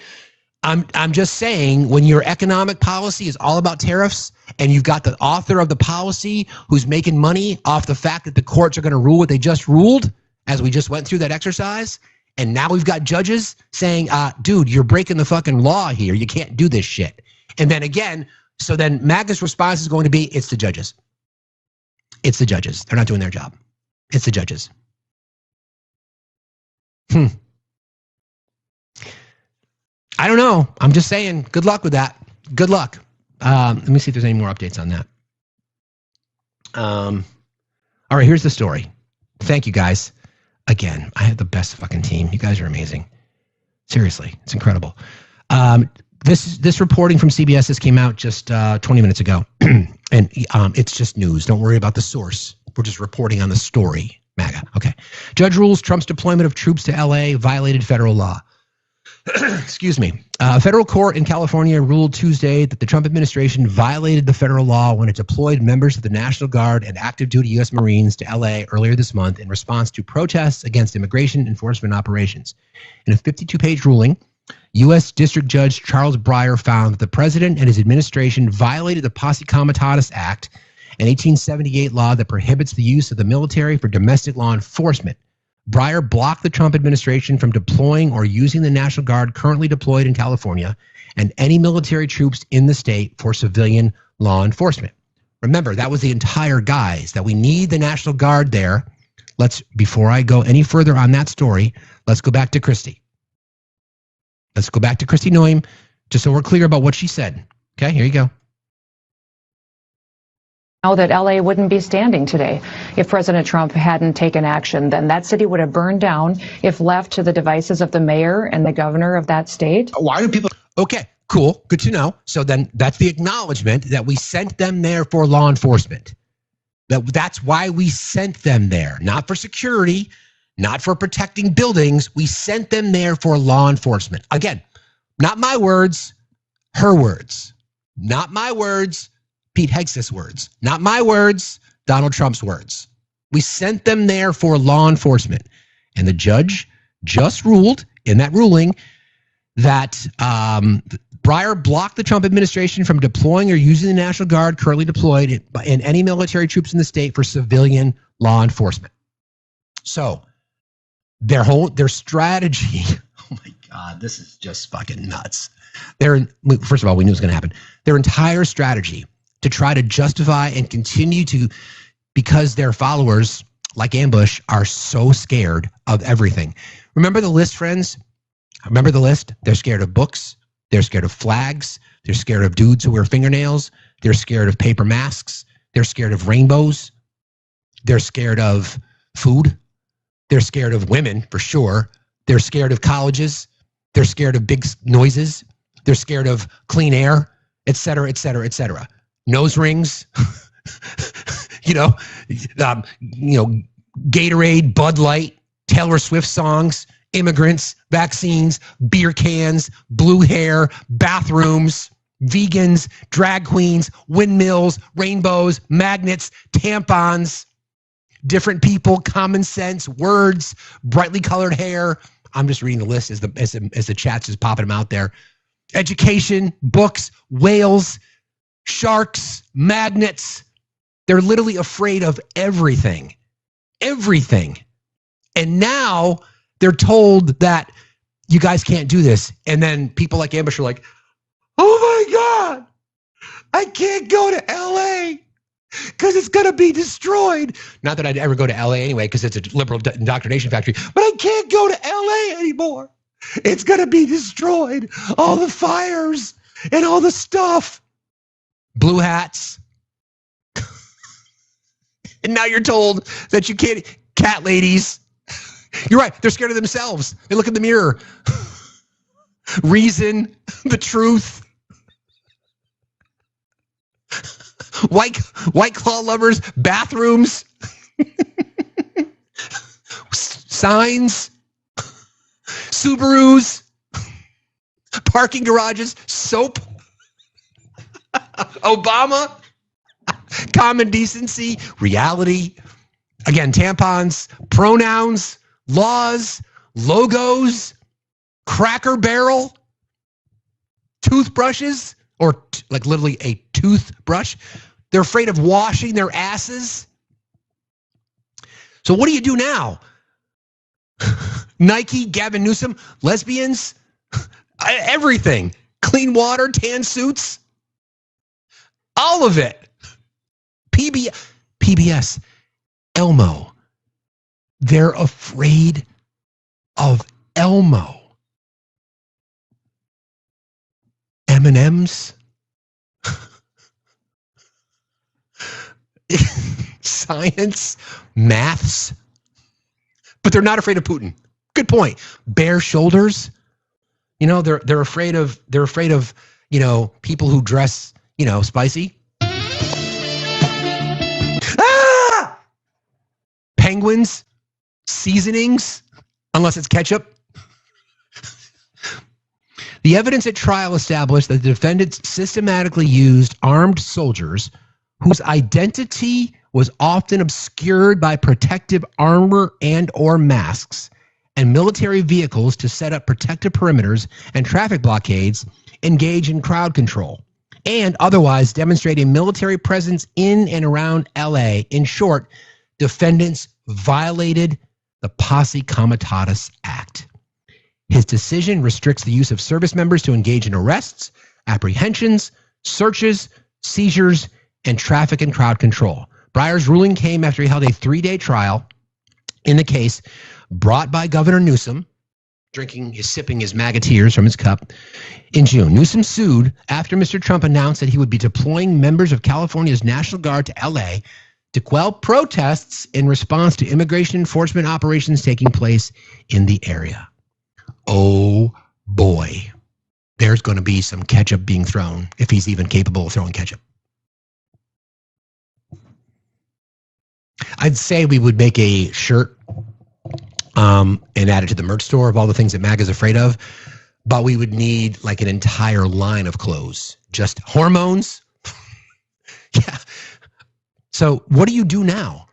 I'm just saying, when your economic policy is all about tariffs, and you've got the author of the policy who's making money off the fact that the courts are going to rule what they just ruled, as we just went through that exercise, and now we've got judges saying, dude, you're breaking the fucking law here. You can't do this shit. And then again, so then MAGA's response is going to be, it's the judges. It's the judges. They're not doing their job. It's the judges. I don't know. I'm just saying, good luck with that. Good luck. Let me see if there's any more updates on that. All right, here's the story. Thank you, guys. Again, I have the best fucking team. You guys are amazing. Seriously, it's incredible. This reporting from CBS, this came out just 20 minutes ago, and it's just news. Don't worry about the source. We're just reporting on the story. MAGA. Okay. Judge rules Trump's deployment of troops to LA violated federal law. Excuse me. A federal court in California ruled Tuesday that the Trump administration violated the federal law when it deployed members of the National Guard and active duty U.S. Marines to LA earlier this month in response to protests against immigration enforcement operations. In a 52-page ruling, U.S. District Judge Charles Breyer found that the president and his administration violated the Posse Comitatus Act, an 1878 law that prohibits the use of the military for domestic law enforcement. Breyer blocked the Trump administration from deploying or using the National Guard currently deployed in California and any military troops in the state for civilian law enforcement. Remember, that was the entire guise, that we need the National Guard there. Before I go any further on that story, let's go back to Christy. Let's go back to Christy Noem, just so we're clear about what she said. Okay, here you go. Know that LA wouldn't be standing today if President Trump hadn't taken action. Then that city would have burned down if left to the devices of the mayor and the governor of that state. Why do people? Okay, cool. Good to know. So then that's the acknowledgement that we sent them there for law enforcement. That's why we sent them there, not for security, not for protecting buildings. We sent them there for law enforcement. Again, not my words, her words. Not my words, Pete Hegseth's words. Not my words, Donald Trump's words. We sent them there for law enforcement. And the judge just ruled in that ruling that Breyer blocked the Trump administration from deploying or using the National Guard currently deployed in any military troops in the state for civilian law enforcement. So their strategy, oh my God, this is just fucking nuts. First of all, we knew it was going to happen. Their entire strategy to try to justify and continue to, because their followers, like Ambush, are so scared of everything. Remember the list, friends? Remember the list? They're scared of books. They're scared of flags. They're scared of dudes who wear fingernails. They're scared of paper masks. They're scared of rainbows. They're scared of food. They're scared of women, for sure. They're scared of colleges. They're scared of big noises. They're scared of clean air, et cetera, et cetera, et cetera. Nose rings, Gatorade, Bud Light, Taylor Swift songs, immigrants, vaccines, beer cans, blue hair, bathrooms, vegans, drag queens, windmills, rainbows, magnets, tampons, different people, common sense, words, brightly colored hair. I'm just reading the list as the chat's just popping them out there. Education, books, whales, sharks, magnets. They're literally afraid of everything. Everything. And now they're told that you guys can't do this. And then people like Ambush are like, oh my God, I can't go to LA because it's going to be destroyed. Not that I'd ever go to LA anyway, because it's a liberal indoctrination factory, but I can't go to LA anymore. It's going to be destroyed. All the fires and all the stuff. Blue hats. And now you're told that you can't. Cat ladies. You're right. They're scared of themselves. They look in the mirror. Reason, the truth. White Claw lovers, bathrooms, signs, Subarus, parking garages, soap, Obama, common decency, reality. Again, tampons, pronouns, laws, logos, Cracker Barrel, toothbrushes, or like literally a toothbrush. They're afraid of washing their asses. So what do you do now? Nike, Gavin Newsom, lesbians, everything. Clean water, tan suits, all of it. PBS, Elmo. They're afraid of Elmo. M&M's. Science, maths. But they're not afraid of Putin. Good point. Bare shoulders. You know, they're afraid of, you know, people who dress, you know, spicy. Ah! Penguins, seasonings, unless it's ketchup. The evidence at trial established that the defendants systematically used armed soldiers whose identity was often obscured by protective armor and or masks and military vehicles to set up protective perimeters and traffic blockades, engage in crowd control, and otherwise demonstrate a military presence in and around LA. In short, defendants violated the Posse Comitatus Act. His decision restricts the use of service members to engage in arrests, apprehensions, searches, seizures, and traffic and crowd control. Breyer's ruling came after he held a 3-day trial in the case brought by Governor Newsom, sipping his MAGA tears from his cup, in June. Newsom sued after Mr. Trump announced that he would be deploying members of California's National Guard to LA to quell protests in response to immigration enforcement operations taking place in the area. Oh boy, there's going to be some ketchup being thrown, if he's even capable of throwing ketchup. I'd say we would make a shirt and add it to the merch store of all the things that MAGA's afraid of, but we would need like an entire line of clothes, just hormones. Yeah. So what do you do now?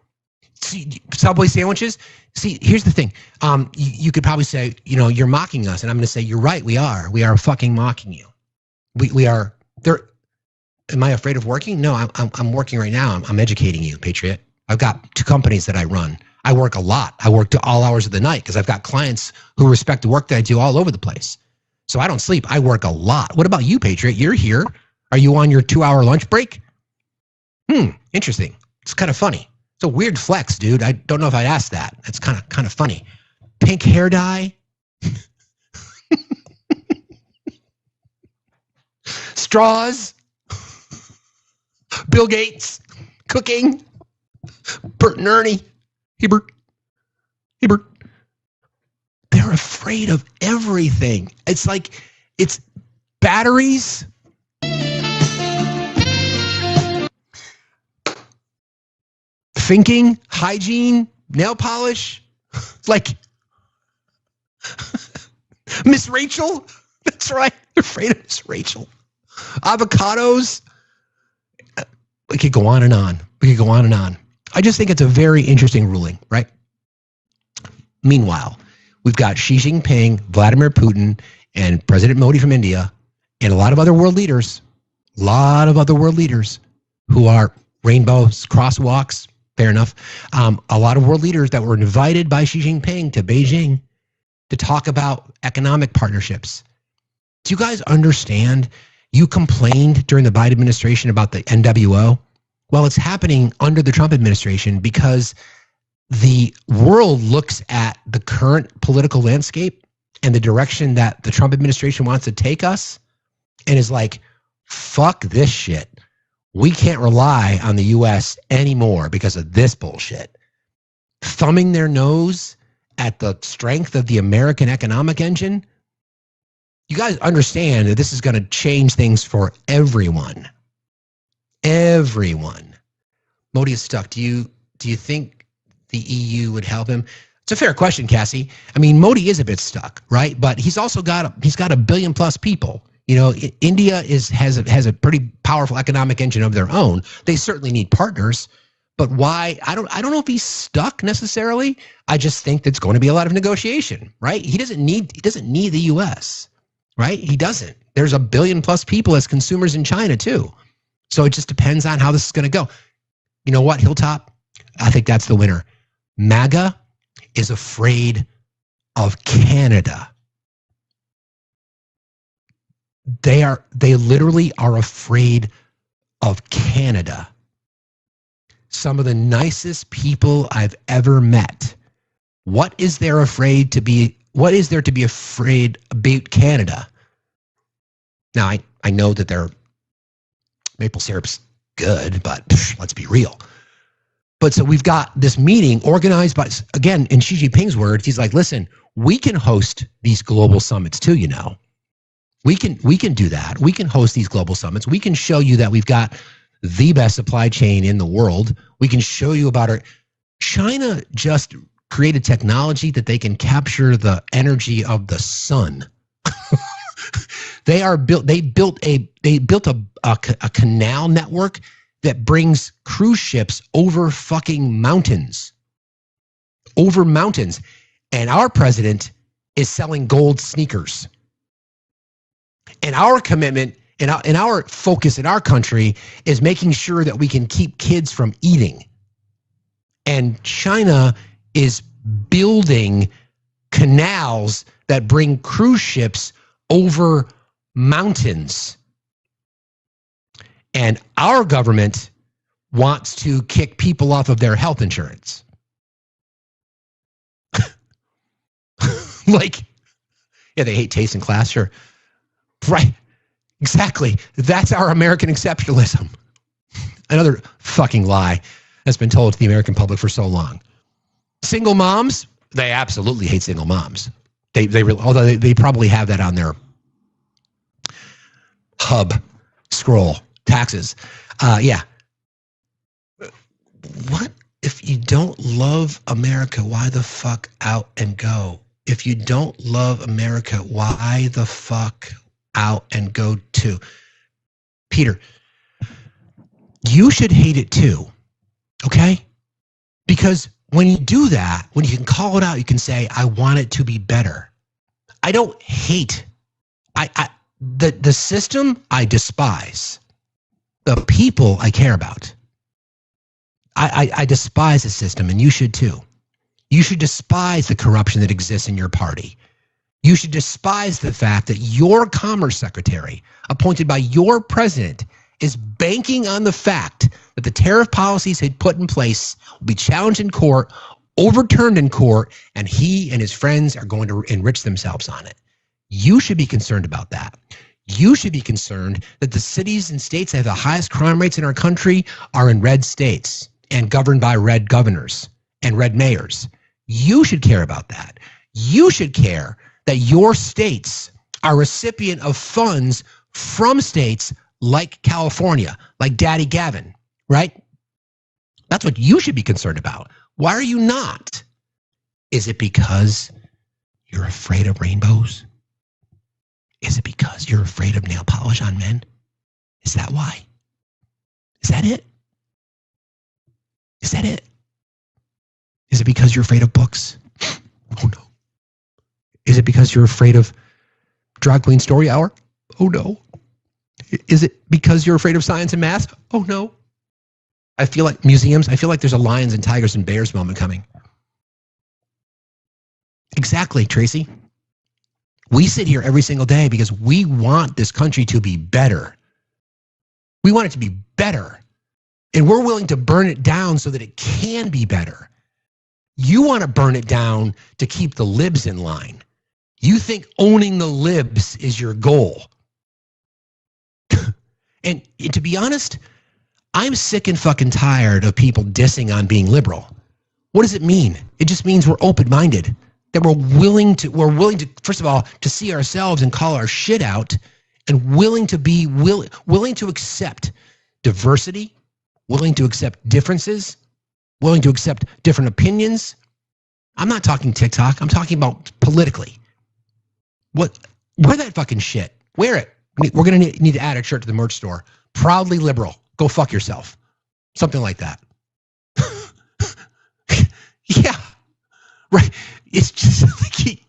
See, Subway sandwiches? See, here's the thing. You could probably say, you know, you're mocking us. And I'm going to say, you're right. We are. We are fucking mocking you. We are. There. Am I afraid of working? No, I'm working right now. I'm educating you, Patriot. I've got 2 companies that I run. I work a lot. I work to all hours of the night because I've got clients who respect the work that I do all over the place. So I don't sleep. I work a lot. What about you, Patriot? You're here. Are you on your 2-hour lunch break? Interesting. It's kind of funny. It's a weird flex, dude. I don't know if I'd ask that. It's kind of funny. Pink hair dye. Straws. Bill Gates. Cooking. Bert and Ernie. Hebert. They're afraid of everything. It's like, it's batteries. Thinking, hygiene, nail polish. Like, Miss Rachel. That's right. They're afraid of Miss Rachel. Avocados. We could go on and on. I just think it's a very interesting ruling, right? Meanwhile, we've got Xi Jinping, Vladimir Putin, and President Modi from India, and a lot of other world leaders who are rainbows, crosswalks, fair enough. A lot of world leaders that were invited by Xi Jinping to Beijing to talk about economic partnerships. Do you guys understand? You complained during the Biden administration about the NWO. Well, it's happening under the Trump administration because the world looks at the current political landscape and the direction that the Trump administration wants to take us and is like, fuck this shit. We can't rely on the U.S. anymore because of this bullshit. Thumbing their nose at the strength of the American economic engine. You guys understand that this is going to change things for everyone. Everyone. Modi is stuck. Do you think the EU would help him? It's a fair question, Cassie. I mean, Modi is a bit stuck, right? But he's also got a billion plus people. You know, India has a pretty powerful economic engine of their own. They certainly need partners, but why? I don't know if he's stuck necessarily. I just think there's going to be a lot of negotiation, right? He doesn't need the U.S., right? He doesn't. There's a billion plus people as consumers in China too. So it just depends on how this is going to go. You know what, Hilltop? I think that's the winner. MAGA is afraid of Canada. They literally are afraid of Canada. Some of the nicest people I've ever met. What is there to be afraid about Canada? Now, I know that their maple syrup's good, but let's be real. But so we've got this meeting organized by, again, in Xi Jinping's words, he's like, listen, we can host these global summits too, you know. We can do that. We can host these global summits. We can show you that we've got the best supply chain in the world. We can show you about our... China just created technology that they can capture the energy of the sun. They built a canal network that brings cruise ships over fucking mountains. Over mountains. And our president is selling gold sneakers. And our commitment and our focus in our country is making sure that we can keep kids from eating. And China is building canals that bring cruise ships over mountains. And our government wants to kick people off of their health insurance. Like, yeah, they hate taste and class, sure. Right. Exactly. That's our American exceptionalism. Another fucking lie that's been told to the American public for so long. Single moms, they absolutely hate single moms. Although they probably have that on their hub scroll. Taxes. Yeah. What? If you don't love America, why the fuck out and go? If you don't love America, why the fuck out and go too? Peter, you should hate it too. Okay? Because when you do that, when you can call it out, you can say, I want it to be better. I don't hate. The system I despise. The people I care about. I despise the system, and you should too. You should despise the corruption that exists in your party. You should despise the fact that your commerce secretary, appointed by your president, is banking on the fact that the tariff policies he put in place will be challenged in court, overturned in court, and he and his friends are going to enrich themselves on it. You should be concerned about that. You should be concerned that the cities and states that have the highest crime rates in our country are in red states and governed by red governors and red mayors. You should care about that. You should care that your states are recipient of funds from states like California, like Daddy Gavin, right? That's what you should be concerned about. Why are you not? Is it because you're afraid of rainbows? Is it because you're afraid of nail polish on men? Is that why? Is that it? Is that it? Is it because you're afraid of books? Oh no. Is it because you're afraid of Drag Queen Story Hour? Oh no. Is it because you're afraid of science and math? Oh no. I feel like museums, I feel like there's a lions and tigers and bears moment coming. Exactly, Tracy. We sit here every single day because we want this country to be better. We want it to be better. And we're willing to burn it down so that it can be better. You want to burn it down to keep the libs in line. You think owning the libs is your goal. And to be honest, I'm sick and fucking tired of people dissing on being liberal. What does it mean? It just means we're open-minded. That we're willing to, first of all, to see ourselves and call our shit out, and willing to accept diversity, willing to accept differences, willing to accept different opinions. I'm not talking TikTok. I'm talking about politically. Wear that fucking shit. Wear it. We're going to need to add a shirt to the merch store. Proudly liberal. Go fuck yourself. Something like that. Yeah. Right. It's just like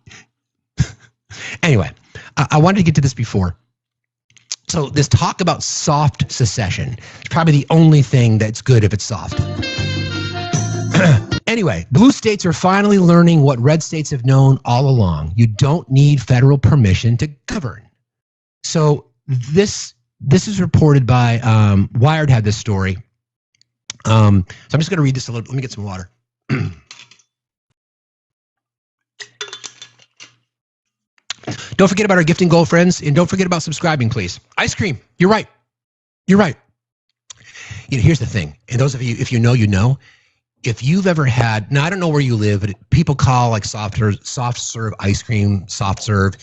anyway, I wanted to get to this before. So this talk about soft secession is probably the only thing that's good if it's soft. Anyway, blue states are finally learning what red states have known all along. You don't need federal permission to govern. So this is reported by Wired had this story. So I'm just going to read this a little. Let me get some water. Don't forget about our gifting goal, friends, and don't forget about subscribing, please. Ice cream. You're right. You're right. You know, here's the thing, and those of you, if you know, you know. If you've ever had, now I don't know where you live, but people call like soft serve ice cream, soft serve.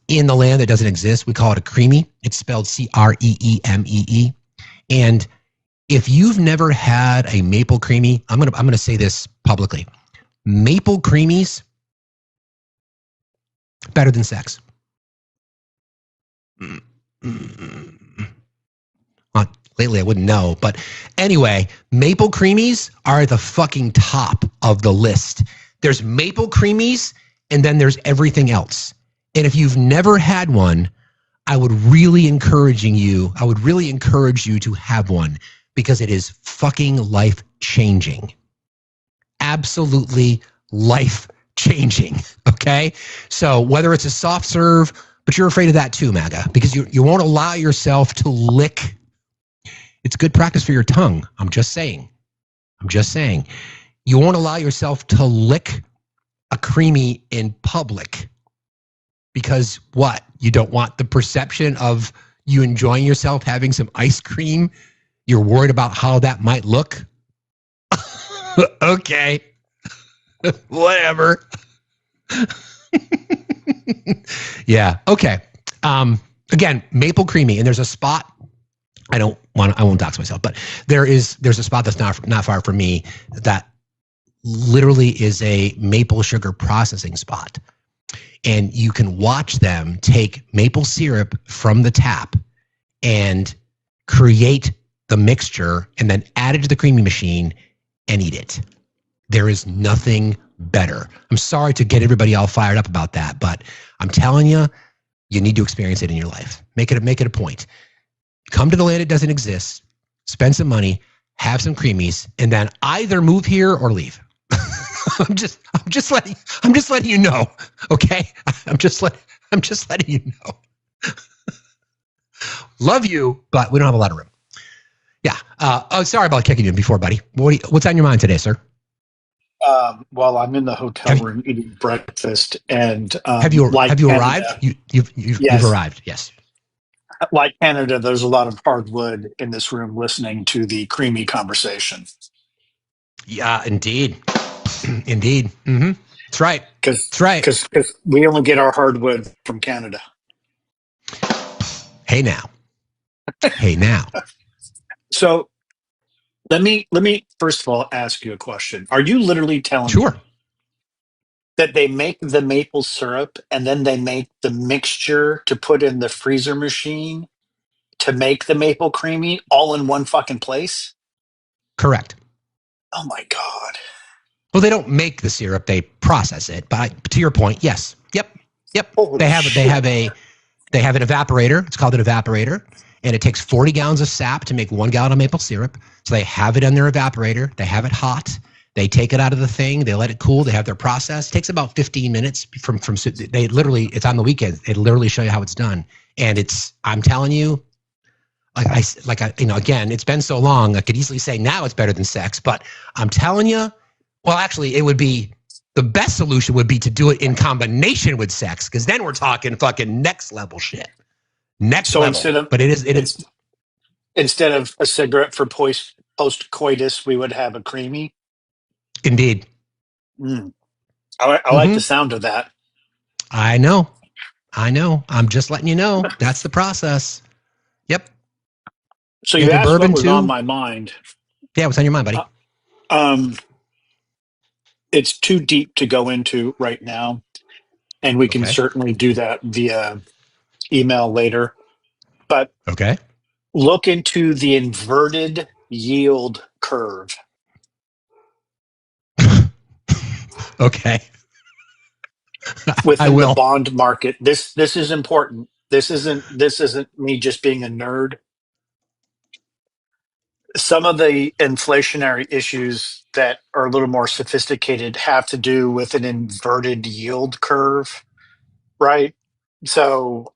In the land that doesn't exist, we call it a creamy. It's spelled Creemee. And if you've never had a maple creamy, I'm gonna say this publicly. Maple creamies, better than sex. Well, lately I wouldn't know, but anyway, maple creamies are at the fucking top of the list. There's maple creamies, and then there's everything else. And if you've never had one, I would really encourage you to have one, because it is fucking life-changing. Absolutely life-changing, okay? So whether it's a soft serve, but you're afraid of that too, MAGA, because you won't allow yourself to lick. It's good practice for your tongue. I'm just saying. You won't allow yourself to lick a creamy in public. Because what? You don't want the perception of you enjoying yourself having some ice cream? You're worried about how that might look? Okay. Whatever. Yeah. Okay. Again, maple creamy, and there's a spot. I won't dox myself, but there's a spot that's not far from me that literally is a maple sugar processing spot. And you can watch them take maple syrup from the tap and create the mixture and then add it to the creamy machine and eat it. There is nothing better. I'm sorry to get everybody all fired up about that, but I'm telling you, you need to experience it in your life. Make it a point. Come to the land that doesn't exist, spend some money, have some creamies, and then either move here or leave. I'm just letting you know, okay? I'm just letting you know. Love you, but we don't have a lot of room. Yeah. Sorry about kicking you before, buddy. What's on your mind today, sir? Well, I'm in the hotel room eating breakfast, and have you arrived? You've arrived. Yes. Like Canada, there's a lot of hardwood in this room listening to the creamy conversation. Yeah, indeed. Indeed. Mm-hmm. That's right. That's right. Because we only get our hardwood from Canada. Hey now. So let me first of all ask you a question. Are you literally telling me that they make the maple syrup and then they make the mixture to put in the freezer machine to make the maple creamy all in one fucking place? Correct. Oh my God. Well, they don't make the syrup; they process it. But to your point, yes, yep. Holy they have an evaporator. It's called an evaporator, and it takes 40 gallons of sap to make 1 gallon of maple syrup. So they have it in their evaporator. They have it hot. They take it out of the thing. They let it cool. They have their process. It takes about 15 minutes from. They literally, it's on the weekend. They literally show you how it's done, and I'm telling you, Again, it's been so long. I could easily say now it's better than sex, but I'm telling you, well, actually, it would be the best solution would be to do it in combination with sex, because then we're talking fucking next level shit. Next level. But it is. Instead of a cigarette for post coitus, we would have a creamy. Indeed. I like the sound of that. I know. I'm just letting you know. That's the process. Yep. So you asked what was on my mind. Yeah, what's on your mind, buddy? It's too deep to go into right now, and we can certainly do that via email later. But look into the inverted yield curve. Okay. Within the bond market. This is important. This isn't me just being a nerd. Some of the inflationary issues that are a little more sophisticated have to do with an inverted yield curve, right? So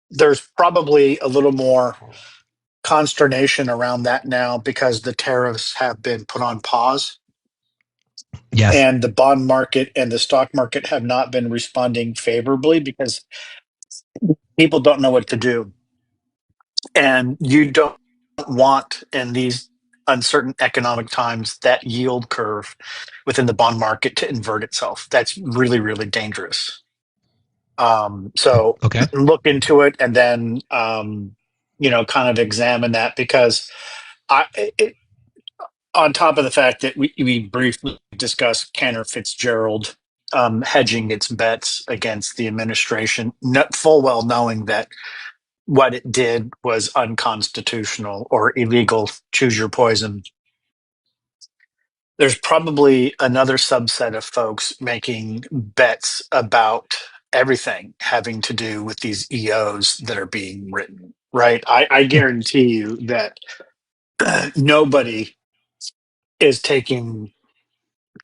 there's probably a little more consternation around that now because the tariffs have been put on pause. Yes. And the bond market and the stock market have not been responding favorably because people don't know what to do. And you don't want in these uncertain economic times that yield curve within the bond market to invert itself. That's really, really dangerous. So look into it and then, kind of examine that, because on top of the fact that we briefly discussed Cantor Fitzgerald hedging its bets against the administration, full well knowing that what it did was unconstitutional or illegal, choose your poison. There's probably another subset of folks making bets about everything having to do with these EOs that are being written, right? I guarantee you that nobody is taking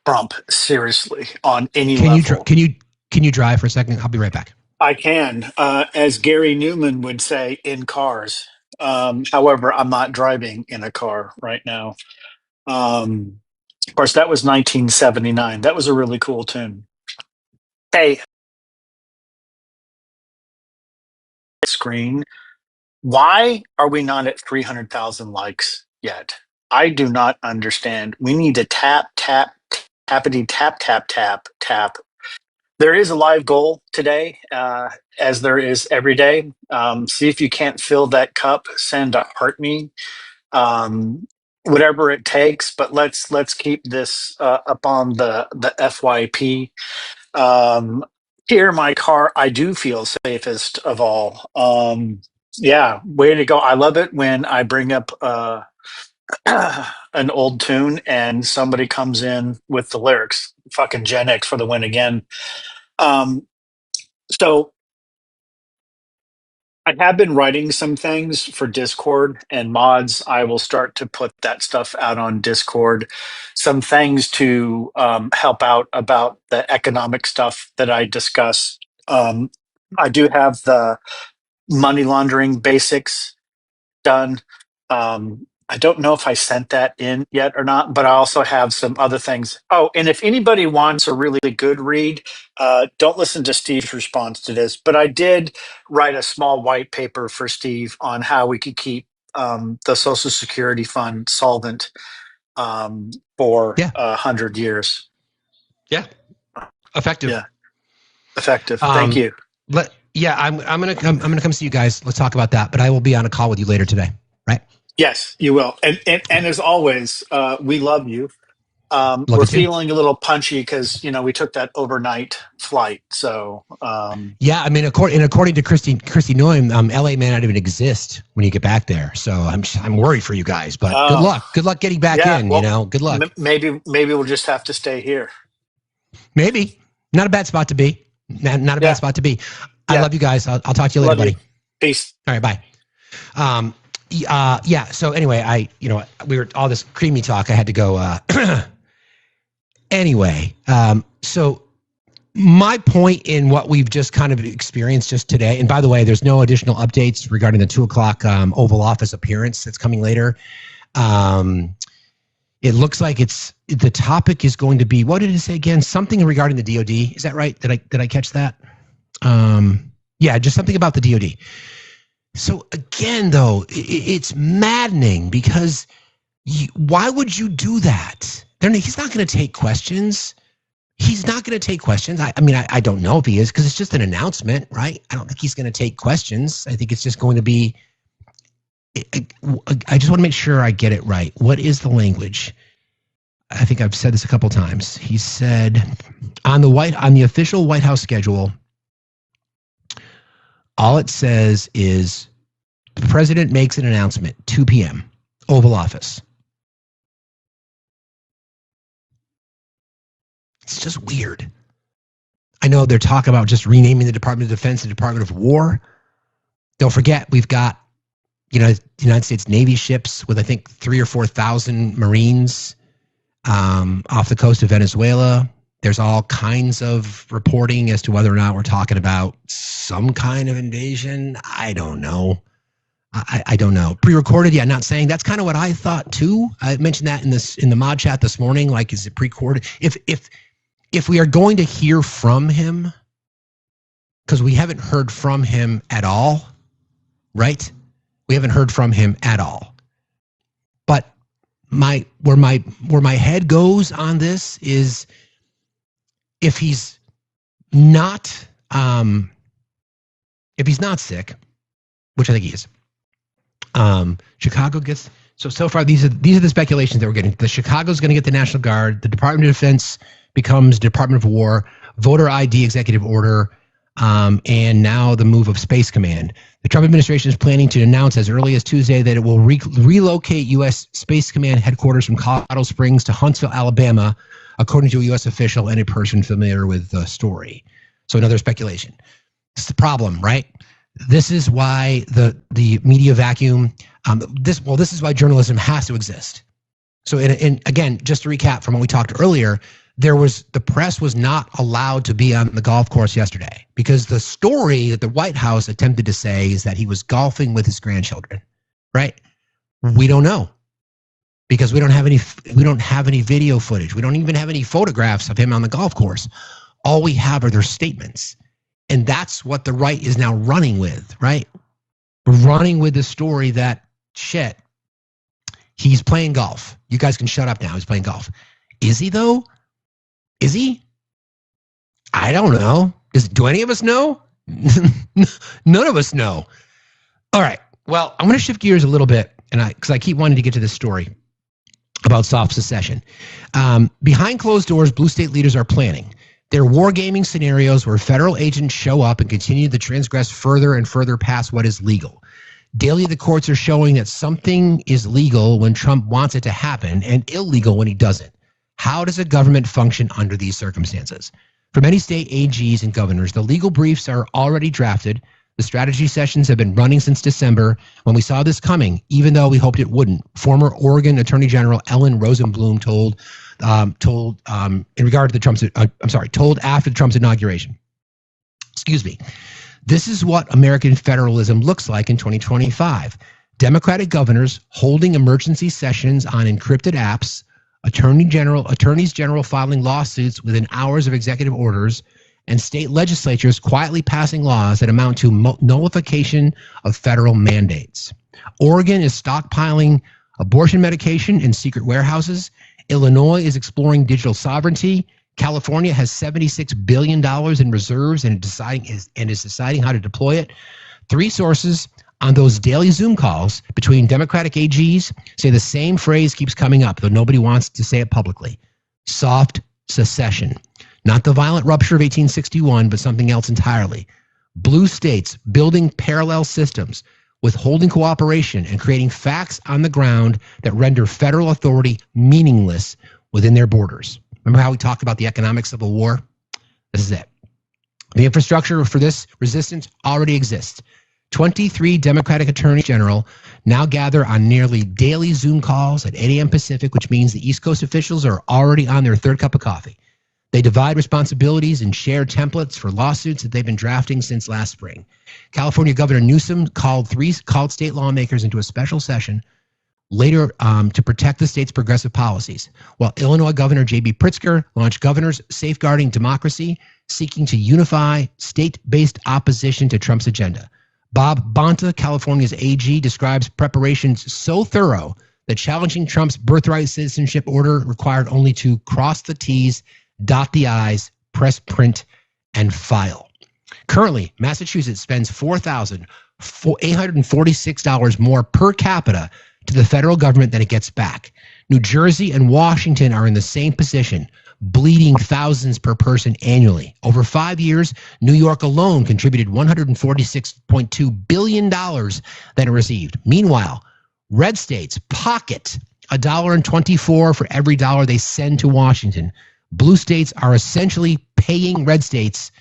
Trump seriously on any level. Can you drive for a second? I'll be right back. I can, as Gary Newman would say, in cars. However, I'm not driving in a car right now. Of course, that was 1979. That was a really cool tune. Hey, screen. Why are we not at 300,000 likes yet? I do not understand. We need to tap, tappity, tap, tap, tap, tap. There is a live goal today, as there is every day. See if you can't fill that cup. Send a heart me, whatever it takes. But let's keep this up on the FYP. Here in my car, I do feel safest of all. Yeah, way to go! I love it when I bring up an old tune and somebody comes in with the lyrics. Fucking Gen X for the win again. So I have been writing some things for Discord and mods. I will start to put that stuff out on Discord. Some things to help out about the economic stuff that I discuss. I do have the money laundering basics done. I don't know if I sent that in yet or not, but I also have some other things. Oh, and if anybody wants a really good read, don't listen to Steve's response to this, but I did write a small white paper for Steve on how we could keep the Social Security Fund solvent for 100 years. Yeah. Effective. Yeah. Effective. Thank you. I'm gonna come see you guys. Let's talk about that. But I will be on a call with you later today, right? Yes, you will. And as always, we love you. We're feeling a little punchy because we took that overnight flight. So yeah, I mean, according to Christy Noem, LA may not even exist when you get back there. So I'm worried for you guys. But good luck. Good luck getting back in. Well, good luck. Maybe we'll just have to stay here. Maybe not a bad spot to be. Not a bad spot to be. I love you guys. I'll talk to you later, buddy. Peace. All right, bye. So anyway, we were all this creamy talk. I had to go. Anyway, so my point in what we've just kind of experienced just today, and by the way, there's no additional updates regarding the 2:00 Oval Office appearance that's coming later. It looks like the topic is going to be, what did it say again? Something regarding the DOD. Is that right? Did I catch that? Yeah, just something about the DOD. So again, though, it's maddening because why would you do that? He's not going to take questions. He's not going to take questions. I mean, I don't know if he is because it's just an announcement, right? I don't think he's going to take questions. I think it's just going to be, I just want to make sure I get it right. What is the language? I think I've said this a couple times. He said on the official White House schedule, all it says is the president makes an announcement, 2 p.m., Oval Office. It's just weird. I know they're talking about just renaming the Department of Defense the Department of War. Don't forget, we've got United States Navy ships with, I think, 3,000 or 4,000 Marines off the coast of Venezuela. There's all kinds of reporting as to whether or not we're talking about some kind of invasion. I don't know. I don't know. Pre-recorded, yeah, not saying. That's kind of what I thought too. I mentioned that in the mod chat this morning. Like, is it pre-recorded? If we are going to hear from him, because we haven't heard from him at all, right? We haven't heard from him at all. But where my head goes on this is if he's not sick, which I think he is. Chicago gets so far these are the speculations that we're getting. The Chicago's going to get the National Guard. The Department of Defense becomes Department of War. Voter ID executive order. And now the move of Space Command. The Trump administration is planning to announce as early as Tuesday that it will relocate U.S. Space Command headquarters from Colorado Springs to Huntsville, Alabama, according to a U.S. official and a person familiar with the story. So another speculation. This is the problem, right? This is why the media vacuum. This is why journalism has to exist. So, and again, just to recap from what we talked earlier, the press was not allowed to be on the golf course yesterday because the story that the White House attempted to say is that he was golfing with his grandchildren, right? We don't know because we don't have any video footage. We don't even have any photographs of him on the golf course. All we have are their statements. And that's what the right is now running with, right? Running with the story that, shit, he's playing golf. You guys can shut up now. He's playing golf. Is he, though? Is he? I don't know. Do any of us know? None of us know. All right. Well, I'm going to shift gears a little bit, because I keep wanting to get to this story about soft secession. Behind closed doors, blue state leaders are planning. They're wargaming scenarios where federal agents show up and continue to transgress further and further past what is legal. Daily, the courts are showing that something is legal when Trump wants it to happen and illegal when he doesn't. How does a government function under these circumstances? For many state AGs and governors, the legal briefs are already drafted. The strategy sessions have been running since December when we saw this coming, even though we hoped it wouldn't. Former Oregon Attorney General Ellen Rosenblum told in regard to told after Trump's inauguration. Excuse me. This is what American federalism looks like in 2025. Democratic governors holding emergency sessions on encrypted apps, attorneys general filing lawsuits within hours of executive orders, and state legislatures quietly passing laws that amount to nullification of federal mandates. Oregon is stockpiling abortion medication in secret warehouses. Illinois is exploring digital sovereignty. California has $76 billion in reserves and is deciding how to deploy it. Three sources on those daily Zoom calls between Democratic AGs say the same phrase keeps coming up, though nobody wants to say it publicly. Soft secession. Not the violent rupture of 1861, but something else entirely. Blue states building parallel systems, withholding cooperation, and creating facts on the ground that render federal authority meaningless within their borders. Remember how we talked about the economic civil war? This is it. The infrastructure for this resistance already exists. 23 Democratic attorneys general now gather on nearly daily Zoom calls at 8 a.m. Pacific, which means the East Coast officials are already on their third cup of coffee. They divide responsibilities and share templates for lawsuits that they've been drafting since last spring. California Governor Newsom called state lawmakers into a special session later to protect the state's progressive policies, while Illinois Governor J.B. Pritzker launched Governors Safeguarding Democracy, seeking to unify state-based opposition to Trump's agenda. Bob Bonta, California's AG, describes preparations so thorough that challenging Trump's birthright citizenship order required only to cross the T's, dot the I's, press print, and file. Currently, Massachusetts spends $4,846 more per capita to the federal government than it gets back. New Jersey and Washington are in the same position, bleeding thousands per person annually. Over 5 years, New York alone contributed $146.2 billion that it received. Meanwhile, red states pocket $1.24 for every dollar they send to Washington. Blue states are essentially paying red states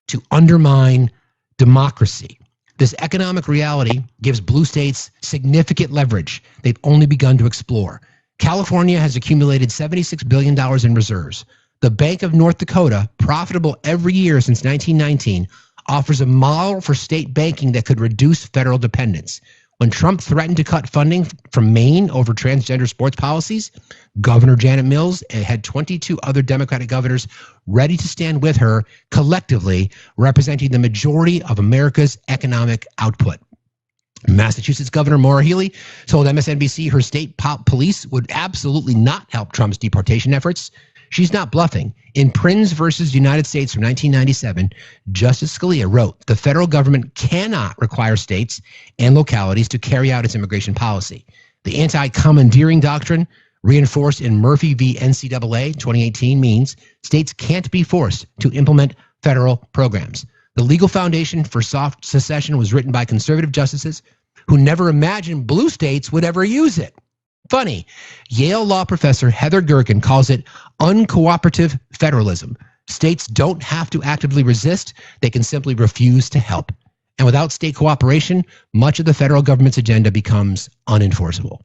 to undermine democracy. This economic reality gives blue states significant leverage they've only begun to explore. California has accumulated $76 billion in reserves. The Bank of North Dakota, profitable every year since 1919, offers a model for state banking that could reduce federal dependence. When Trump threatened to cut funding from Maine over transgender sports policies, Governor Janet Mills had 22 other Democratic governors ready to stand with her, collectively representing the majority of America's economic output. Massachusetts Governor Maura Healey told MSNBC her state police would absolutely not help Trump's deportation efforts. She's not bluffing. In Prins versus United States from 1997, Justice Scalia wrote, the federal government cannot require states and localities to carry out its immigration policy. The anti-commandeering doctrine, reinforced in Murphy v. NCAA 2018, means states can't be forced to implement federal programs. The legal foundation for soft secession was written by conservative justices who never imagined blue states would ever use it. Funny, Yale law professor Heather Gerken calls it uncooperative federalism. States don't have to actively resist, they can simply refuse to help. And without state cooperation, much of the federal government's agenda becomes unenforceable.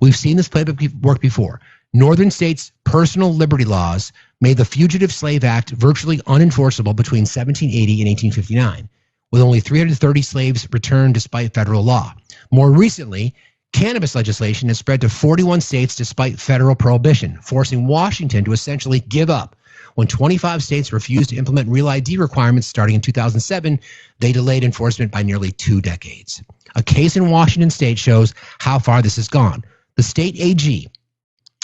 We've seen this playbook work before. Northern states' personal liberty laws made the Fugitive Slave Act virtually unenforceable between 1780 and 1859, with only 330 slaves returned despite federal law. More recently, cannabis legislation has spread to 41 states despite federal prohibition, forcing Washington to essentially give up. When 25 states refused to implement Real ID requirements starting in 2007, they delayed enforcement by nearly 2 decades. A case in Washington state shows how far this has gone. The state AG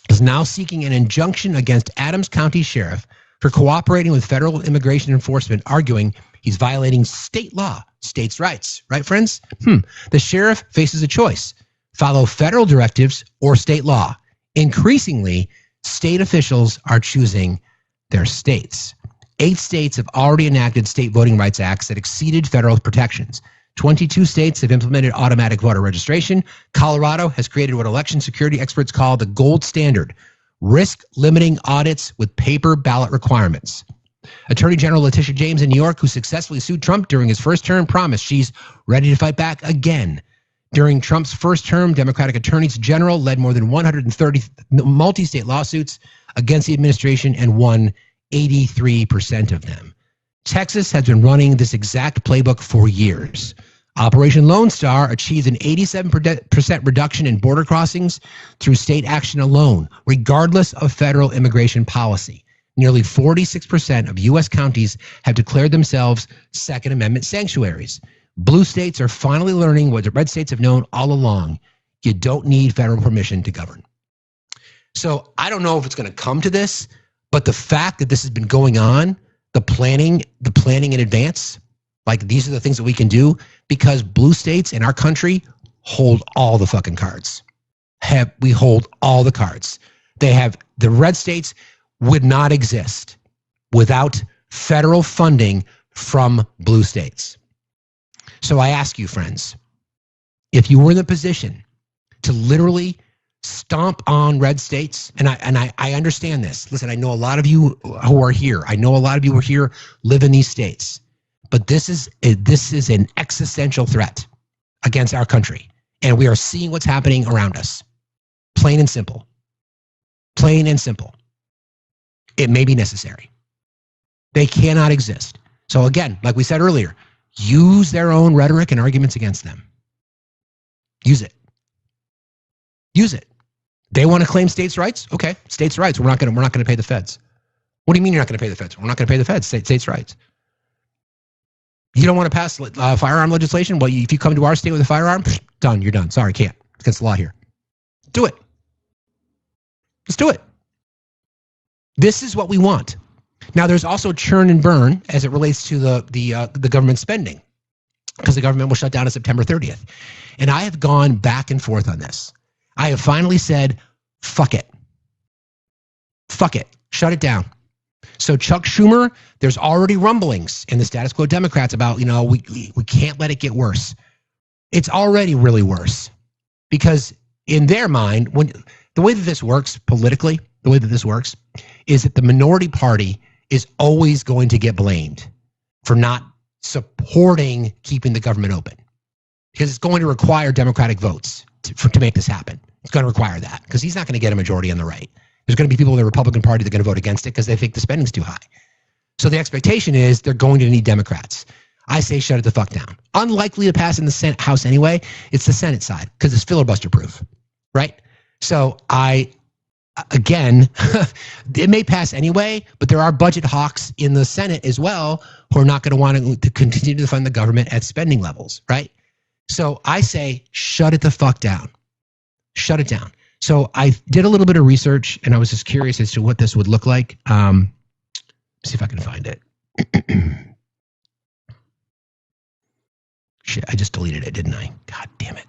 is now seeking an injunction against Adams County Sheriff for cooperating with federal immigration enforcement, arguing he's violating state law, states' rights. Right, friends? The sheriff faces a choice. Follow federal directives or state law. Increasingly, state officials are choosing their states. 8 states have already enacted state voting rights acts that exceeded federal protections. 22 states have implemented automatic voter registration. Colorado has created what election security experts call the gold standard, risk-limiting audits with paper ballot requirements. Attorney General Letitia James in New York, who successfully sued Trump during his first term, promised she's ready to fight back again. During Trump's first term, Democratic attorneys general led more than 130 multi-state lawsuits against the administration and won 83% of them. Texas has been running this exact playbook for years. Operation Lone Star achieved an 87% reduction in border crossings through state action alone, regardless of federal immigration policy. Nearly 46% of U.S. counties have declared themselves Second Amendment sanctuaries. Blue states are finally learning what the red states have known all along. You don't need federal permission to govern. So I don't know if it's going to come to this, but the fact that this has been going on, the planning in advance, like these are the things that we can do because blue states in our country hold all the fucking cards. We hold all the cards. The red states would not exist without federal funding from blue states. So I ask you, friends, if you were in the position to literally stomp on red states, and I understand this. Listen, I know a lot of you who are here. I know a lot of you who are here live in these states. But this is an existential threat against our country. And we are seeing what's happening around us. Plain and simple. Plain and simple. It may be necessary. They cannot exist. So again, like we said earlier, use their own rhetoric and arguments against them. Use it. Use it. They want to claim states' rights? Okay, states' rights. We're not going to pay the feds. What do you mean you're not going to pay the feds? We're not going to pay the feds. States' rights. You don't want to pass firearm legislation? Well, if you come to our state with a firearm, done. You're done. Sorry, can't. It's against the law here. Do it. Let's do it. This is what we want. Now, there's also churn and burn as it relates to the government spending, because the government will shut down on September 30th. And I have gone back and forth on this. I have finally said, fuck it. Fuck it. Shut it down. So Chuck Schumer, there's already rumblings in the status quo Democrats about, we can't let it get worse. It's already really worse, because in their mind, the way that this works politically, the way that this works is that the minority party is always going to get blamed for not supporting keeping the government open, because it's going to require Democratic votes to make this happen. It's going to require that, because he's not going to get a majority on the right. There's going to be people in the Republican Party that are going to vote against it because they think the spending's too high. So the expectation is they're going to need Democrats. I say shut it the fuck down. Unlikely to pass in the Senate House anyway. It's the Senate side because it's filibuster proof, right? So again, it may pass anyway, but there are budget hawks in the Senate as well who are not going to want to continue to fund the government at spending levels, right? So I say shut it the fuck down. Shut it down. So I did a little bit of research, and I was just curious as to what this would look like. See if I can find it. Shit, I just deleted it, didn't I? God damn it.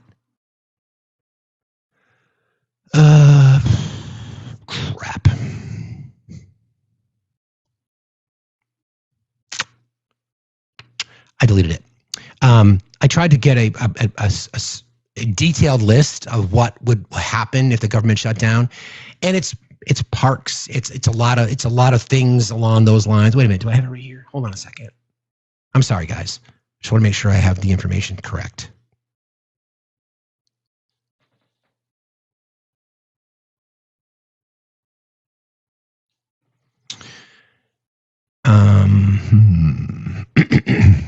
Crap. I deleted it. I tried to get a detailed list of what would happen if the government shut down, and it's parks. It's a lot of things along those lines. Wait a minute, do I have it right here? Hold on a second. I'm sorry, guys. Just want to make sure I have the information correct.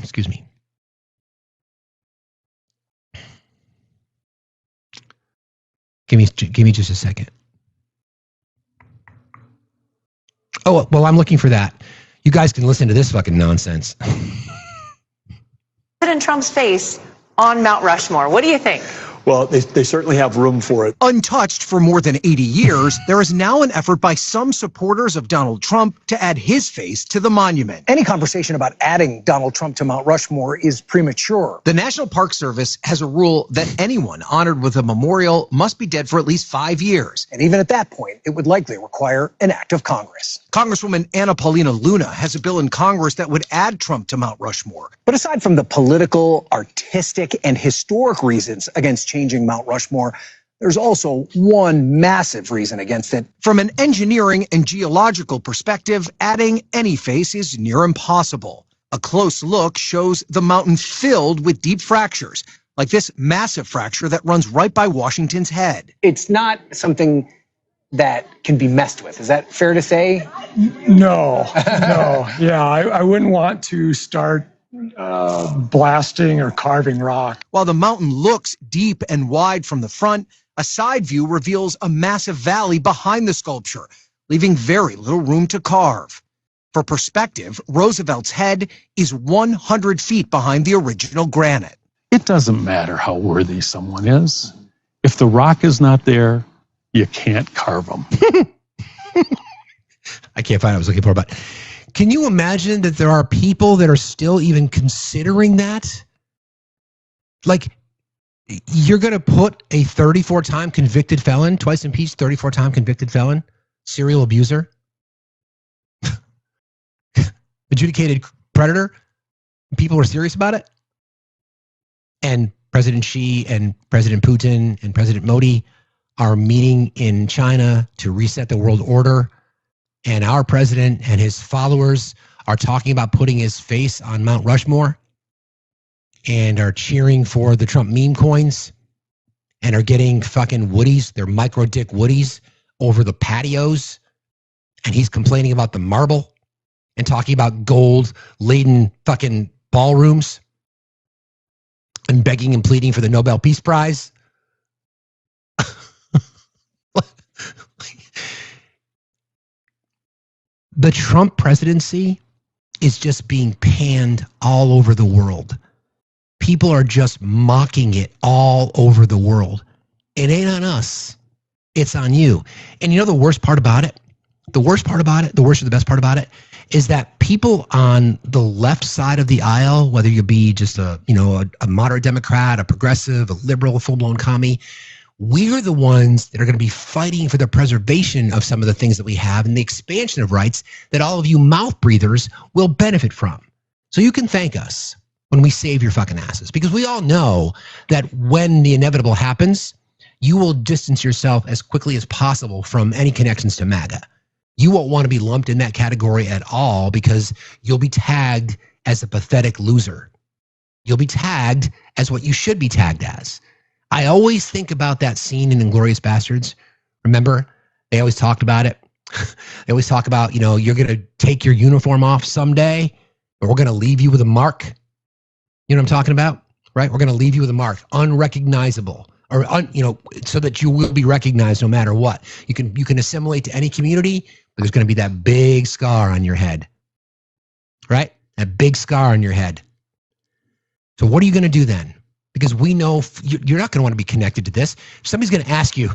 Excuse me. Give me just a second. Oh, well, I'm looking for that. You guys can listen to this fucking nonsense. President Trump's face on Mount Rushmore. What do you think? Well, they certainly have room for it. Untouched for more than 80 years, there is now an effort by some supporters of Donald Trump to add his face to the monument. Any conversation about adding Donald Trump to Mount Rushmore is premature. The National Park Service has a rule that anyone honored with a memorial must be dead for at least 5 years. And even at that point, it would likely require an act of Congress. Congresswoman Anna Paulina Luna has a bill in Congress that would add Trump to Mount Rushmore. But aside from the political, artistic, and historic reasons against changing Mount Rushmore, there's also one massive reason against it. From an engineering and geological perspective, adding any face is near impossible. A close look shows the mountain filled with deep fractures, like this massive fracture that runs right by Washington's head. It's not something that can be messed with. Is that fair to say? No. Yeah, I wouldn't want to start blasting or carving rock. While the mountain looks deep and wide from the front, a side view reveals a massive valley behind the sculpture, leaving very little room to carve. For perspective, Roosevelt's head is 100 feet behind the original granite. It doesn't matter how worthy someone is. If the rock is not there, you can't carve them. I can't find what I was looking for, but can you imagine that there are people that are still even considering that? Like, you're going to put a 34-time convicted felon, twice impeached, 34-time convicted felon, serial abuser, adjudicated predator, people are serious about it? And President Xi and President Putin and President Modi are meeting in China to reset the world order. And our president and his followers are talking about putting his face on Mount Rushmore and are cheering for the Trump meme coins and are getting fucking woodies, their micro dick woodies over the patios. And he's complaining about the marble. and talking about gold-laden fucking ballrooms and begging and pleading for the Nobel Peace Prize. The Trump presidency is just being panned all over the world. People are just mocking it all over the world. It ain't on us. It's on you. And you know the worst part about it? The worst or the best part about it is that people on the left side of the aisle, whether you be just a moderate Democrat, a progressive, a liberal, a full-blown commie, we're the ones that are going to be fighting for the preservation of some of the things that we have and the expansion of rights that all of you mouth breathers will benefit from. So you can thank us when we save your fucking asses, because we all know that when the inevitable happens, you will distance yourself as quickly as possible from any connections to MAGA. You won't want to be lumped in that category at all because you'll be tagged as a pathetic loser. You'll be tagged as what you should be tagged as. I always think about that scene in Inglourious Bastards. Remember, they always talked about it. They always talk about, you're going to take your uniform off someday, but we're going to leave you with a mark. You know what I'm talking about, right? We're going to leave you with a mark, unrecognizable, or so that you will be recognized no matter what. You can assimilate to any community, but there's going to be that big scar on your head, right? That big scar on your head. So what are you going to do then? Because we know you're not going to want to be connected to this. Somebody's going to ask you,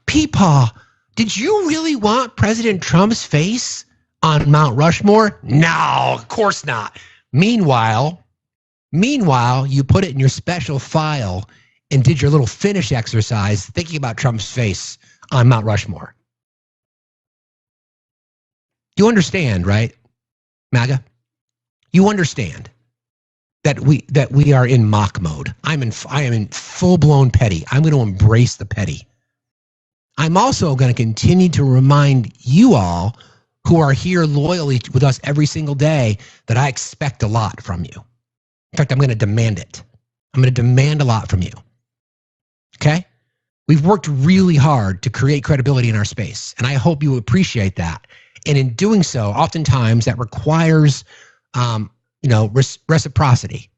Peepaw, did you really want President Trump's face on Mount Rushmore? No, of course not. Meanwhile, you put it in your special file and did your little finish exercise thinking about Trump's face on Mount Rushmore. You understand, right, MAGA? You understand that we are in mock mode. I am in full-blown petty. I'm going to embrace the petty. I'm also going to continue to remind you all who are here loyally with us every single day that I expect a lot from you. In fact, I'm going to demand it. I'm going to demand a lot from you. Okay? We've worked really hard to create credibility in our space, and I hope you appreciate that. And in doing so, oftentimes that requires reciprocity.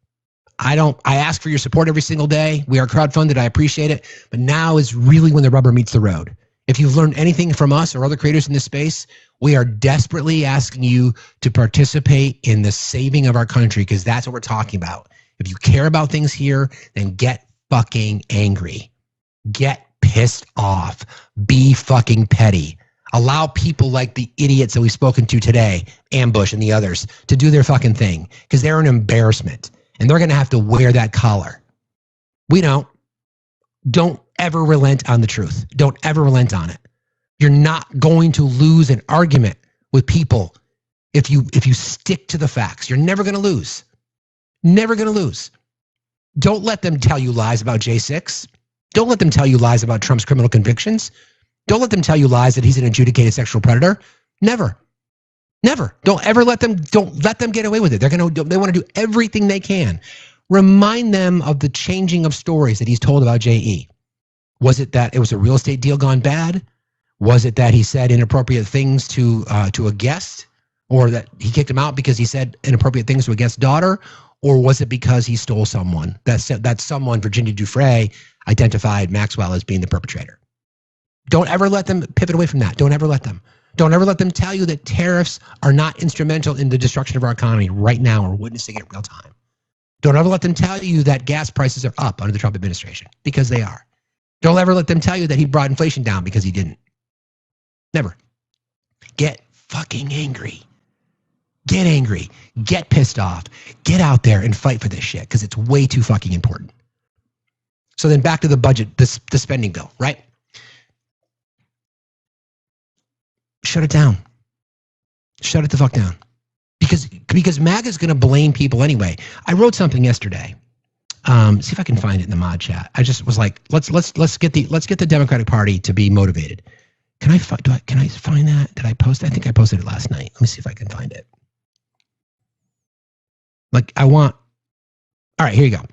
I ask for your support every single day. We are crowdfunded. I appreciate it. But now is really when the rubber meets the road. If you've learned anything from us or other creators in this space, we are desperately asking you to participate in the saving of our country, because that's what we're talking about. If you care about things here, then get fucking angry. Get pissed off. Be fucking petty. Allow people like the idiots that we've spoken to today, Ambush and the others, to do their fucking thing, because they're an embarrassment and they're going to have to wear that collar. We don't. Don't ever relent on the truth. Don't ever relent on it. You're not going to lose an argument with people if you stick to the facts. You're never going to lose. Never going to lose. Don't let them tell you lies about J6. Don't let them tell you lies about Trump's criminal convictions. Don't let them tell you lies that he's an adjudicated sexual predator. Never. Never. Don't let them get away with it. They want to do everything they can. Remind them of the changing of stories that he's told about JE. Was it that it was a real estate deal gone bad? Was it that he said inappropriate things to a guest, or that he kicked him out because he said inappropriate things to a guest's daughter? Or was it because he stole someone? That someone, Virginia Dufresne, identified Maxwell as being the perpetrator. Don't ever let them pivot away from that. Don't ever let them. Don't ever let them tell you that tariffs are not instrumental in the destruction of our economy right now. We're witnessing it in real time. Don't ever let them tell you that gas prices are up under the Trump administration, because they are. Don't ever let them tell you that he brought inflation down, because he didn't. Never. Get fucking angry. Get angry. Get pissed off. Get out there and fight for this shit, because it's way too fucking important. So then back to the budget, the spending bill, right? Shut it down. Shut it the fuck down. Because MAGA's going to blame people anyway. I wrote something yesterday. See if I can find it in the mod chat. I just was like, let's get the Democratic Party to be motivated. Can I find that? Did I post it? I think I posted it last night. Let me see if I can find it. All right, here you go.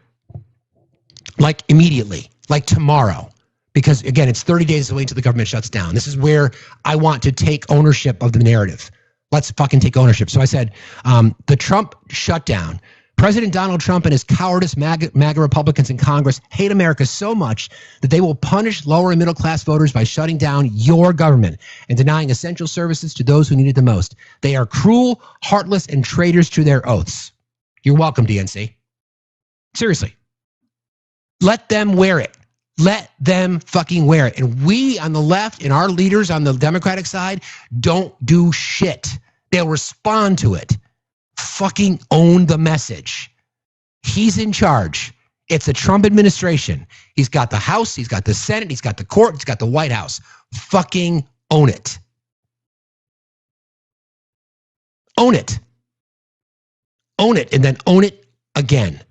Like immediately, like tomorrow. Because again, it's 30 days away until the government shuts down. This is where I want to take ownership of the narrative. Let's fucking take ownership. So I said, the Trump shutdown. President Donald Trump and his cowardice MAGA Republicans in Congress hate America so much that they will punish lower and middle class voters by shutting down your government and denying essential services to those who need it the most. They are cruel, heartless, and traitors to their oaths. You're welcome, DNC. Seriously. Let them wear it. Let them fucking wear it. And we on the left and our leaders on the Democratic side don't do shit. They'll respond to it. Fucking own the message. He's in charge. It's the Trump administration. He's got the House, he's got the Senate, he's got the court, he's got the White House. Fucking own it. Own it. Own it, and then own it again.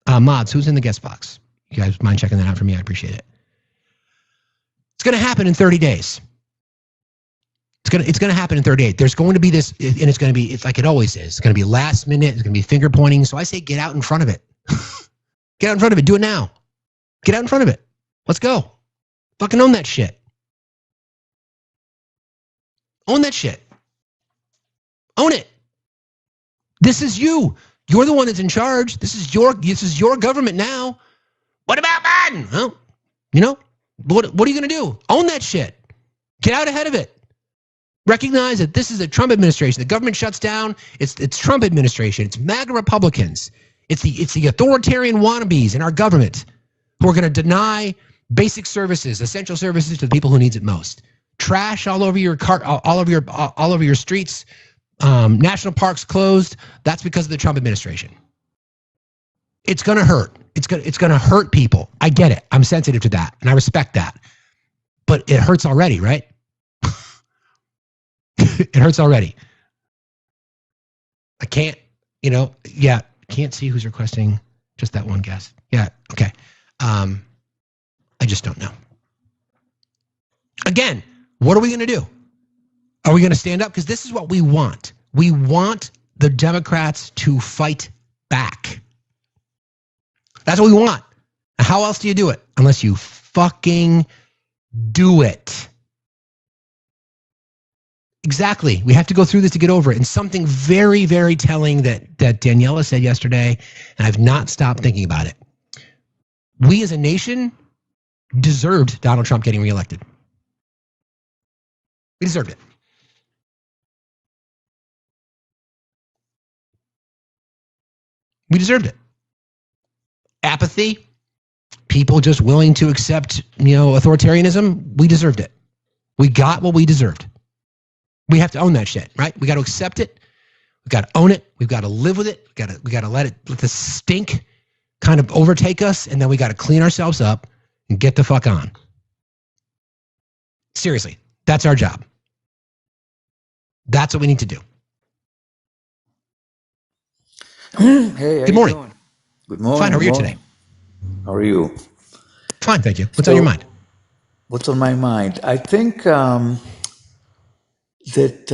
Mods, who's in the guest box? You guys mind checking that out for me? I appreciate it. It's going to happen in 30 days. It's going to happen in 30 days. There's going to be this, and it's like it always is. It's going to be last minute. It's going to be finger pointing. So I say get out in front of it. Get out in front of it. Do it now. Get out in front of it. Let's go. Fucking own that shit. Own that shit. Own it. This is you. You're the one that's in charge. This is your government now. What about Biden? Well, what are you going to do? Own that shit. Get out ahead of it. Recognize that this is a Trump administration. The government shuts down. It's Trump administration. It's MAGA Republicans. It's the authoritarian wannabes in our government who are going to deny basic services, essential services to the people who needs it most. Trash all over your all over your streets. National parks closed. That's because of the Trump administration. It's going to hurt. It's going to hurt people. I get it. I'm sensitive to that, and I respect that. But it hurts already, right? It hurts already. I can't, can't see who's requesting just that one guest. Yeah, okay. I just don't know. Again, what are we going to do? Are we going to stand up? Because this is what we want. We want the Democrats to fight back. That's what we want. How else do you do it? Unless you fucking do it. Exactly. We have to go through this to get over it. And something very, very telling that Daniela said yesterday, and I've not stopped thinking about it. We as a nation deserved Donald Trump getting reelected. We deserved it. We deserved it. Apathy, people just willing to accept, authoritarianism, we deserved it. We got what we deserved. We have to own that shit, right? We got to accept it. We got to own it. We've got to live with it. We got to let the stink kind of overtake us, and then we got to clean ourselves up and get the fuck on. Seriously, that's our job. That's what we need to do. Hey, good morning. Doing? Good morning. Fine. How are you today? How are you? Fine, thank you. What's on your mind? What's on my mind? I think that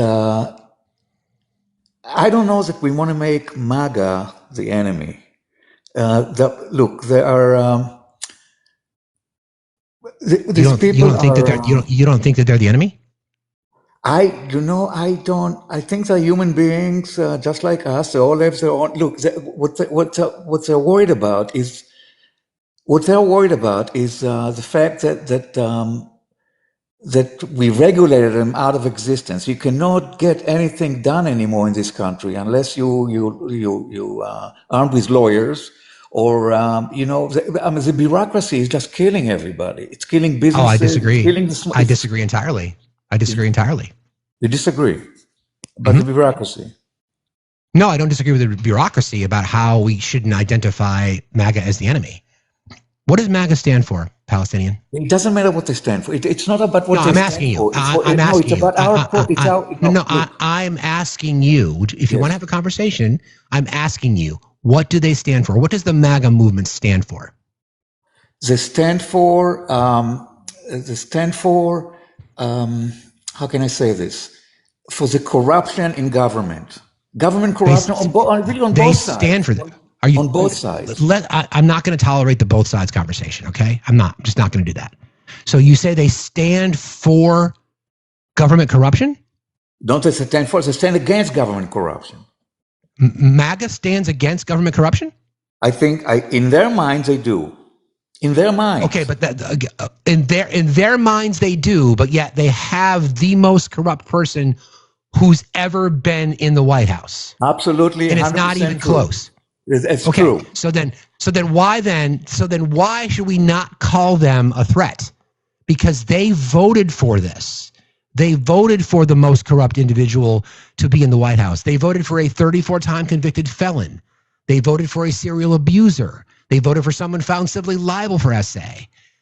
I don't know that we want to make MAGA the enemy. Look, there are these people. You don't think that they're the enemy? I don't. I think they're human beings, just like us. They all have their own. Look, what they're worried about is the fact that we regulated them out of existence. You cannot get anything done anymore in this country unless you armed with lawyers or the bureaucracy is just killing everybody. It's killing businesses. Oh, I disagree. I disagree entirely. You disagree about the bureaucracy? No, I don't disagree with the bureaucracy about how we shouldn't identify MAGA as the enemy. What does MAGA stand for, Palestinian? It doesn't matter what they stand for. It's not about what I'm asking you. I'm asking you. I'm asking you. If you want to have a conversation, I'm asking you. What do they stand for? What does the MAGA movement stand for? They stand for. How can I say this? For the corruption in government. Government corruption on both sides. They stand for that. Are you on both sides? I'm not going to tolerate the both sides conversation, okay? I'm just not going to do that. So you say they stand for government corruption? Don't they stand for? They stand against government corruption. MAGA stands against government corruption? I think in their minds they do. In their minds. Okay, but in their minds they do, but yet they have the most corrupt person who's ever been in the White House. Absolutely, and it's not even true. close. It's okay, true. So then why should we not call them a threat? Because they voted for this. They voted for the most corrupt individual to be in the White House. They voted for a 34-time convicted felon. They voted for a serial abuser. They voted for someone found civilly liable for SA.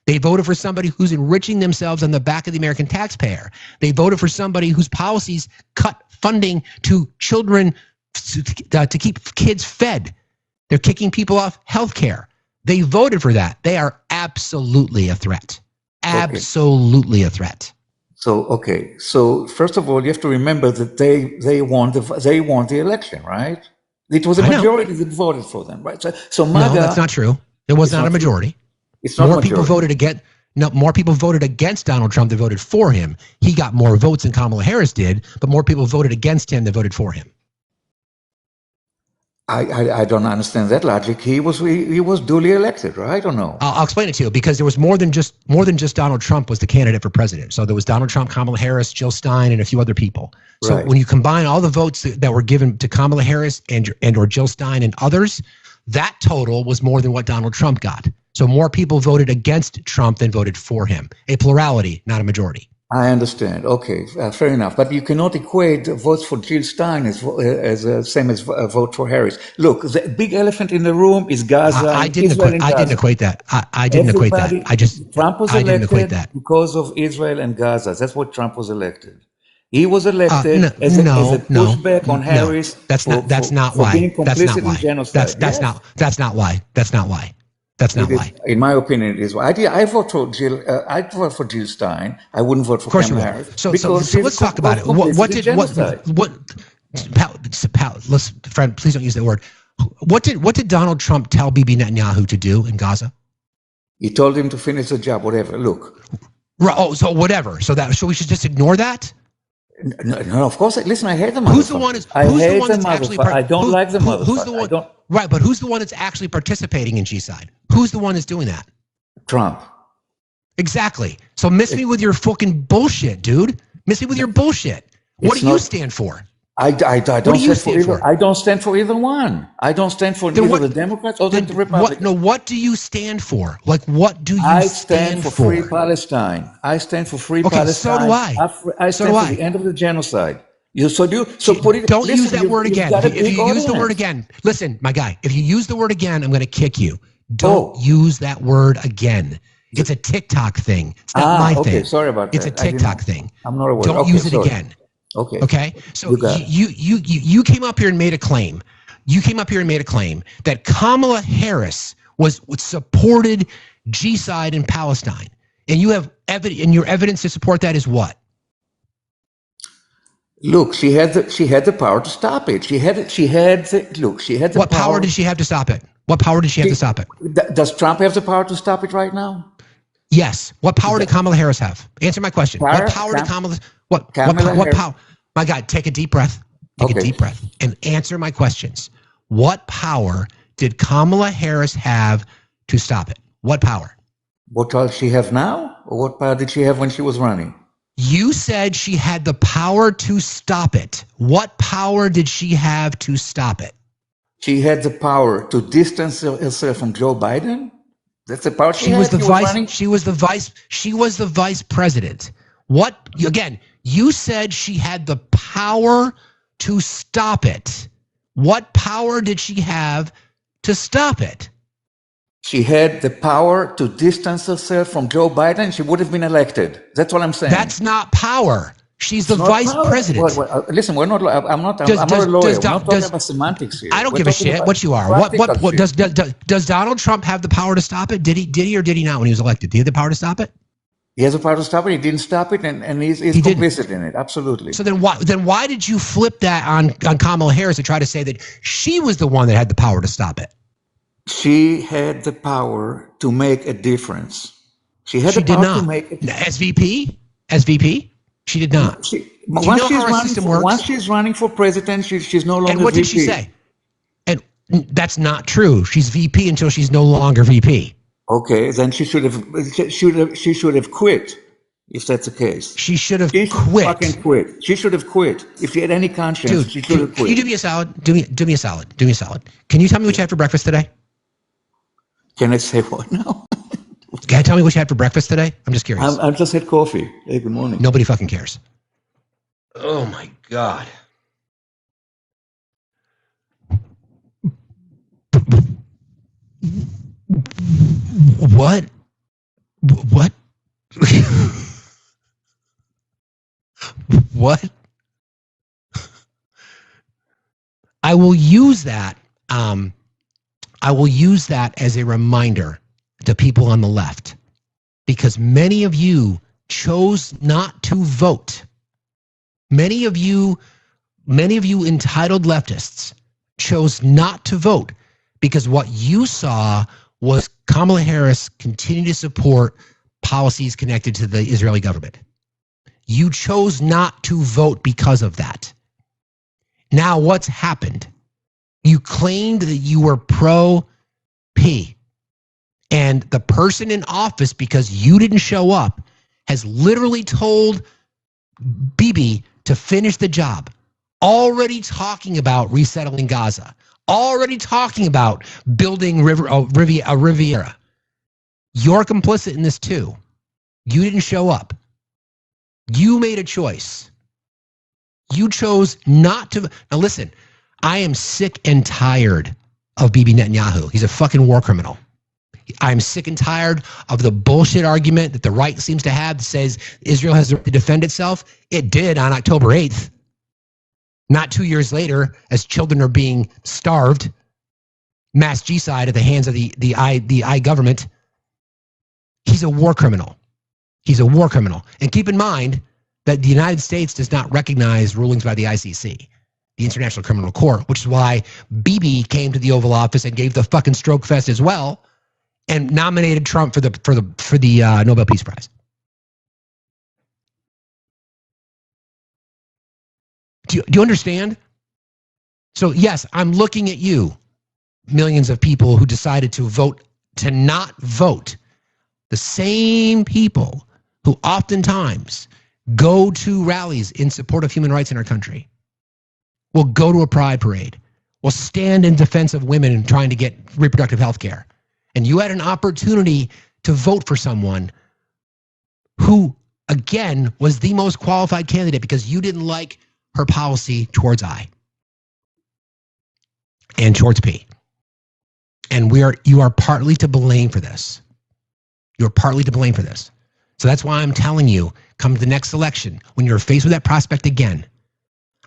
They voted for somebody who's enriching themselves on the back of the American taxpayer. They voted for somebody whose policies cut funding to children to keep kids fed. They're kicking people off health care. They voted for that. They are absolutely a threat. Absolutely a threat. So first of all, you have to remember that they won the election, right? It was a majority that voted for them, right? So MAGA, no, that's not true. It was not a majority. It's not more people voted against. No, more people voted against Donald Trump than voted for him. He got more votes than Kamala Harris did, but more people voted against him than voted for him. I don't understand that logic. He was duly elected, right? I don't know. I'll explain it to you because there was more than just Donald Trump was the candidate for president. So there was Donald Trump, Kamala Harris, Jill Stein, and a few other people. So when you combine all the votes that were given to Kamala Harris and or Jill Stein and others, that total was more than what Donald Trump got. So more people voted against Trump than voted for him. A plurality, not a majority. I understand. Okay, fair enough. But you cannot equate votes for Jill Stein as same as a vote for Harris. Look, the big elephant in the room is Gaza. I didn't equate that. I didn't equate that. Trump was elected because of Israel and Gaza. That's what Trump was elected. He was elected as a pushback on Harris. That's not why. Being complicit in genocide. That's not why. That's not why. In my opinion, it is why. I vote for Jill. I'd vote for Jill Stein. I wouldn't vote for Kamala Harris. So let's talk about it. Friend, please don't use that word. What did Donald Trump tell Bibi Netanyahu to do in Gaza? He told him to finish the job. Whatever. Look. So whatever. So we should just ignore that. No, of course. Listen, I hate the motherfucker. Who's the one? I hate the motherfucker. I don't like the motherfucker. Who's the one? Right, but who's the one that's actually participating in G-Side? Who's the one that's doing that? Trump. Exactly. So miss me with your fucking bullshit, dude. Miss me with your bullshit. What do you stand for? I don't stand for either one. I don't stand for either the Democrats or the Republicans. What do you stand for? Like, what do you stand for? Free Palestine. I stand for free Palestine. So do I. I stand for the end of the genocide. Don't use that word again. If you use the word again, listen, my guy. If you use the word again, I'm going to kick you. Don't use that word again. It's a TikTok thing. It's not my thing. Sorry about that. It's a TikTok thing. I'm not aware. Don't use it again. Okay. Okay. So you came up here and made a claim. You came up here and made a claim that Kamala Harris supported G-Side in Palestine, and you have and your evidence to support that is what? Look, she had the power to stop it. She had the What power did she have to stop it? What power did she have to stop it? Does Trump have the power to stop it right now? Yes. What power did Kamala Harris have? Answer my question. What power did Kamala? What power? My God, take a deep breath. Take a deep breath and answer my questions. What power did Kamala Harris have to stop it? What power? What power does she have now, or what power did she have when she was running? You said she had the power to stop it. What power did she have to stop it? She had the power to distance herself from Joe Biden. That's the power she was the vice. She was the vice president. What again? You said she had the power to stop it. What power did she have to stop it? She had the power to distance herself from Joe Biden. She would have been elected. That's what I'm saying. That's not power. She's the vice president. Listen, I'm not a lawyer. We're not talking about semantics here. I don't give a shit what you are. What does Donald Trump have the power to stop it? Did he or did he not when he was elected? Did he have the power to stop it? He has the power to stop it. He didn't stop it, and he's complicit in it. Absolutely. So then why did you flip that on Kamala Harris to try to say that she was the one that had the power to stop it? She had the power to make a difference. She had the power to make it. As VP? She did not. Do you know how our system works? Once she's running for president, she's no longer And what VP. did she say? And that's not true. She's VP until she's no longer VP. Okay, then she should have quit. If that's the case, she should have quit. Fucking quit. She should have quit. If she had any conscience, dude, she should have quit. Can you do me a solid? Do me a solid. Do me a solid. Can you tell me what you had for breakfast today? Can I say what now? Can you tell me what you had for breakfast today? I'm just curious. I just had coffee. Hey, good morning. Nobody fucking cares. Oh my God. What? What? What? I will use that. I will use that as a reminder to people on the left, because many of you chose not to vote. Many of you entitled leftists chose not to vote because what you saw was Kamala Harris continue to support policies connected to the Israeli government. You chose not to vote because of that. Now, what's happened? You claimed that you were pro-P. And the person in office, because you didn't show up, has literally told Bibi to finish the job. Already talking about resettling Gaza. Already talking about building a Riviera. You're complicit in this too. You didn't show up. You made a choice. You chose not to. Now listen, I am sick and tired of Bibi Netanyahu. He's a fucking war criminal. I'm sick and tired of the bullshit argument that the right seems to have that says Israel has the right to defend itself. It did on October 8th. Not 2 years later, as children are being starved, mass genocide at the hands of the I government. He's a war criminal. He's a war criminal. And keep in mind that the United States does not recognize rulings by the ICC, the International Criminal Court, which is why Bibi came to the Oval Office and gave the fucking stroke fest as well, and nominated Trump for the Nobel Peace Prize. Do you understand? So yes, I'm looking at you, millions of people who decided to not vote. The same people who oftentimes go to rallies in support of human rights in our country, will go to a pride parade, will stand in defense of women trying to get reproductive health care. And you had an opportunity to vote for someone who, again, was the most qualified candidate because you didn't like her policy towards I and towards P. And you are partly to blame for this. You're partly to blame for this. So that's why I'm telling you, come to the next election, when you're faced with that prospect again,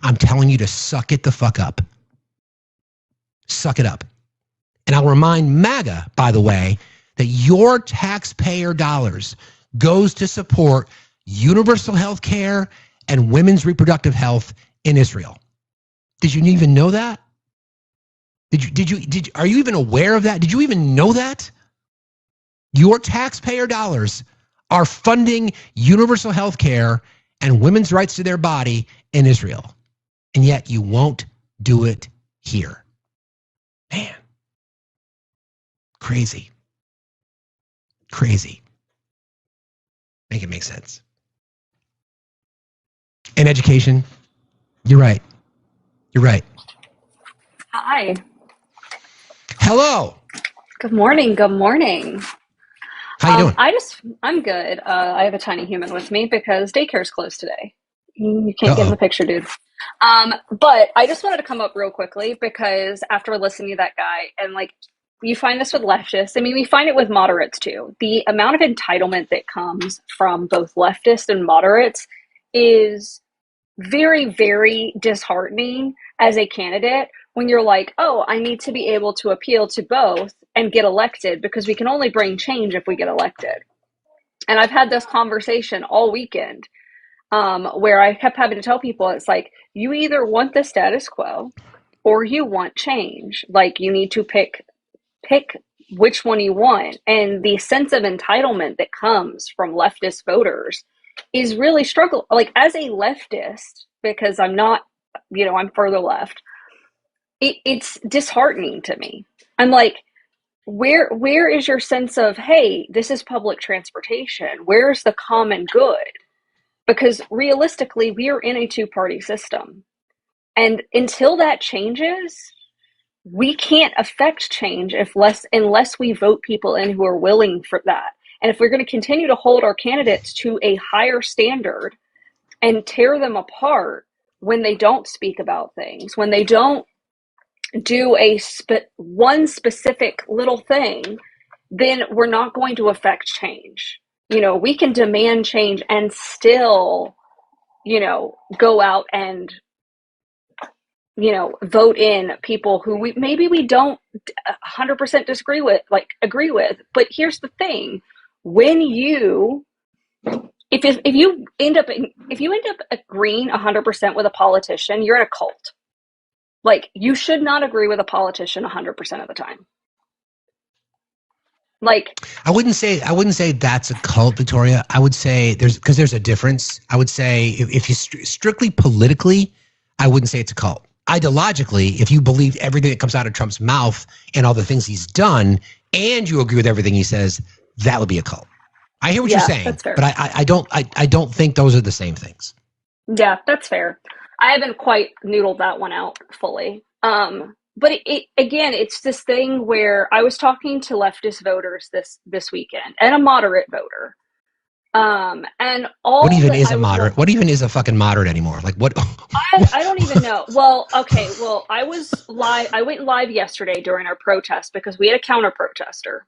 I'm telling you to suck it the fuck up. Suck it up. And I'll remind MAGA, by the way, that your taxpayer dollars goes to support universal health care and women's reproductive health in Israel. Did you even know that? Are you even aware of that? Did you even know that? Your taxpayer dollars are funding universal health care and women's rights to their body in Israel. And yet you won't do it here. Man. Crazy. Crazy. Make it make sense. And education, you're right. You're right. Hi. Hello. Good morning. Good morning. How you doing? I'm good. I have a tiny human with me because daycare's closed today. You can't get in the picture, dude. But I just wanted to come up real quickly because after listening to that guy, and like, you find this with leftists. I mean, we find it with moderates too. The amount of entitlement that comes from both leftists and moderates is very, very disheartening as a candidate when you're like, oh, I need to be able to appeal to both and get elected because we can only bring change if we get elected. And I've had this conversation all weekend where I kept having to tell people, it's like, you either want the status quo or you want change. Like, you need to pick which one you want. And the sense of entitlement that comes from leftist voters is really struggle, like as a leftist, because I'm not, I'm further left. It's disheartening to me. I'm like, where is your sense of, hey, this is public transportation? Where's the common good? Because realistically, we are in a two-party system. And until that changes, we can't affect change unless we vote people in who are willing for that. And if we're going to continue to hold our candidates to a higher standard and tear them apart when they don't speak about things, when they don't do one specific little thing, then we're not going to affect change. We can demand change and still, go out and, vote in people who we don't 100% agree with. But here's the thing: when if you end up agreeing 100% with a politician, you're in a cult. Like, you should not agree with a politician 100% of the time. Like, I wouldn't say that's a cult, Victoria. I would say there's a difference. I would say if you strictly politically, I wouldn't say it's a cult. Ideologically, if you believe everything that comes out of Trump's mouth and all the things he's done, and you agree with everything he says, that would be a cult. I hear what you're saying, that's fair. But I don't think those are the same things. Yeah, that's fair. I haven't quite noodled that one out fully. But it's this thing where I was talking to leftist voters this weekend, and a moderate voter. And all what even is a moderate? What even is a fucking moderate anymore? Like, what? I don't even know. Well, okay. Well, I went live yesterday during our protest because we had a counter protester,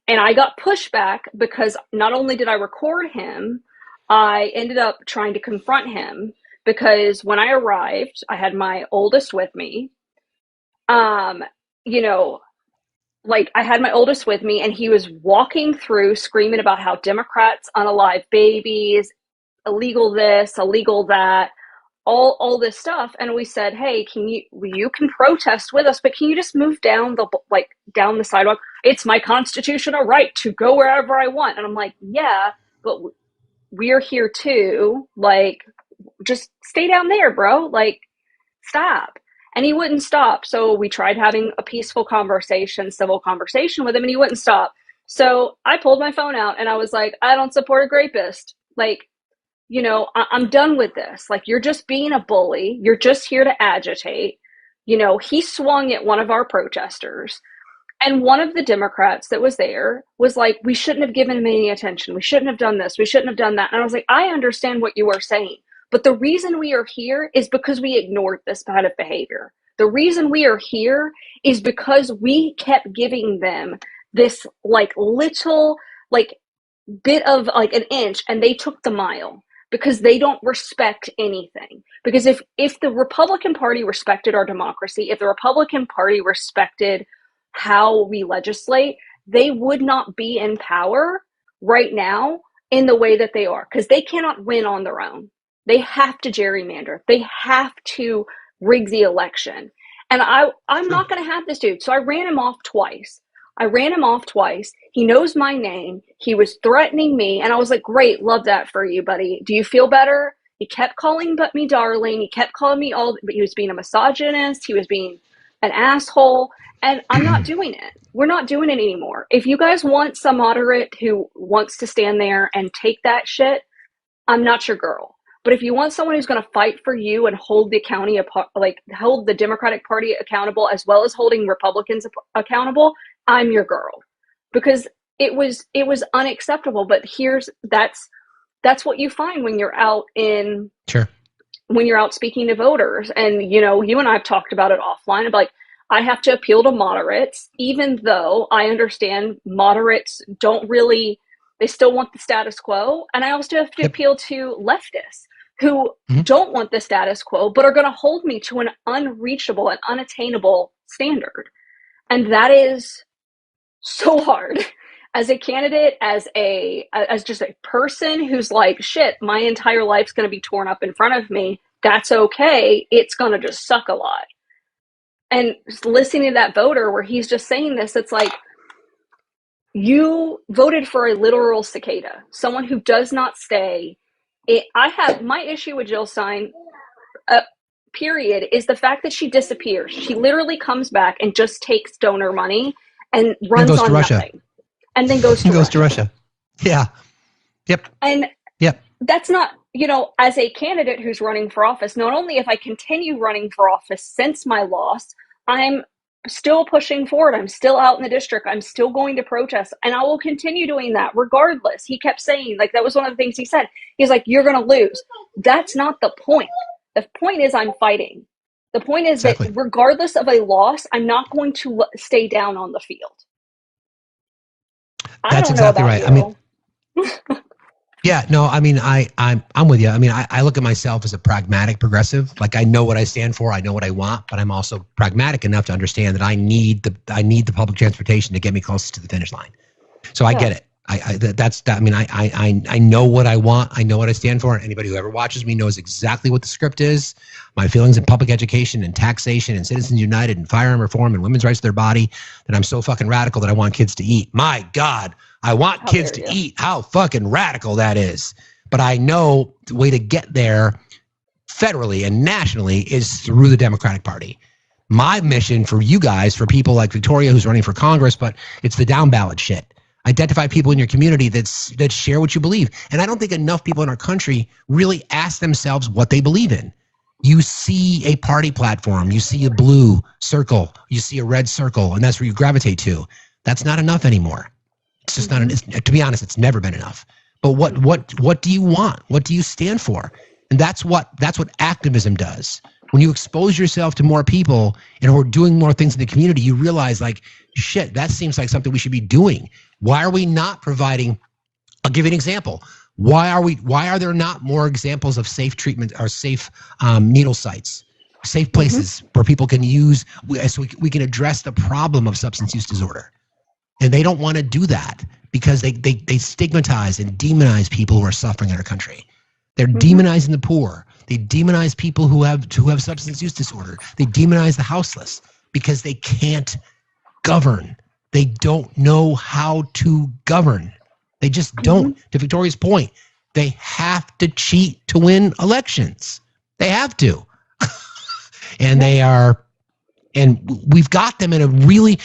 and I got pushback because not only did I record him, I ended up trying to confront him because when I arrived, I had my oldest with me. I had my oldest with me, and he was walking through screaming about how Democrats unalive babies, illegal this, illegal that, all this stuff. And we said, hey, you can protest with us, but can you just move down the sidewalk? It's my constitutional right to go wherever I want. And I'm like, yeah, but we're here too. Like, just stay down there, bro. Like, stop. And he wouldn't stop. So we tried having a peaceful civil conversation with him, and he wouldn't stop. So I pulled my phone out and I was like, I don't support a rapist. Like, I'm done with this. Like, you're just being a bully. You're just here to agitate. He swung at one of our protesters. And one of the Democrats that was there was like, we shouldn't have given him any attention. We shouldn't have done this. We shouldn't have done that. And I was like, I understand what you are saying. But the reason we are here is because we ignored this kind of behavior. The reason we are here is because we kept giving them this little bit of an inch, and they took the mile because they don't respect anything. Because if the Republican Party respected our democracy, if the Republican Party respected how we legislate, they would not be in power right now in the way that they are, because they cannot win on their own. They have to gerrymander. They have to rig the election. And I'm not going to have this dude. So I ran him off twice. He knows my name. He was threatening me. And I was like, great, love that for you, buddy. Do you feel better? He kept calling me darling. He kept calling me but he was being a misogynist. He was being an asshole. And I'm not doing it. We're not doing it anymore. If you guys want some moderate who wants to stand there and take that shit, I'm not your girl. But if you want someone who's going to fight for you and hold hold the Democratic Party accountable, as well as holding Republicans accountable, I'm your girl. Because it was unacceptable. But that's what you find when you're out when you're out speaking to voters. And you and I have talked about it offline. Of I have to appeal to moderates, even though I understand moderates they still want the status quo. And I also have to appeal to leftists who don't want the status quo, but are going to hold me to an unreachable and unattainable standard. And that is so hard as a candidate, as just a person who's like, shit, my entire life's going to be torn up in front of me. That's okay. It's going to just suck a lot. And listening to that voter where he's just saying this, it's like, you voted for a literal cicada, someone who does not stay My issue with Jill Stein, period, is the fact that she disappears. She literally comes back and just takes donor money and runs on nothing, and then goes to Russia. Yeah. Yep. And yep. That's not, as a candidate who's running for office, not only if I continue running for office since my loss, I'm still pushing forward. I'm still out in the district. I'm still going to protest, and I will continue doing that regardless. He kept saying, like, that was one of the things he said. He's like, you're going to lose. That's not the point. The point is I'm fighting. The point is that regardless of a loss, I'm not going to stay down on the field. That's exactly right. I mean, yeah, no, I mean, I'm with you. I mean, I look at myself as a pragmatic progressive. Like, I know what I stand for, I know what I want, but I'm also pragmatic enough to understand that I need the public transportation to get me close to the finish line. So I get it. I know what I want. I know what I stand for. Anybody who ever watches me knows exactly what the script is. My feelings in public education and taxation and Citizens United and firearm reform and women's rights to their body, that I'm so fucking radical that I want kids to eat. My God, I want kids to eat. How fucking radical that is. But I know the way to get there federally and nationally is through the Democratic Party. My mission for you guys, for people like Victoria who's running for Congress, but it's the down ballot shit. Identify people in your community that share what you believe. And I don't think enough people in our country really ask themselves what they believe in. You see a party platform, you see a blue circle, you see a red circle, and that's where you gravitate to. That's not enough anymore. It's just not. To be honest, it's never been enough. But what do you want? What do you stand for? And that's what activism does. When you expose yourself to more people and we're doing more things in the community, you realize, like, shit, that seems like something we should be doing. Why are we not providing? I'll give you an example. Why are there not more examples of safe treatment or safe needle sites, safe places where people can use, so we can address the problem of substance use disorder? And they don't want to do that because they stigmatize and demonize people who are suffering in our country. They're demonizing the poor. They demonize people who have substance use disorder. They demonize the houseless because they can't govern. They don't know how to govern. They just don't. To Victoria's point, they have to cheat to win elections. They have to. And they are, and we've got them in a really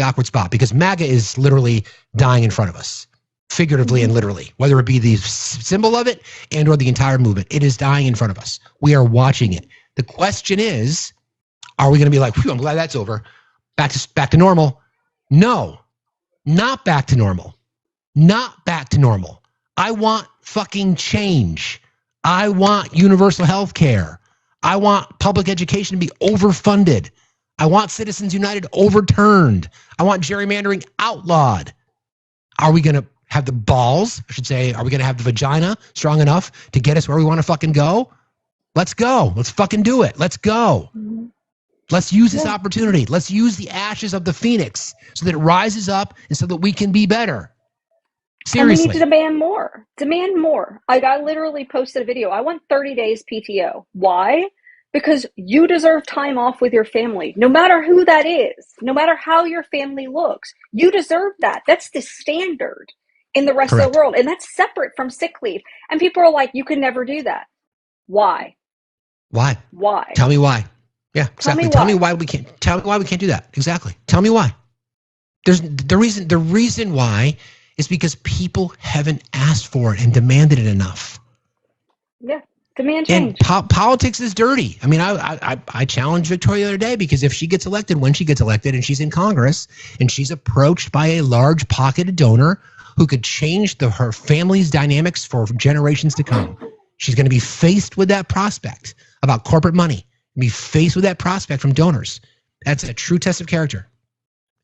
awkward spot because MAGA is literally dying in front of us, figuratively and literally, whether it be the symbol of it and or the entire movement. It is dying in front of us. We are watching it. The question is, are we going to be like, phew, I'm glad that's over. Back to normal? No, not back to normal. Not back to normal. I want fucking change. I want universal health care. I want public education to be overfunded. I want Citizens United overturned. I want gerrymandering outlawed. Are we going to have the balls, I should say, are we going to have the vagina strong enough to get us where we want to fucking go? Let's go. Let's fucking do it. Let's go. Let's use this opportunity. Let's use the ashes of the phoenix so that it rises up and so that we can be better. Seriously. And we need to demand more. Demand more. Like, I literally posted a video. I want 30 days PTO. Why? Because you deserve time off with your family. No matter who that is. No matter how your family looks. You deserve that. That's the standard in the rest of the world. And that's separate from sick leave. And people are like, you can never do that. Why? Why? Why? Tell me why. Yeah, exactly. Tell me why we can't do that. Exactly. Tell me why. There's the reason why is because people haven't asked for it and demanded it enough. Yeah. Demand change. And politics is dirty. I mean, I challenged Victoria the other day because if she gets elected, when she gets elected and she's in Congress and she's approached by a large pocketed donor who could change her family's dynamics for generations to come, she's going to be faced with that prospect about corporate money. Be faced with that prospect from donors. That's a true test of character.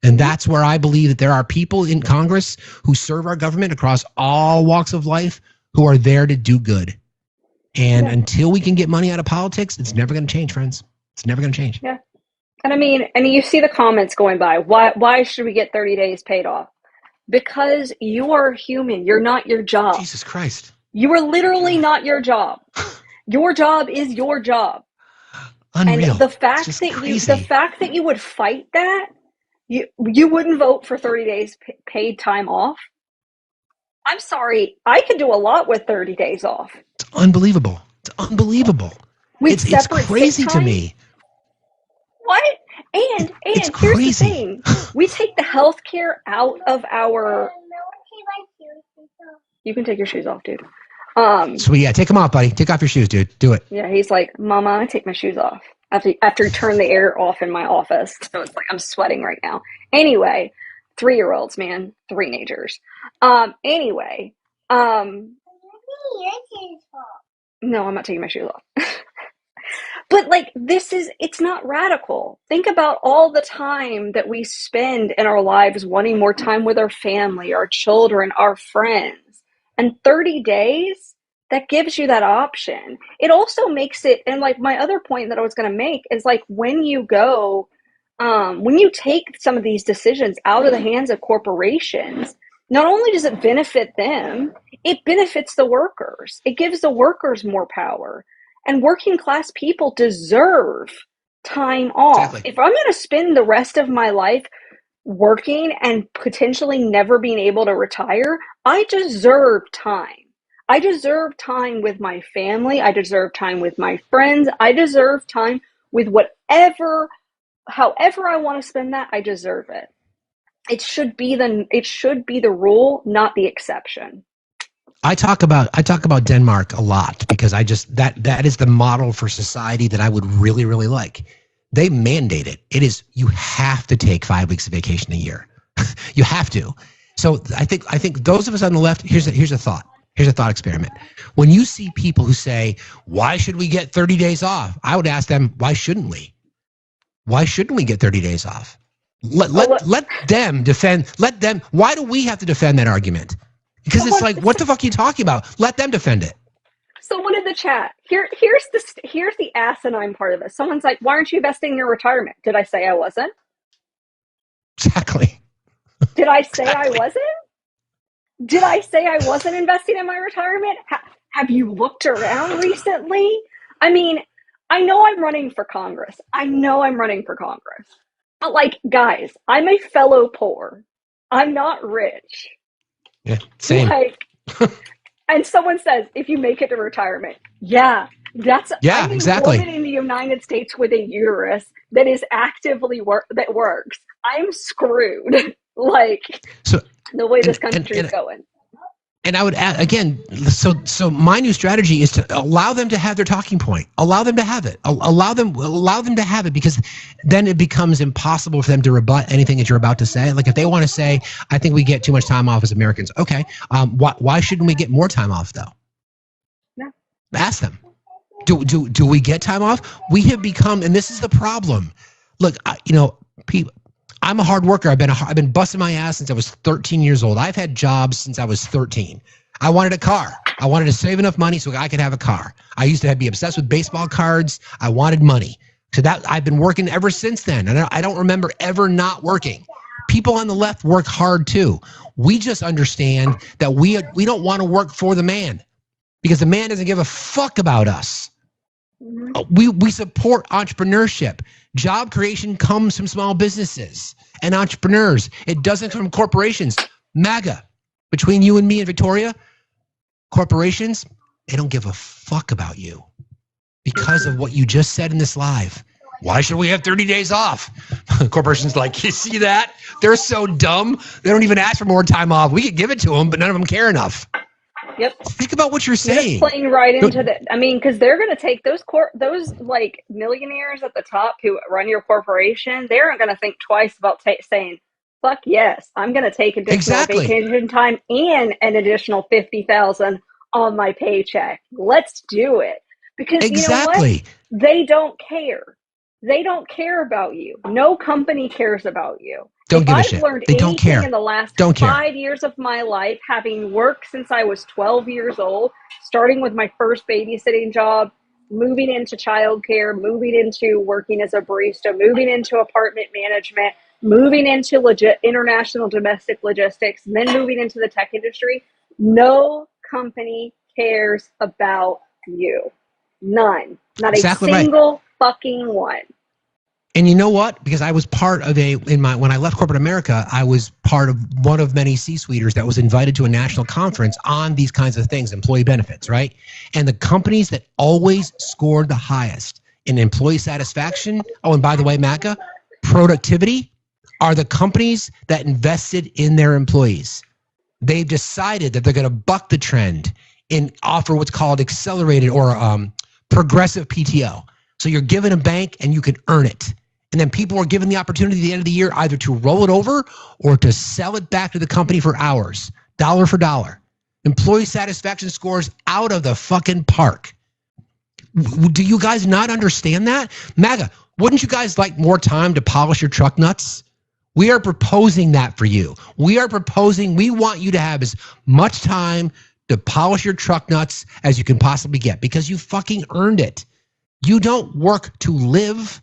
And that's where I believe that there are people in Congress who serve our government across all walks of life who are there to do good. And until we can get money out of politics, it's never going to change, friends. It's never going to change. Yeah. And I mean, you see the comments going by. Why should we get 30 days paid off? Because you are human. You're not your job. Jesus Christ. You are literally not your job. Your job is your job. Unreal. And the fact that you would fight that, you wouldn't vote for 30 days paid time off. I'm sorry. I could do a lot with 30 days off. It's unbelievable. It's unbelievable. It's crazy to me. What? And here's the thing. We take the health care out of our... You can take your shoes off, dude. Sweet, yeah, take them off, buddy. Take off your shoes, dude. Do it. Yeah, he's like, Mama, I take my shoes off. After he turned the air off in my office. So it's like I'm sweating right now. Anyway, 3-year-olds, man. 3-nagers. Anyway. No, I'm not taking my shoes off. But like, it's not radical. Think about all the time that we spend in our lives wanting more time with our family, our children, our friends. And 30 days, that gives you that option. It also makes it, and like my other point that I was going to make is like when you take some of these decisions out of the hands of corporations, not only does it benefit them, it benefits the workers. It gives the workers more power. And working class people deserve time off. Exactly. If I'm going to spend the rest of my life working and potentially never being able to retire, I deserve time. I deserve time with my family. I deserve time with my friends. I deserve time with however I want to spend that. I deserve it. It should be the rule, not the exception. I talk about Denmark a lot because that is the model for society that I would really, really like. They mandate it. It is, you have to take 5 weeks of vacation a year. You have to. So I think those of us on the left, here's a thought. Here's a thought experiment. When you see people who say, why should we get 30 days off? I would ask them, why shouldn't we? Why shouldn't we get 30 days off? Let them defend, why do we have to defend that argument? Because it's like, what the fuck are you talking about? Let them defend it. Someone in the chat, here's the asinine part of this. Someone's like, why aren't you investing in your retirement? Did I say I wasn't? Exactly. Did I say I wasn't? Did I say I wasn't investing in my retirement? Have you looked around recently? I mean, I know I'm running for Congress. But like, guys, I'm a fellow poor. I'm not rich. Yeah, same. And someone says, if you make it to retirement, I'm exactly. a woman in the United States with a uterus that is actively that works. I'm screwed. The way this country is going. And I would add again. So my new strategy is to allow them to have their talking point. Allow them to have it. Allow them to have it, because then it becomes impossible for them to rebut anything that you're about to say. Like if they want to say, "I think we get too much time off as Americans." Okay, why shouldn't we get more time off though? No. Ask them. Do we get time off? We have become, and this is the problem. Look, people. I'm a hard worker. I've been busting my ass since I was 13 years old. I've had jobs since I was 13. I wanted a car. I wanted to save enough money so I could have a car. I used to be obsessed with baseball cards. I wanted money. So that I've been working ever since then. And I don't remember ever not working. People on the left work hard too. We just understand that we don't want to work for the man because the man doesn't give a fuck about us. We support entrepreneurship. Job creation comes from small businesses and entrepreneurs. It doesn't come from corporations. MAGA, between you and me and Victoria, corporations, they don't give a fuck about you because of what you just said in this live. Why should we have 30 days off? Corporations like, you see that? They're so dumb. They don't even ask for more time off. We could give it to them, but none of them care enough. Yep. Think about what you're saying. You're playing right into the. I mean, because they're going to take those like millionaires at the top who run your corporation. They aren't going to think twice about saying, "Fuck yes, I'm going to take additional vacation time and an additional $50,000 on my paycheck. Let's do it." Because you know what? They don't care. They don't care about you. No company cares about you. Don't give a shit. I've learned they don't care. In the last 5 years of my life, having worked since I was 12 years old, starting with my first babysitting job, moving into childcare, moving into working as a barista, moving into apartment management, moving into international domestic logistics, and then moving into the tech industry. No company cares about you. None. Not a single fucking one. And you know what? Because I was part of when I left corporate America, I was part of one of many C-suiters that was invited to a national conference on these kinds of things, employee benefits, right? And the companies that always scored the highest in employee satisfaction, oh, and by the way, MACA, productivity, are the companies that invested in their employees. They've decided that they're going to buck the trend and offer what's called accelerated or progressive PTO. So you're given a bank and you can earn it. And then people are given the opportunity at the end of the year either to roll it over or to sell it back to the company for hours, dollar for dollar. Employee satisfaction scores out of the fucking park. Do you guys not understand that? MAGA, wouldn't you guys like more time to polish your truck nuts? We are proposing that for you. We want you to have as much time to polish your truck nuts as you can possibly get because you fucking earned it. You don't work to live.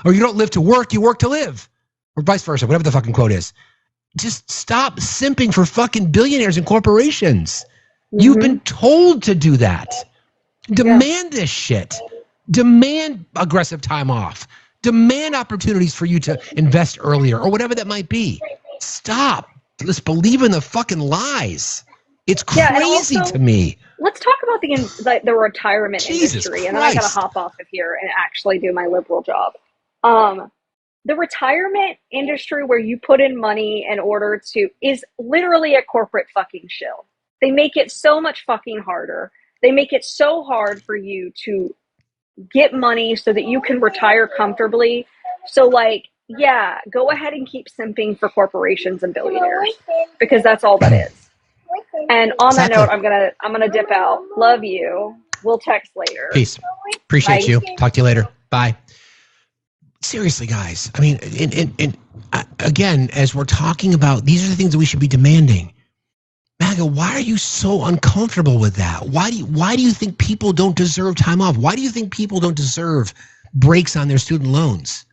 Or you don't live to work, you work to live. Or vice versa, whatever the fucking quote is. Just stop simping for fucking billionaires and corporations. Mm-hmm. You've been told to do that. Demand this shit. Demand aggressive time off. Demand opportunities for you to invest earlier or whatever that might be. Stop. Just believe in the fucking lies. It's crazy to me. Let's talk about the retirement industry, and then I got to hop off of here and actually do my liberal job. The retirement industry where you put in money in order to is literally a corporate fucking shill. They make it so much fucking harder. They make it so hard for you to get money so that you can retire comfortably. So like, yeah, go ahead and keep simping for corporations and billionaires because that's all that is. And on that note, I'm gonna dip out. Love you. We'll text later. Peace. Appreciate you. Talk to you later. Bye. Seriously, guys. I mean, again, as we're talking about, these are the things that we should be demanding. MAGA, why are you so uncomfortable with that? Why do you think people don't deserve time off? Why do you think people don't deserve breaks on their student loans?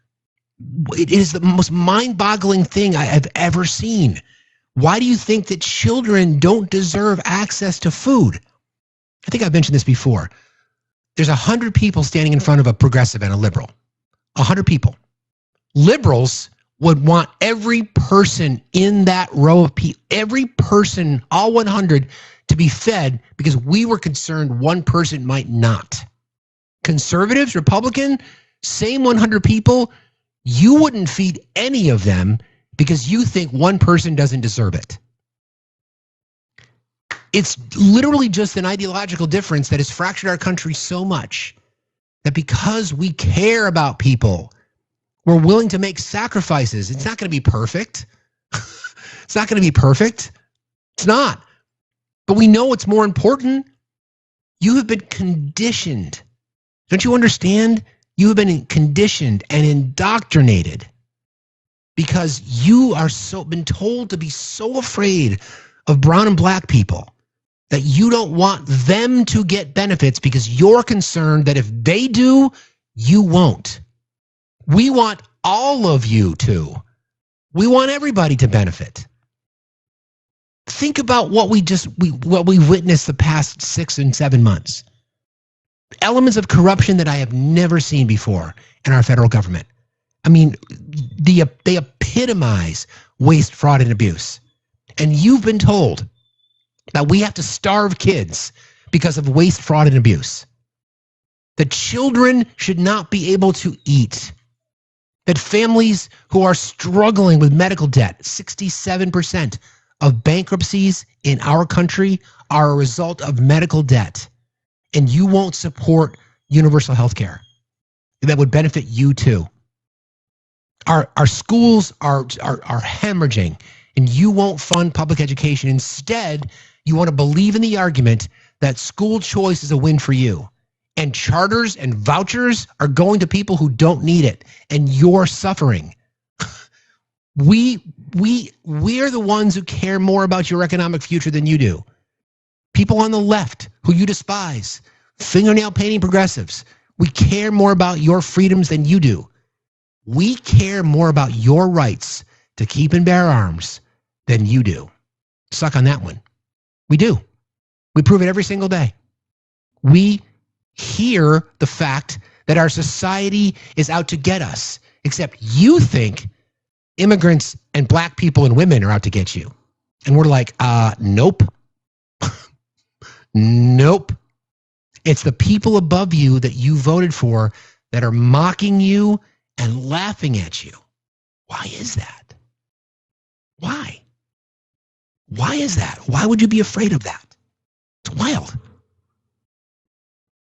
It is the most mind-boggling thing I have ever seen. Why do you think that children don't deserve access to food? I think I've mentioned this before. There's 100 people standing in front of a progressive and a liberal. 100 people. Liberals would want every person in that row of people, every person, all 100, to be fed because we were concerned one person might not. Conservatives, Republican, same 100 people, you wouldn't feed any of them because you think one person doesn't deserve it. It's literally just an ideological difference that has fractured our country so much that because we care about people, we're willing to make sacrifices. It's not going to be perfect. It's not going to be perfect. It's not. But we know what's more important. You have been conditioned. Don't you understand? You have been conditioned and indoctrinated because you are been told to be so afraid of brown and black people that you don't want them to get benefits because you're concerned that if they do, you won't. We want all of you to. We want everybody to benefit. Think about what we witnessed the past 6 and 7 months. Elements of corruption that I have never seen before in our federal government. I mean, they epitomize waste, fraud, and abuse. And you've been told that we have to starve kids because of waste, fraud, and abuse. That children should not be able to eat. That families who are struggling with medical debt, 67% of bankruptcies in our country are a result of medical debt. And you won't support universal health care. That would benefit you too. Our schools are hemorrhaging, and you won't fund public education. Instead, you want to believe in the argument that school choice is a win for you. And charters and vouchers are going to people who don't need it, and you're suffering. We're the ones who care more about your economic future than you do. People on the left who you despise, fingernail painting progressives, we care more about your freedoms than you do. We care more about your rights to keep and bear arms than you do. Suck on that one. We do. We prove it every single day. We hear the fact that our society is out to get us, except you think immigrants and black people and women are out to get you. And we're like, nope. Nope. It's the people above you that you voted for that are mocking you and laughing at you. Why is that? Why? Why is that? Why would you be afraid of that? It's wild.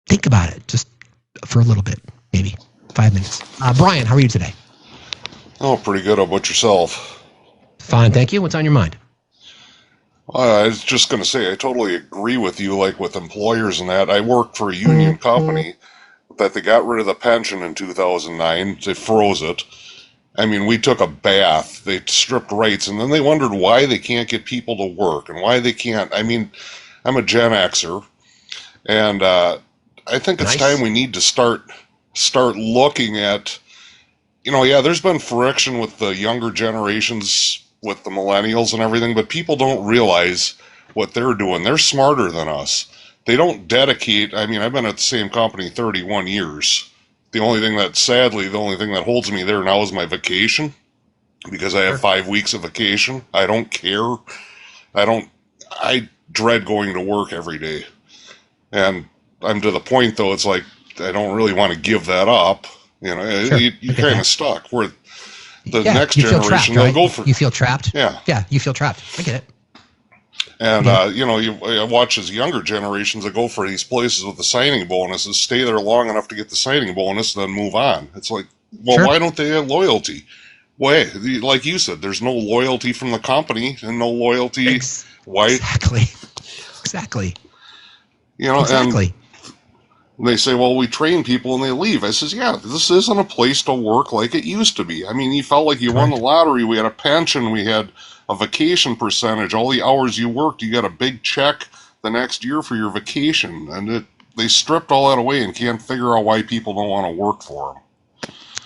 Think about it just for a little bit, maybe 5 minutes. Brian, how are you today? Oh, pretty good. How about yourself? Fine, thank you. What's on your mind? I was just going to say, I totally agree with you, like with employers and that. I worked for a union company that they got rid of the pension in 2009. They froze it. I mean, we took a bath. They stripped rights, and then they wondered why they can't get people to work and why they can't. I mean, I'm a Gen Xer, and I think it's time we need to start looking at, yeah, there's been friction with the younger generations, with the millennials and everything, but people don't realize what they're doing. They're smarter than us. They don't dedicate. I mean, I've been at the same company 31 years. The only thing that holds me there now is my vacation, because I have 5 weeks of vacation. I don't care. I dread going to work every day. And I'm to the point, though, it's like, I don't really want to give that up. Sure. You're kind of stuck. Where the Yeah, next you feel generation, trapped, right? they'll go for. You feel trapped? Yeah. Yeah, you feel trapped. I get it. And, I watch as younger generations that go for these places with the signing bonuses, stay there long enough to get the signing bonus, and then move on. It's like, well, Sure. why don't they have loyalty? Why? Like you said, there's no loyalty from the company and no loyalty. Why? Exactly. And they say, well, we train people and they leave. I says, yeah, this isn't a place to work like it used to be. I mean, you felt like you won the lottery. We had a pension. We had a vacation percentage. All the hours you worked, you got a big check the next year for your vacation. And they stripped all that away and can't figure out why people don't want to work for them.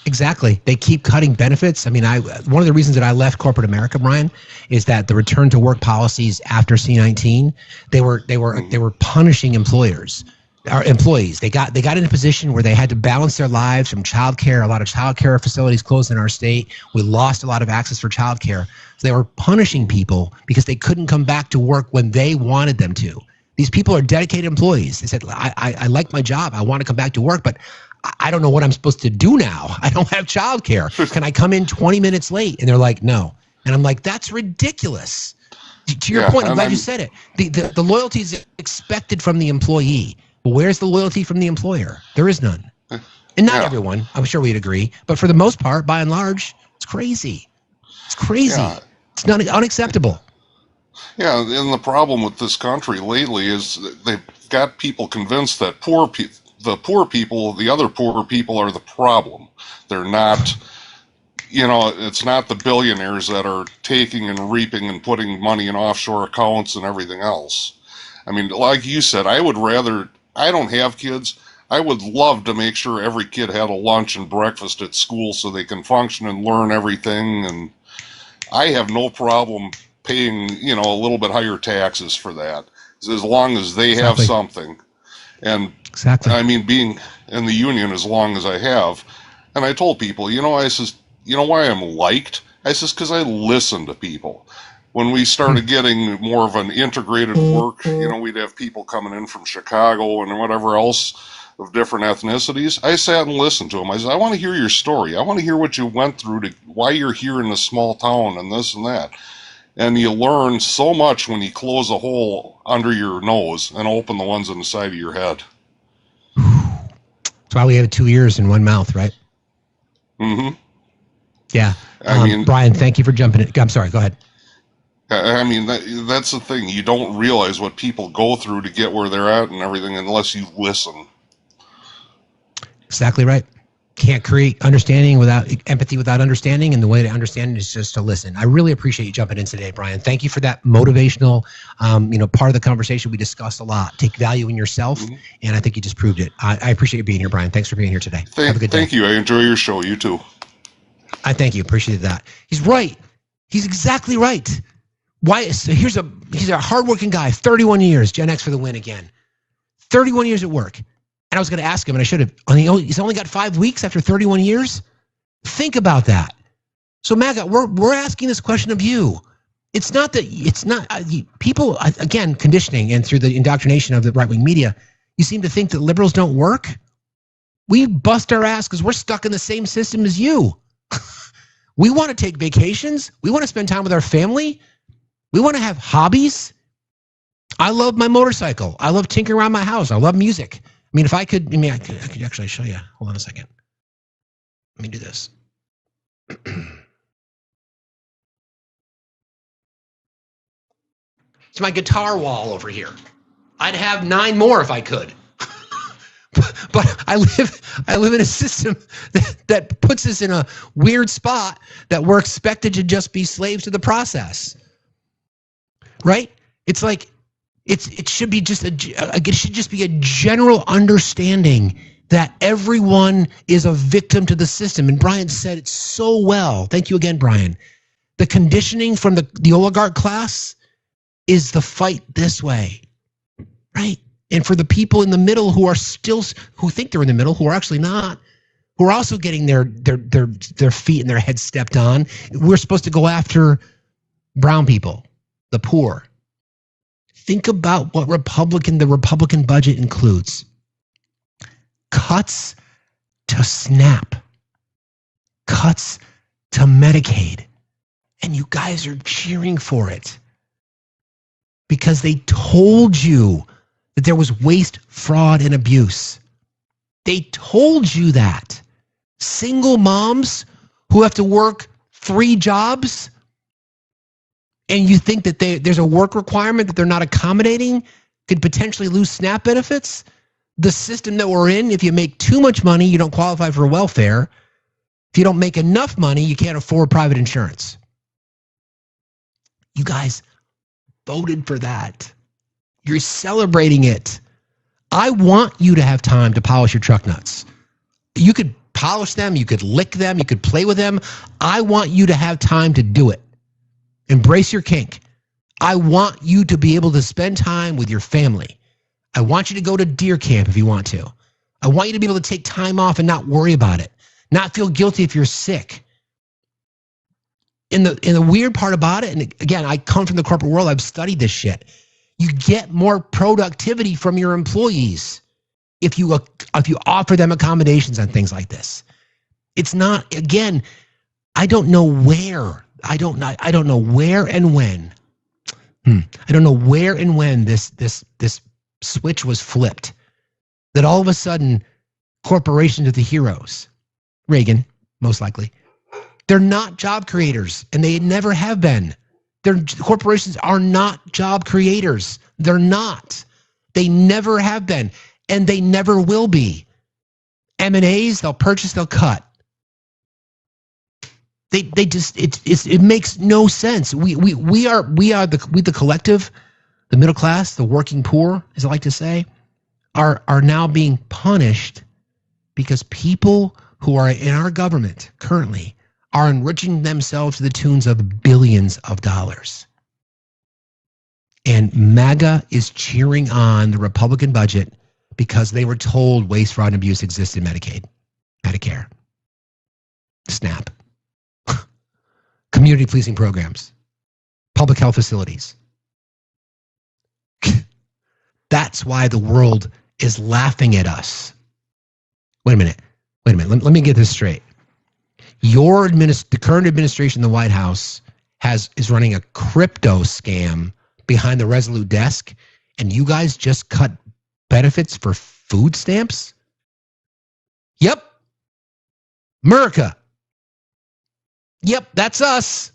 Exactly. They keep cutting benefits. I mean, one of the reasons that I left corporate America, Brian, is that the return to work policies after C-19, they were punishing employees. They got in a position where they had to balance their lives from childcare. A lot of childcare facilities closed in our state. We lost a lot of access for childcare. So they were punishing people because they couldn't come back to work when they wanted them to. These people are dedicated employees. They said, I like my job. I want to come back to work, but I don't know what I'm supposed to do now. I don't have childcare. Can I come in 20 minutes late? And they're like, no. And I'm like, that's ridiculous. To your point, I'm glad you said it. The loyalty is expected from the employee. But where's the loyalty from the employer? There is none. And not everyone, I'm sure we'd agree. But for the most part, by and large, it's crazy. It's crazy. Yeah. It's not unacceptable. Yeah, and the problem with this country lately is they've got people convinced that the other poor people are the problem. They're not, it's not the billionaires that are taking and reaping and putting money in offshore accounts and everything else. I mean, like you said, I don't have kids. I would love to make sure every kid had a lunch and breakfast at school so they can function and learn everything. And I have no problem paying, a little bit higher taxes for that, as long as they have something. And I mean, being in the union as long as I have, and I told people, I says, why I'm liked? I says, because I listen to people. When we started getting more of an integrated work, we'd have people coming in from Chicago and whatever else of different ethnicities. I sat and listened to them. I said, I want to hear your story. I want to hear what you went through, why you're here in this small town and this and that. And you learn so much when you close a hole under your nose and open the ones on the side of your head. That's why we have 2 ears and one mouth, right? Mm-hmm. Yeah. I mean, Brian, thank you for jumping in. I'm sorry, go ahead. I mean, that's the thing. You don't realize what people go through to get where they're at and everything unless you listen. Exactly right. Can't create understanding without empathy, without understanding, and the way to understand it is just to listen. I really appreciate you jumping in today, Brian. Thank you for that motivational, part of the conversation we discussed a lot. Take value in yourself, and I think you just proved it. I appreciate you being here, Brian. Thanks for being here today. Have a good day. Thank you. I enjoy your show. You too. I thank you. Appreciate that. He's right. He's exactly right. Why? So he's a hardworking guy. 31 years. Gen X for the win again. 31 years at work. And I was going to ask him, and I should have. He's only got 5 weeks after 31 years. Think about that. So, MAGA, we're asking this question of you. It's not people, again, conditioning and through the indoctrination of the right-wing media, you seem to think that liberals don't work. We bust our ass because we're stuck in the same system as you. We want to take vacations. We want to spend time with our family. We want to have hobbies. I love my motorcycle. I love tinkering around my house. I love music. I mean, if I could, I could actually show you. Hold on a second. Let me do this. It's my guitar wall over here. I'd have 9 more if I could. But I live in a system that puts us in a weird spot that we're expected to just be slaves to the process. Right? It's like it should be just it should just be a general understanding that everyone is a victim to the system. And Brian said it so well. Thank you again, Brian. The conditioning from the oligarch class is the fight this way, right? And for the people in the middle who think they're in the middle, who are actually not, who are also getting their feet and their heads stepped on, we're supposed to go after brown people, the poor. Think about what the Republican budget includes. Cuts to SNAP, cuts to Medicaid, and you guys are cheering for it because they told you that there was waste, fraud, and abuse. They told you that. Single moms who have to work 3 jobs and you think that there's a work requirement that they're not accommodating could potentially lose SNAP benefits. The system that we're in, if you make too much money, you don't qualify for welfare. If you don't make enough money, you can't afford private insurance. You guys voted for that. You're celebrating it. I want you to have time to polish your truck nuts. You could polish them, you could lick them, you could play with them. I want you to have time to do it. Embrace your kink. I want you to be able to spend time with your family. I want you to go to deer camp if you want to. I want you to be able to take time off and not worry about it. Not feel guilty if you're sick. And the weird part about it, and again, I come from the corporate world, I've studied this shit. You get more productivity from your employees if you offer them accommodations on things like this. It's not, again, I don't know where. I don't know where and when. I don't know where and when this switch was flipped. That all of a sudden, corporations are the heroes. Reagan, most likely. They're not job creators, and they never have been. Corporations are not job creators. They're not. They never have been, and they never will be. M&As, they'll purchase, they'll cut. They just it makes no sense. We are the collective, the middle class, the working poor, as I like to say, are now being punished because people who are in our government currently are enriching themselves to the tunes of billions of dollars. And MAGA is cheering on the Republican budget because they were told waste, fraud, and abuse exists in Medicaid, Medicare, SNAP, community policing programs, public health facilities. That's why the world is laughing at us. Wait a minute. Let me get this straight. The current administration in the White House is running a crypto scam behind the Resolute desk, and you guys just cut benefits for food stamps? Yep. America. Yep, that's us.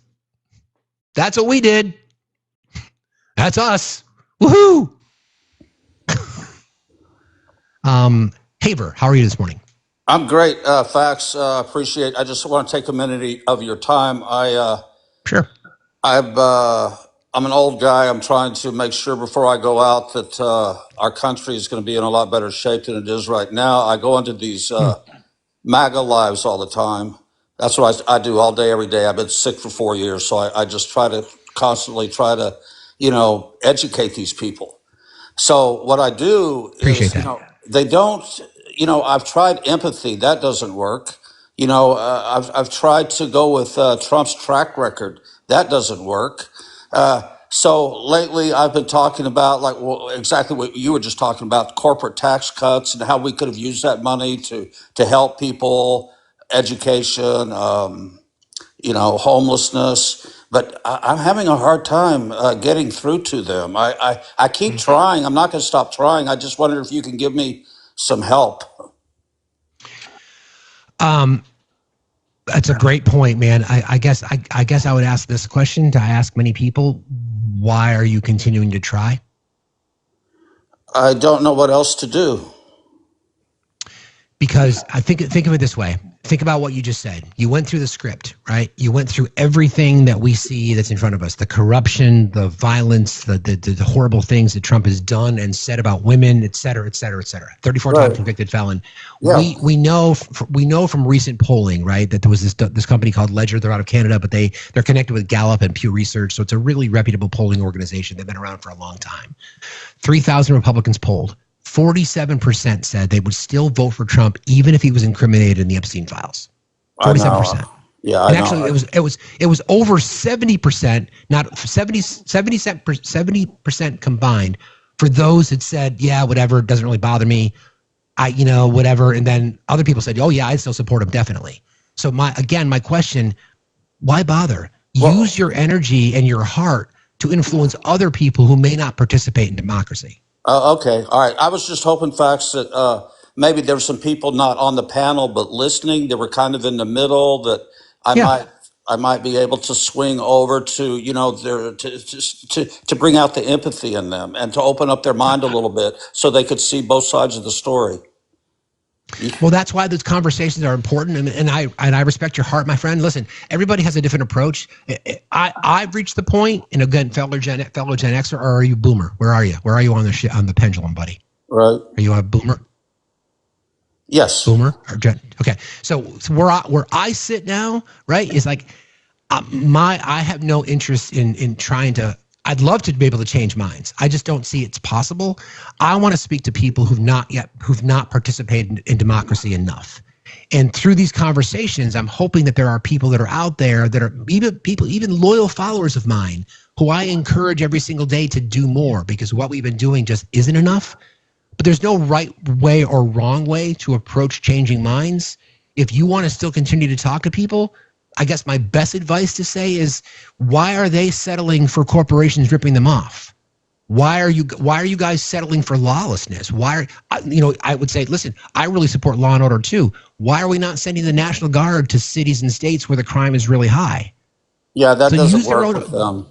That's what we did. That's us. Woohoo! Haver, how are you this morning? I'm great, Facts. Appreciate. I just want to take a minute of your time. Sure. I'm an old guy. I'm trying to make sure before I go out that our country is going to be in a lot better shape than it is right now. I go into these MAGA lives all the time. That's what I do all day, every day. I've been sick for 4 years, so I just constantly try to, educate these people. So what I do is, They don't, I've tried empathy. That doesn't work. I've tried to go with Trump's track record. That doesn't work. So lately I've been talking about exactly what you were just talking about, corporate tax cuts and how we could have used that money to help people, education, homelessness. But I'm having a hard time getting through to them. I keep trying. I'm not going to stop trying. I just wonder if you can give me some help. That's a great point, man. I guess I would ask this question to ask many people: why are you continuing to try? I don't know what else to do. Because I think of it this way. Think about what you just said. You went through the script, right? You went through everything that we see that's in front of us: the corruption, the violence, the horrible things that Trump has done and said about women, et cetera, et cetera, et cetera. 34-time convicted felon. Yeah. We know from recent polling, right, that there was this company called Ledger. They're out of Canada, but they're connected with Gallup and Pew Research, so it's a really reputable polling organization. They've been around for a long time. 3,000 Republicans polled. 47% said they would still vote for Trump even if he was incriminated in the Epstein files. 47%. Yeah, and actually, it was over 70%, not 70% combined for those that said, yeah, whatever, it doesn't really bother me. Whatever. And then other people said, oh yeah, I still support him, definitely. So my question, why bother? Use your energy and your heart to influence other people who may not participate in democracy. Okay. All right. I was just hoping, Facts, that maybe there were some people not on the panel but listening. They were kind of in the middle. That I might be able to swing over to to bring out the empathy in them and to open up their mind a little bit so they could see both sides of the story. Well, that's why those conversations are important, and I respect your heart, my friend. Listen, everybody has a different approach. I've reached the point, and again, fellow Gen Xer, or are you boomer? Where are you? Where are you on the pendulum, buddy? Right. Are you a boomer? Yes. Boomer or Gen? Okay. So where I sit now, right, is like I have no interest in trying to. I'd love to be able to change minds. I just don't see it's possible. I want to speak to people who've not participated in democracy enough. And through these conversations, I'm hoping that there are people that are out there that are even loyal followers of mine, who I encourage every single day to do more, because what we've been doing just isn't enough. But there's no right way or wrong way to approach changing minds. If you want to still continue to talk to people, I guess my best advice to say is, why are they settling for corporations ripping them off? Why are you guys settling for lawlessness? I would say, listen, I really support law and order too. Why are we not sending the National Guard to cities and states where the crime is really high? Yeah, that doesn't work with them.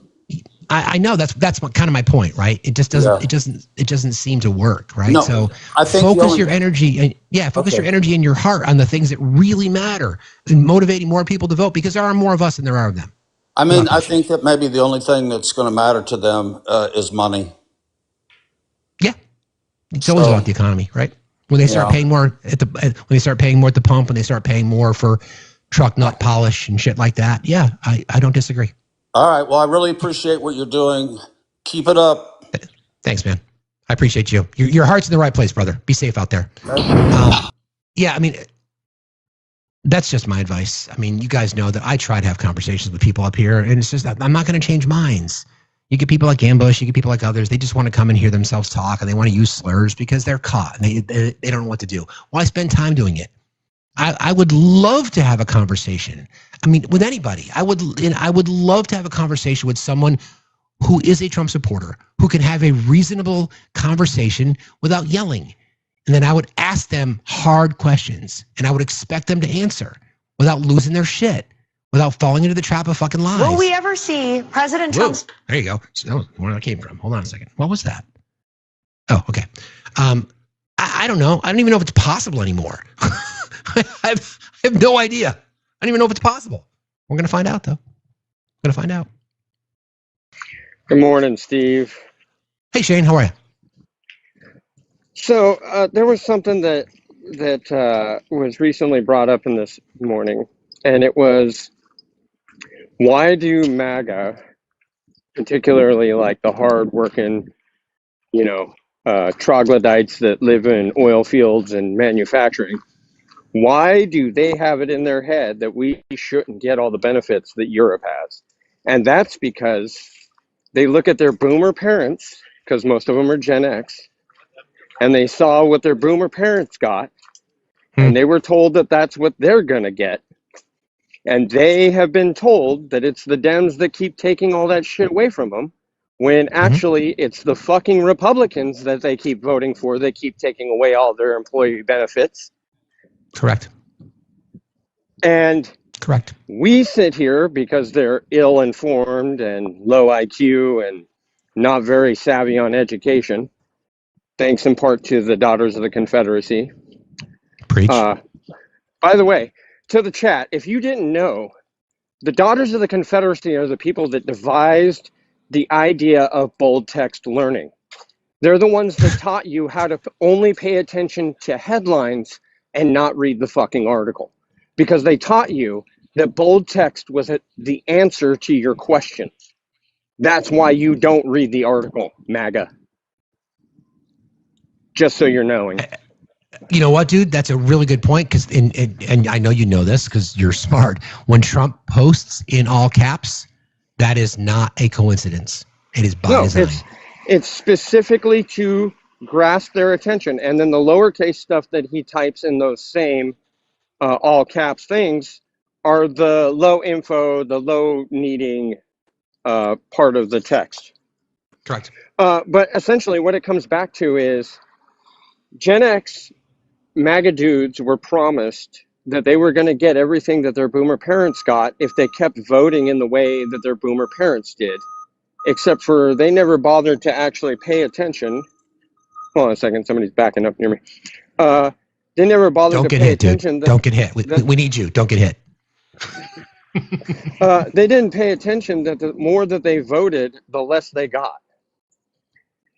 I know that's kind of my point, right? It just doesn't it doesn't seem to work, right? No, so I think focus your energy and your energy and your heart on the things that really matter, and motivating more people to vote, because there are more of us than there are of them. I mean, I think that maybe the only thing that's going to matter to them is money. Yeah, it's always about the economy, right? When they start paying more at the pump, when they start paying more for truck nut polish and shit like that, yeah, I don't disagree. All right. Well, I really appreciate what you're doing. Keep it up. Thanks, man. I appreciate you. Your heart's in the right place, brother. Be safe out there. Yeah, I mean, that's just my advice. I mean, you guys know that I try to have conversations with people up here, and it's just, I'm not going to change minds. You get people like Ambush, you get people like others, they just want to come and hear themselves talk, and they want to use slurs because they're caught, and they don't know what to do. Why spend time doing it? I would love to have a conversation. I mean, with anybody. I would love to have a conversation with someone who is a Trump supporter, who can have a reasonable conversation without yelling. And then I would ask them hard questions, and I would expect them to answer without losing their shit, without falling into the trap of fucking lies. Will we ever see President Trump's... There you go. So that was where that came from. Hold on a second. What was that? Oh, okay. I don't know. I don't even know if it's possible anymore. I have no idea. I don't even know if it's possible. We're going to find out, though. We're going to find out. Good morning, Steve. Hey, Shane. How are you? So there was something that was recently brought up in this morning, and it was, why do MAGA, particularly like the hard-working, troglodytes that live in oil fields and manufacturing. Why do they have it in their head that we shouldn't get all the benefits that Europe has? And that's because they look at their boomer parents, because most of them are Gen X, and they saw what their boomer parents got, and they were told that that's what they're going to get. And they have been told that it's the Dems that keep taking all that shit away from them, when actually it's the fucking Republicans that they keep voting for that keep taking away all their employee benefits. Correct. And correct. We sit here because they're ill-informed and low IQ and not very savvy on education, thanks in part to the Daughters of the Confederacy. Preach. By the way, to the chat, if you didn't know, the Daughters of the Confederacy are the people that devised the idea of bold text learning. They're the ones that taught you how to only pay attention to headlines and not read the fucking article. Because they taught you that bold text was the answer to your question. That's why you don't read the article, MAGA. Just so you're knowing. You know what, dude? That's a really good point. Because and I know you know this because you're smart. When Trump posts in all caps, that is not a coincidence. It is by design. It's specifically to grasp their attention. And then the lowercase stuff that he types in those same all caps things are the low info, the low needing part of the text. Correct. But essentially what it comes back to is Gen X MAGA dudes were promised that they were going to get everything that their boomer parents got if they kept voting in the way that their boomer parents did. Except for they never bothered to actually pay attention. Hold on a second, somebody's backing up near me. They never bothered to pay attention. Don't get hit. We need you. Don't get hit. They didn't pay attention that the more that they voted, the less they got.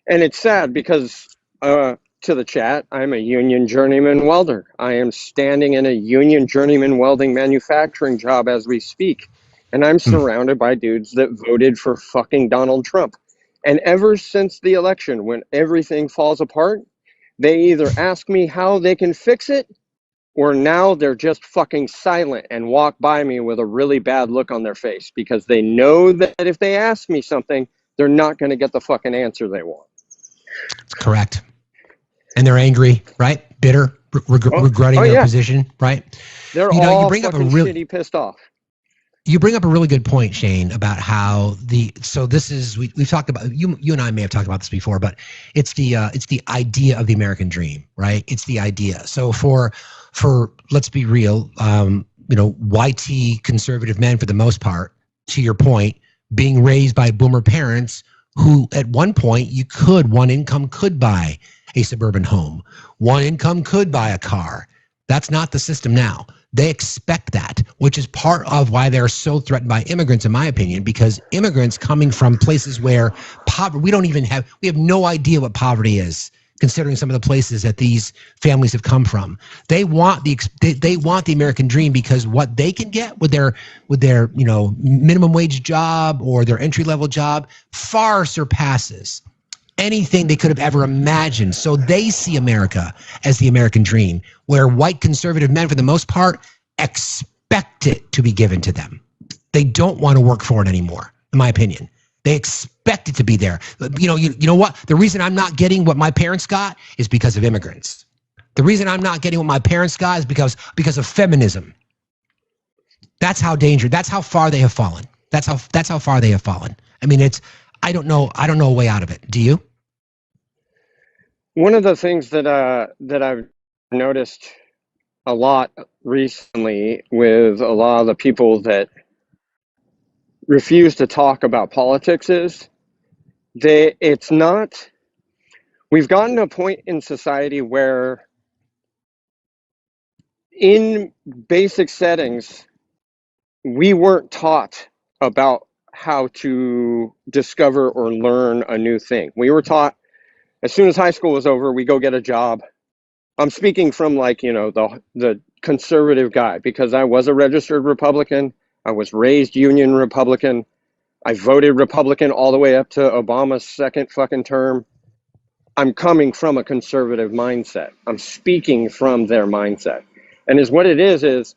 And it's sad because, to the chat, I'm a union journeyman welder. I am standing in a union journeyman welding manufacturing job as we speak. And I'm surrounded by dudes that voted for fucking Donald Trump. And ever since the election, when everything falls apart, they either ask me how they can fix it, or now they're just fucking silent and walk by me with a really bad look on their face because they know that if they ask me something, they're not going to get the fucking answer they want. Correct. And they're angry, right? Bitter, regretting their position, right? They're all fucking shitty pissed off. You bring up a really good point, Shane, about how we've talked about, you and I may have talked about this before, but it's the idea of the American dream, right? It's the idea. So for let's be real, YT conservative men for the most part, to your point, being raised by boomer parents who at one point one income could buy a suburban home. One income could buy a car. That's not the system now. They expect that, which is part of why they're so threatened by immigrants, in my opinion, because immigrants coming from places where poverty, we have no idea what poverty is, considering some of the places that these families have come from. They want the American dream because what they can get with their minimum wage job or their entry level job far surpasses anything they could have ever imagined. So they see America as the American dream, where white conservative men, for the most part, expect it to be given to them. They don't want to work for it anymore, in my opinion. They expect it to be there. You know what? The reason I'm not getting what my parents got is because of immigrants. The reason I'm not getting what my parents got is because of feminism. That's how dangerous. That's how far they have fallen. That's how far they have fallen. I mean, I don't know a way out of it. Do you? One of the things that I've noticed a lot recently with a lot of the people that refuse to talk about politics is we've gotten to a point in society where in basic settings, we weren't taught about how to discover or learn a new thing. We were taught as soon as high school was over, we go get a job. I'm speaking from the conservative guy because I was a registered Republican. I was raised Union Republican. I voted Republican all the way up to Obama's second fucking term. I'm coming from a conservative mindset. I'm speaking from their mindset. And is what it is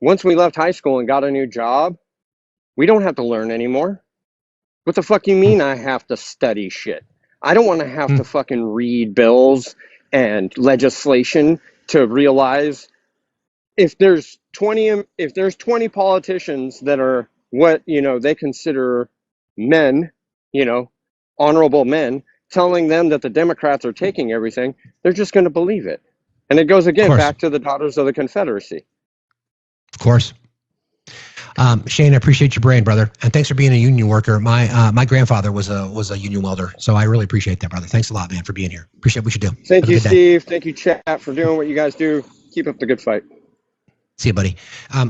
once we left high school and got a new job, we don't have to learn anymore. What the fuck you mean I have to study shit? I don't want to have to fucking read bills and legislation to realize if there's 20 politicians that are what, they consider men, honorable men, telling them that the Democrats are taking everything, they're just going to believe it. And it goes again back to the Daughters of the Confederacy. Of course. Shane, I appreciate your brain, brother, and thanks for being a union worker. My grandfather was a union welder, so I really appreciate that, brother. Thanks a lot, man, for being here. Appreciate what you do. Thank you, Steve. Thank you, chat, for doing what you guys do. Keep up the good fight. See you, buddy.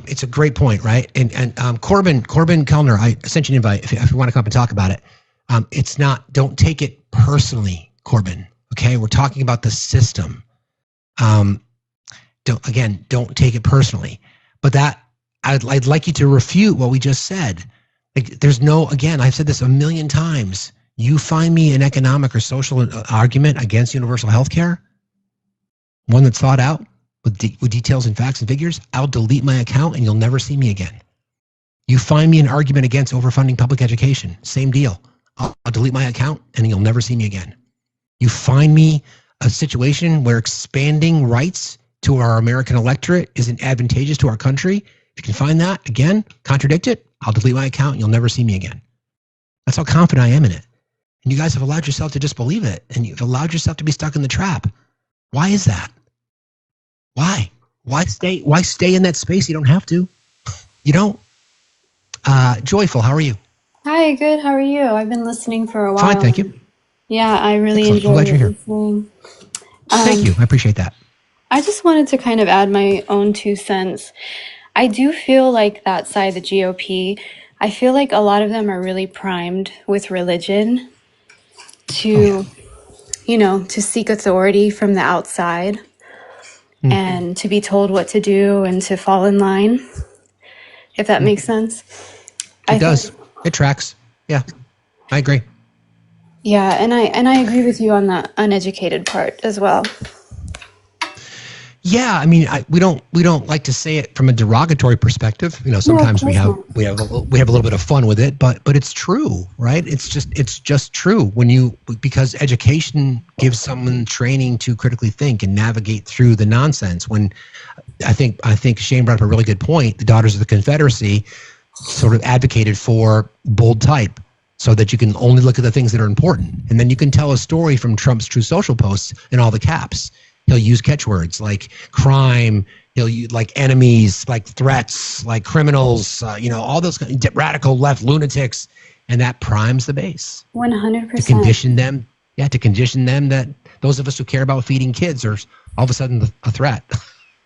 It's a great point, right? And Corbin Kellner, I sent you an invite if you want to come up and talk about it. It's not. Don't take it personally, Corbin. Okay, we're talking about the system. Don't take it personally. But that I'd like you to refute what we just said. Like, there's no. Again, I've said this a million times. You find me an economic or social argument against universal health care, one that's thought out with details and facts and figures, I'll delete my account and you'll never see me again. You find me an argument against overfunding public education, same deal. I'll delete my account and you'll never see me again. You find me a situation where expanding rights to our American electorate isn't advantageous to our country. If you can find that, again, contradict it, I'll delete my account and you'll never see me again. That's how confident I am in it. And you guys have allowed yourself to just believe it. And you've allowed yourself to be stuck in the trap. Why is that? Why? Why stay in that space? You don't have to. You don't. Joyful, how are you? Hi, good. How are you? I've been listening for a while. Fine, thank you. Yeah, I really Excellent. I'm glad you're here. listening. Thank you. I appreciate that. I just wanted to kind of add my own 2 cents. I do feel like that side, the GOP, I feel like a lot of them are really primed with religion to, to seek authority from the outside and to be told what to do and to fall in line, if that makes sense. It does. It tracks. Yeah, I agree. Yeah, and I agree with you on the uneducated part as well. Yeah, I mean, we don't like to say it from a derogatory perspective. Sometimes we have a little bit of fun with it, but it's true, right? It's just true because education gives someone training to critically think and navigate through the nonsense. When I think Shane brought up a really good point. The Daughters of the Confederacy sort of advocated for bold type, so that you can only look at the things that are important, and then you can tell a story from Trump's True Social posts in all the caps. He'll use catchwords like crime. He'll use like enemies, like threats, like criminals. All those radical left lunatics, and that primes the base. 100%. To condition them, that those of us who care about feeding kids are all of a sudden a threat.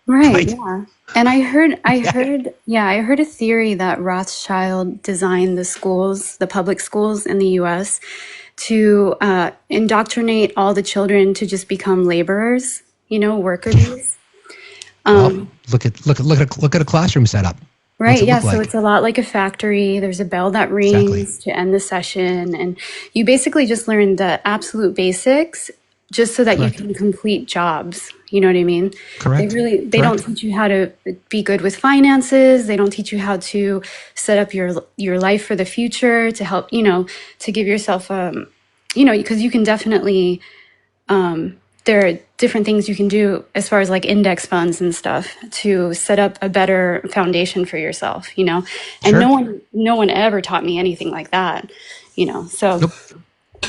Right. Yeah. And I heard a theory that Rothschild designed the public schools in the U.S. to indoctrinate all the children to just become laborers. Worker bees. Look at a classroom setup. Right. Yeah. So it's a lot like a factory. There's a bell that rings to end the session, and you basically just learn the absolute basics, just so that you can complete jobs. You know what I mean? Correct. They don't teach you how to be good with finances. They don't teach you how to set up your life for the future, to help, to give yourself, because you can definitely, there are different things you can do as far as like index funds and stuff to set up a better foundation for yourself, and no one ever taught me anything like that, so.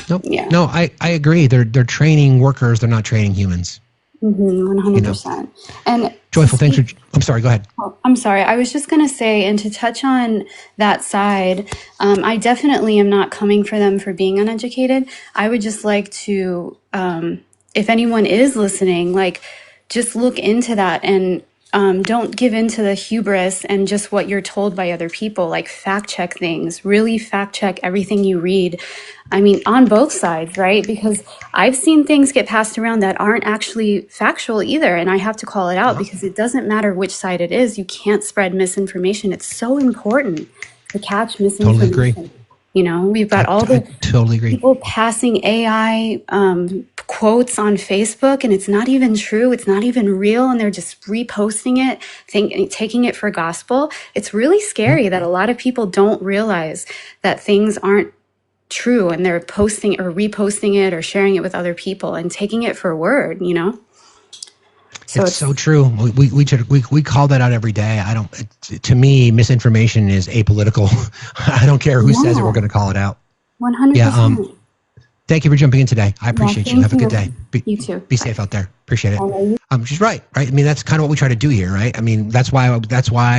Nope. Yeah. No, I agree. They're training workers. They're not training humans. 100%. And Joyful, thanks for. I'm sorry. Go ahead. I'm sorry. I was just going to say, and to touch on that side, I definitely am not coming for them for being uneducated. I would just like to, if anyone is listening, just look into that and don't give in to the hubris and just what you're told by other people. Fact check things. Really fact check everything you read. I mean, on both sides, right? Because I've seen things get passed around that aren't actually factual either. And I have to call it out because it doesn't matter which side it is. You can't spread misinformation. It's so important to catch misinformation. Totally agree. We've got all the totally agree. people passing AI quotes on Facebook and it's not even true, it's not even real, and they're just reposting it, taking it for gospel. It's really scary that a lot of people don't realize that things aren't true and they're posting or reposting it or sharing it with other people and taking it for word, you know? So it's so true. We call that out every day. To me, misinformation is apolitical. I don't care who says it. We're going to call it out. 100%. Yeah. Thank you for jumping in today. I appreciate you. Have a good day. You too. Be safe out there. Appreciate it. She's right. I mean, that's kind of what we try to do here, right? I mean, that's why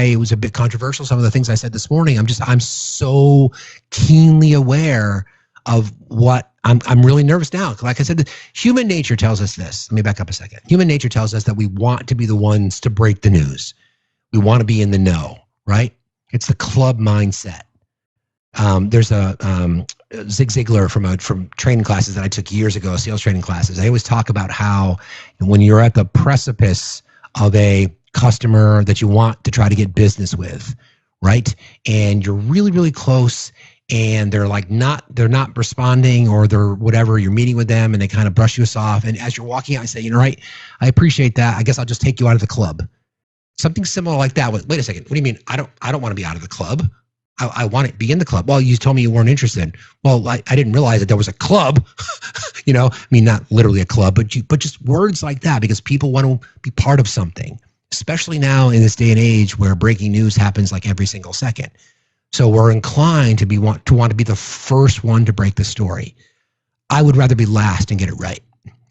it was a bit controversial. Some of the things I said this morning. I'm so keenly aware of what I'm really nervous now. Like I said, human nature tells us this. Let me back up a second. Human nature tells us that we want to be the ones to break the news. We want to be in the know, right? It's the club mindset. There's a Zig Ziglar from training classes that I took years ago, sales training classes. I always talk about how when you're at the precipice of a customer that you want to try to get business with, right? And you're really, really close and they're not responding or they're whatever, you're meeting with them and they kind of brush you off. And as you're walking out, I say, you know, right, I appreciate that. I guess I'll just take you out of the club. Something similar like that. Wait a second. What do you mean? I don't want to be out of the club. I want to be in the club. Well, you told me you weren't interested. Well, I didn't realize that there was a club, you know, I mean, not literally a club, but just words like that, because people want to be part of something, especially now in this day and age where breaking news happens like every single second. So we're inclined to want to be the first one to break the story. I would rather be last and get it right.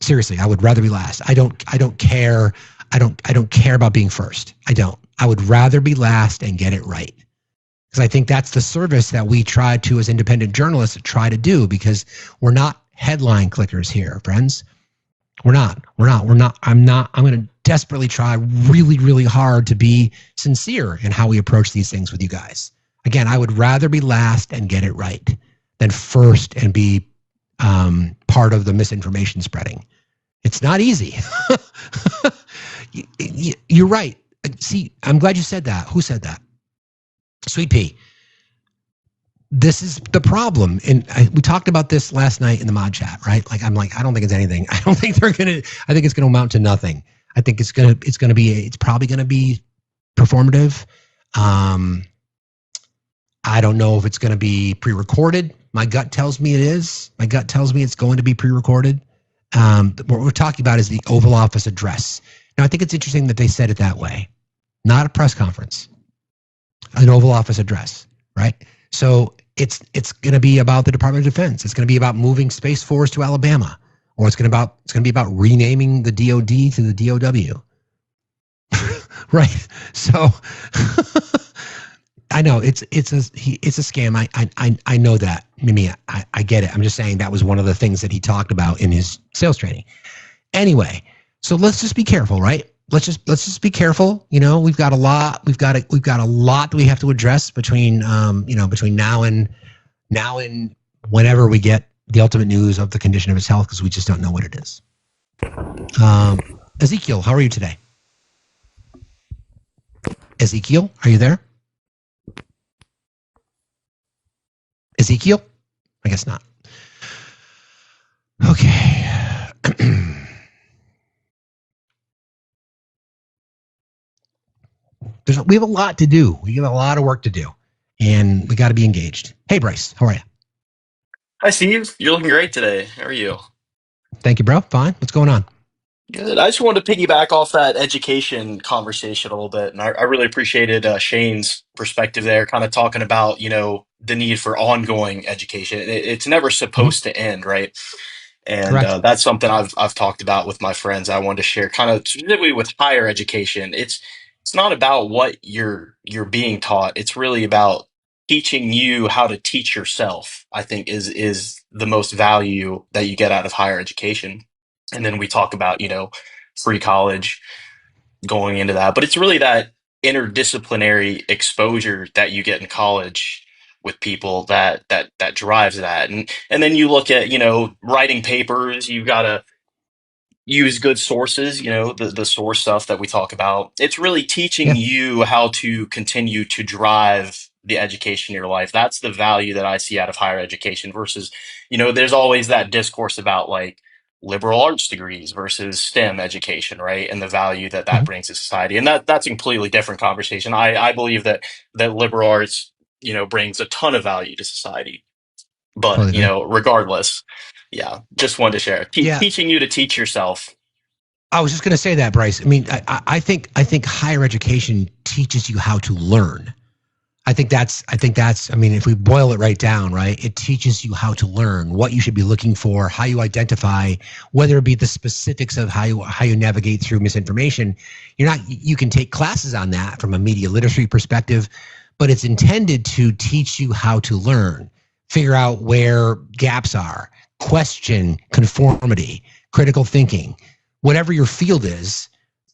Seriously, I would rather be last. I don't care. I don't care about being first. I don't. I would rather be last and get it right. Because I think that's the service that we try to, as independent journalists, try to do, because we're not headline clickers here, friends. We're not. I'm going to desperately try really, really hard to be sincere in how we approach these things with you guys. Again, I would rather be last and get it right than first and be part of the misinformation spreading. It's not easy. You're right. See, I'm glad you said that. Who said that? Sweet Pea. This is the problem. And we talked about this last night in the mod chat, right? I don't think it's anything. I think it's going to amount to nothing. I think it's probably going to be performative. I don't know if it's going to be pre-recorded. My gut tells me it is. My gut tells me it's going to be pre-recorded. What we're talking about is the Oval Office address. Now, I think it's interesting that they said it that way. Not a press conference. An Oval Office address, right? So it's going to be about the Department of Defense. It's going to be about moving Space Force to Alabama, or it's going to be about renaming the DoD to the DOW, right? So I know it's a scam. I know that. Mimi, I get it. I'm just saying that was one of the things that he talked about in his sales training. Anyway, so let's just be careful, right? Let's just be careful. You know, we've got a lot that we have to address between now and whenever we get the ultimate news of the condition of his health, because we just don't know what it is. Ezekiel, how are you today? Ezekiel, are you there? Ezekiel? I guess not. Okay. We have a lot to do. We have a lot of work to do, and we got to be engaged. Hey, Bryce, how are you? Hi, Steve. You're looking great today. How are you? Thank you, bro. Fine. What's going on? Good. I just wanted to piggyback off that education conversation a little bit, and I really appreciated Shane's perspective there, kind of talking about, you know, the need for ongoing education. It's never supposed to end, right? And that's something I've talked about with my friends. I wanted to share, kind of specifically with higher education. It's not about what you're being taught. It's really about teaching you how to teach yourself. I think is the most value that you get out of higher education. And then we talk about, you know, free college going into that, but it's really that interdisciplinary exposure that you get in college with people that drives that. And then you look at, you know, writing papers, you've got to use good sources, you know, the source stuff that we talk about. It's really teaching you how to continue to drive the education in your life. That's the value that I see out of higher education versus, you know, there's always that discourse about like liberal arts degrees versus STEM education, right? And the value that that brings to society. And that's a completely different conversation. I believe that liberal arts, brings a ton of value to society. But, regardless, yeah, just wanted to share. Teaching you to teach yourself. I was just going to say that, Bryce. I mean, I think higher education teaches you how to learn. I think that's, I mean, if we boil it right down, right, it teaches you how to learn, what you should be looking for, how you identify, whether it be the specifics of how you navigate through misinformation. You can take classes on that from a media literacy perspective, but it's intended to teach you how to learn, figure out where gaps are, question conformity, critical thinking, whatever your field is.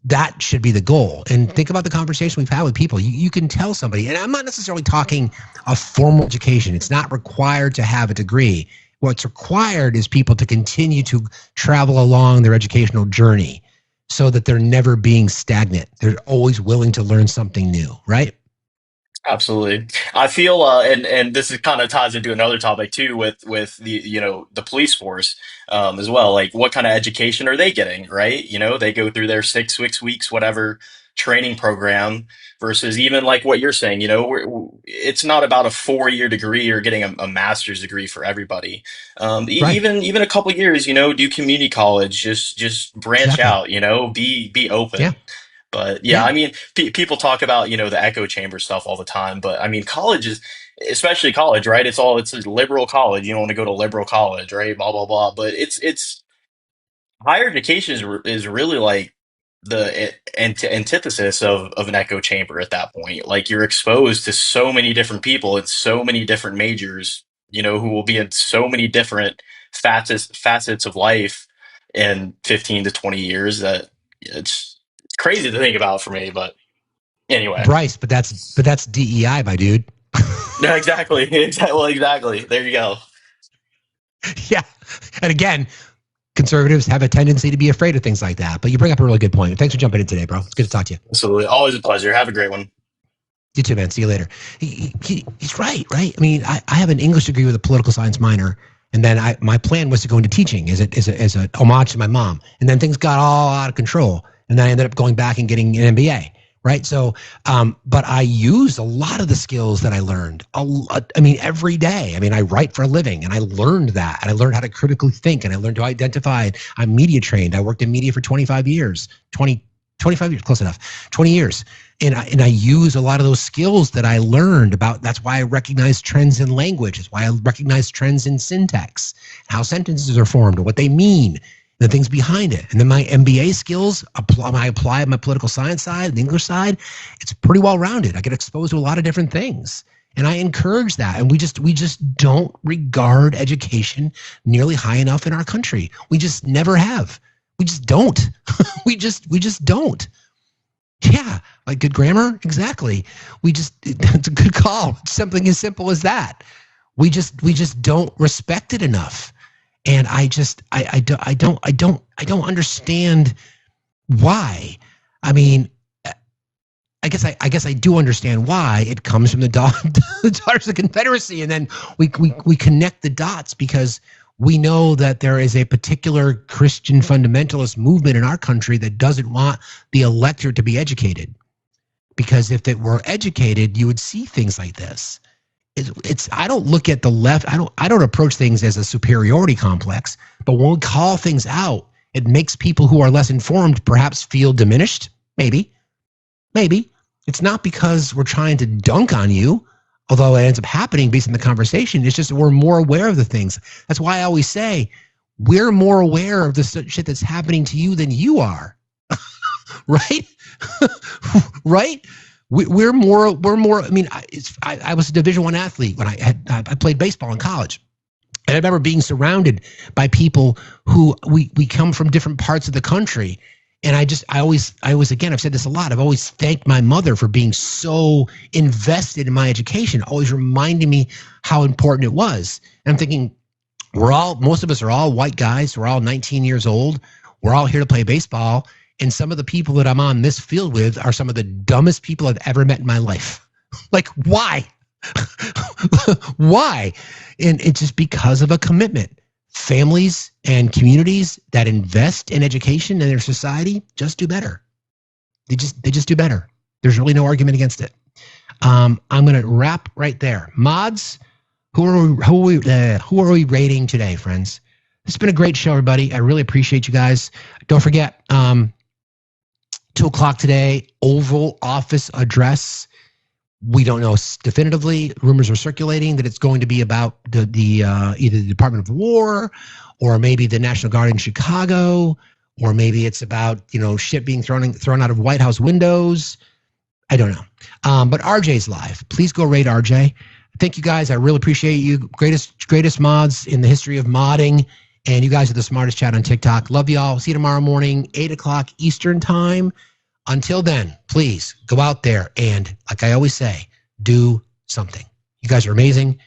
That should be the goal. And think about the conversation we've had with people. You can tell somebody, and I'm not necessarily talking a formal education. It's not required to have a degree. What's required is people to continue to travel along their educational journey so that they're never being stagnant. They're always willing to learn something new, right? Absolutely. I feel, and this is kind of ties into another topic too, with the, the police force, as well. Like, what kind of education are they getting, right? They go through their 6 weeks, whatever training program versus even like what you're saying, it's not about a 4-year degree or getting a master's degree for everybody. Right. Even a couple of years, do community college, just branch out, be open. Yeah. But yeah, I mean, people talk about, the echo chamber stuff all the time, but I mean, college is, especially college, right? It's a liberal college. You don't want to go to liberal college, right? Blah, blah, blah. But it's higher education is really like the antithesis of an echo chamber at that point. Like, you're exposed to so many different people and so many different majors, who will be in so many different facets of life in 15 to 20 years that it's crazy to think about for me, but anyway. Bryce, but that's DEI, my dude. No, exactly. Exactly. There you go. Yeah. And again, conservatives have a tendency to be afraid of things like that. But you bring up a really good point. Thanks for jumping in today, bro. It's good to talk to you. Absolutely. Always a pleasure. Have a great one. You too, man. See you later. He's right? I mean, I have an English degree with a political science minor. And then my plan was to go into teaching as a homage to my mom. And then things got all out of control. And then I ended up going back and getting an MBA, right? So, but I used a lot of the skills that I learned. Every day. I mean, I write for a living, and I learned that. And I learned how to critically think, and I learned to identify. I'm media trained. I worked in media for 25 years, 25 years, close enough, 20 years. And I use a lot of those skills that I learned about. That's why I recognize trends in language. It's why I recognize trends in syntax, how sentences are formed, and what they mean, the things behind it. And then my MBA skills, I apply my political science side, the English side, it's pretty well rounded. I get exposed to a lot of different things. And I encourage that. And we just don't regard education nearly high enough in our country. We just never have. We just don't. we just don't. Yeah, like good grammar, exactly. It's a good call. Something as simple as that. We just don't respect it enough. And I don't understand why. I mean, I guess I do understand why. It comes from the Daughters of the Confederacy, and then we connect the dots because we know that there is a particular Christian fundamentalist movement in our country that doesn't want the electorate to be educated. Because if it were educated, you would see things like this. I don't look at the left. I don't approach things as a superiority complex, but when we call things out, it makes people who are less informed perhaps feel diminished. Maybe. It's not because we're trying to dunk on you, although it ends up happening based on the conversation. It's just that we're more aware of the things. That's why I always say we're more aware of the shit that's happening to you than you are. Right? Right? We're more. I mean, I was a Division I athlete when I played baseball in college. And I remember being surrounded by people who we come from different parts of the country. And I always, again, I've said this a lot. I've always thanked my mother for being so invested in my education, always reminding me how important it was. And I'm thinking, most of us are all white guys. We're all 19 years old. We're all here to play baseball. And some of the people that I'm on this field with are some of the dumbest people I've ever met in my life. Like, why? Why? And it's just because of a commitment. families and communities that invest in education in their society just do better. They just do better. There's really no argument against it. I'm going to wrap right there. Mods, who are we rating today, friends? It's been a great show, everybody. I really appreciate you guys. Don't forget, 2 o'clock today, Oval Office address. We don't know definitively. Rumors are circulating that it's going to be about either the Department of War, or maybe the National Guard in Chicago, or maybe it's about shit being thrown out of White House windows. I don't know. But RJ's live. Please go rate RJ. Thank you guys. I really appreciate you. Greatest mods in the history of modding. And you guys are the smartest chat on TikTok. Love y'all. See you tomorrow morning, 8 o'clock Eastern time. Until then, please go out there and, like I always say, do something. You guys are amazing.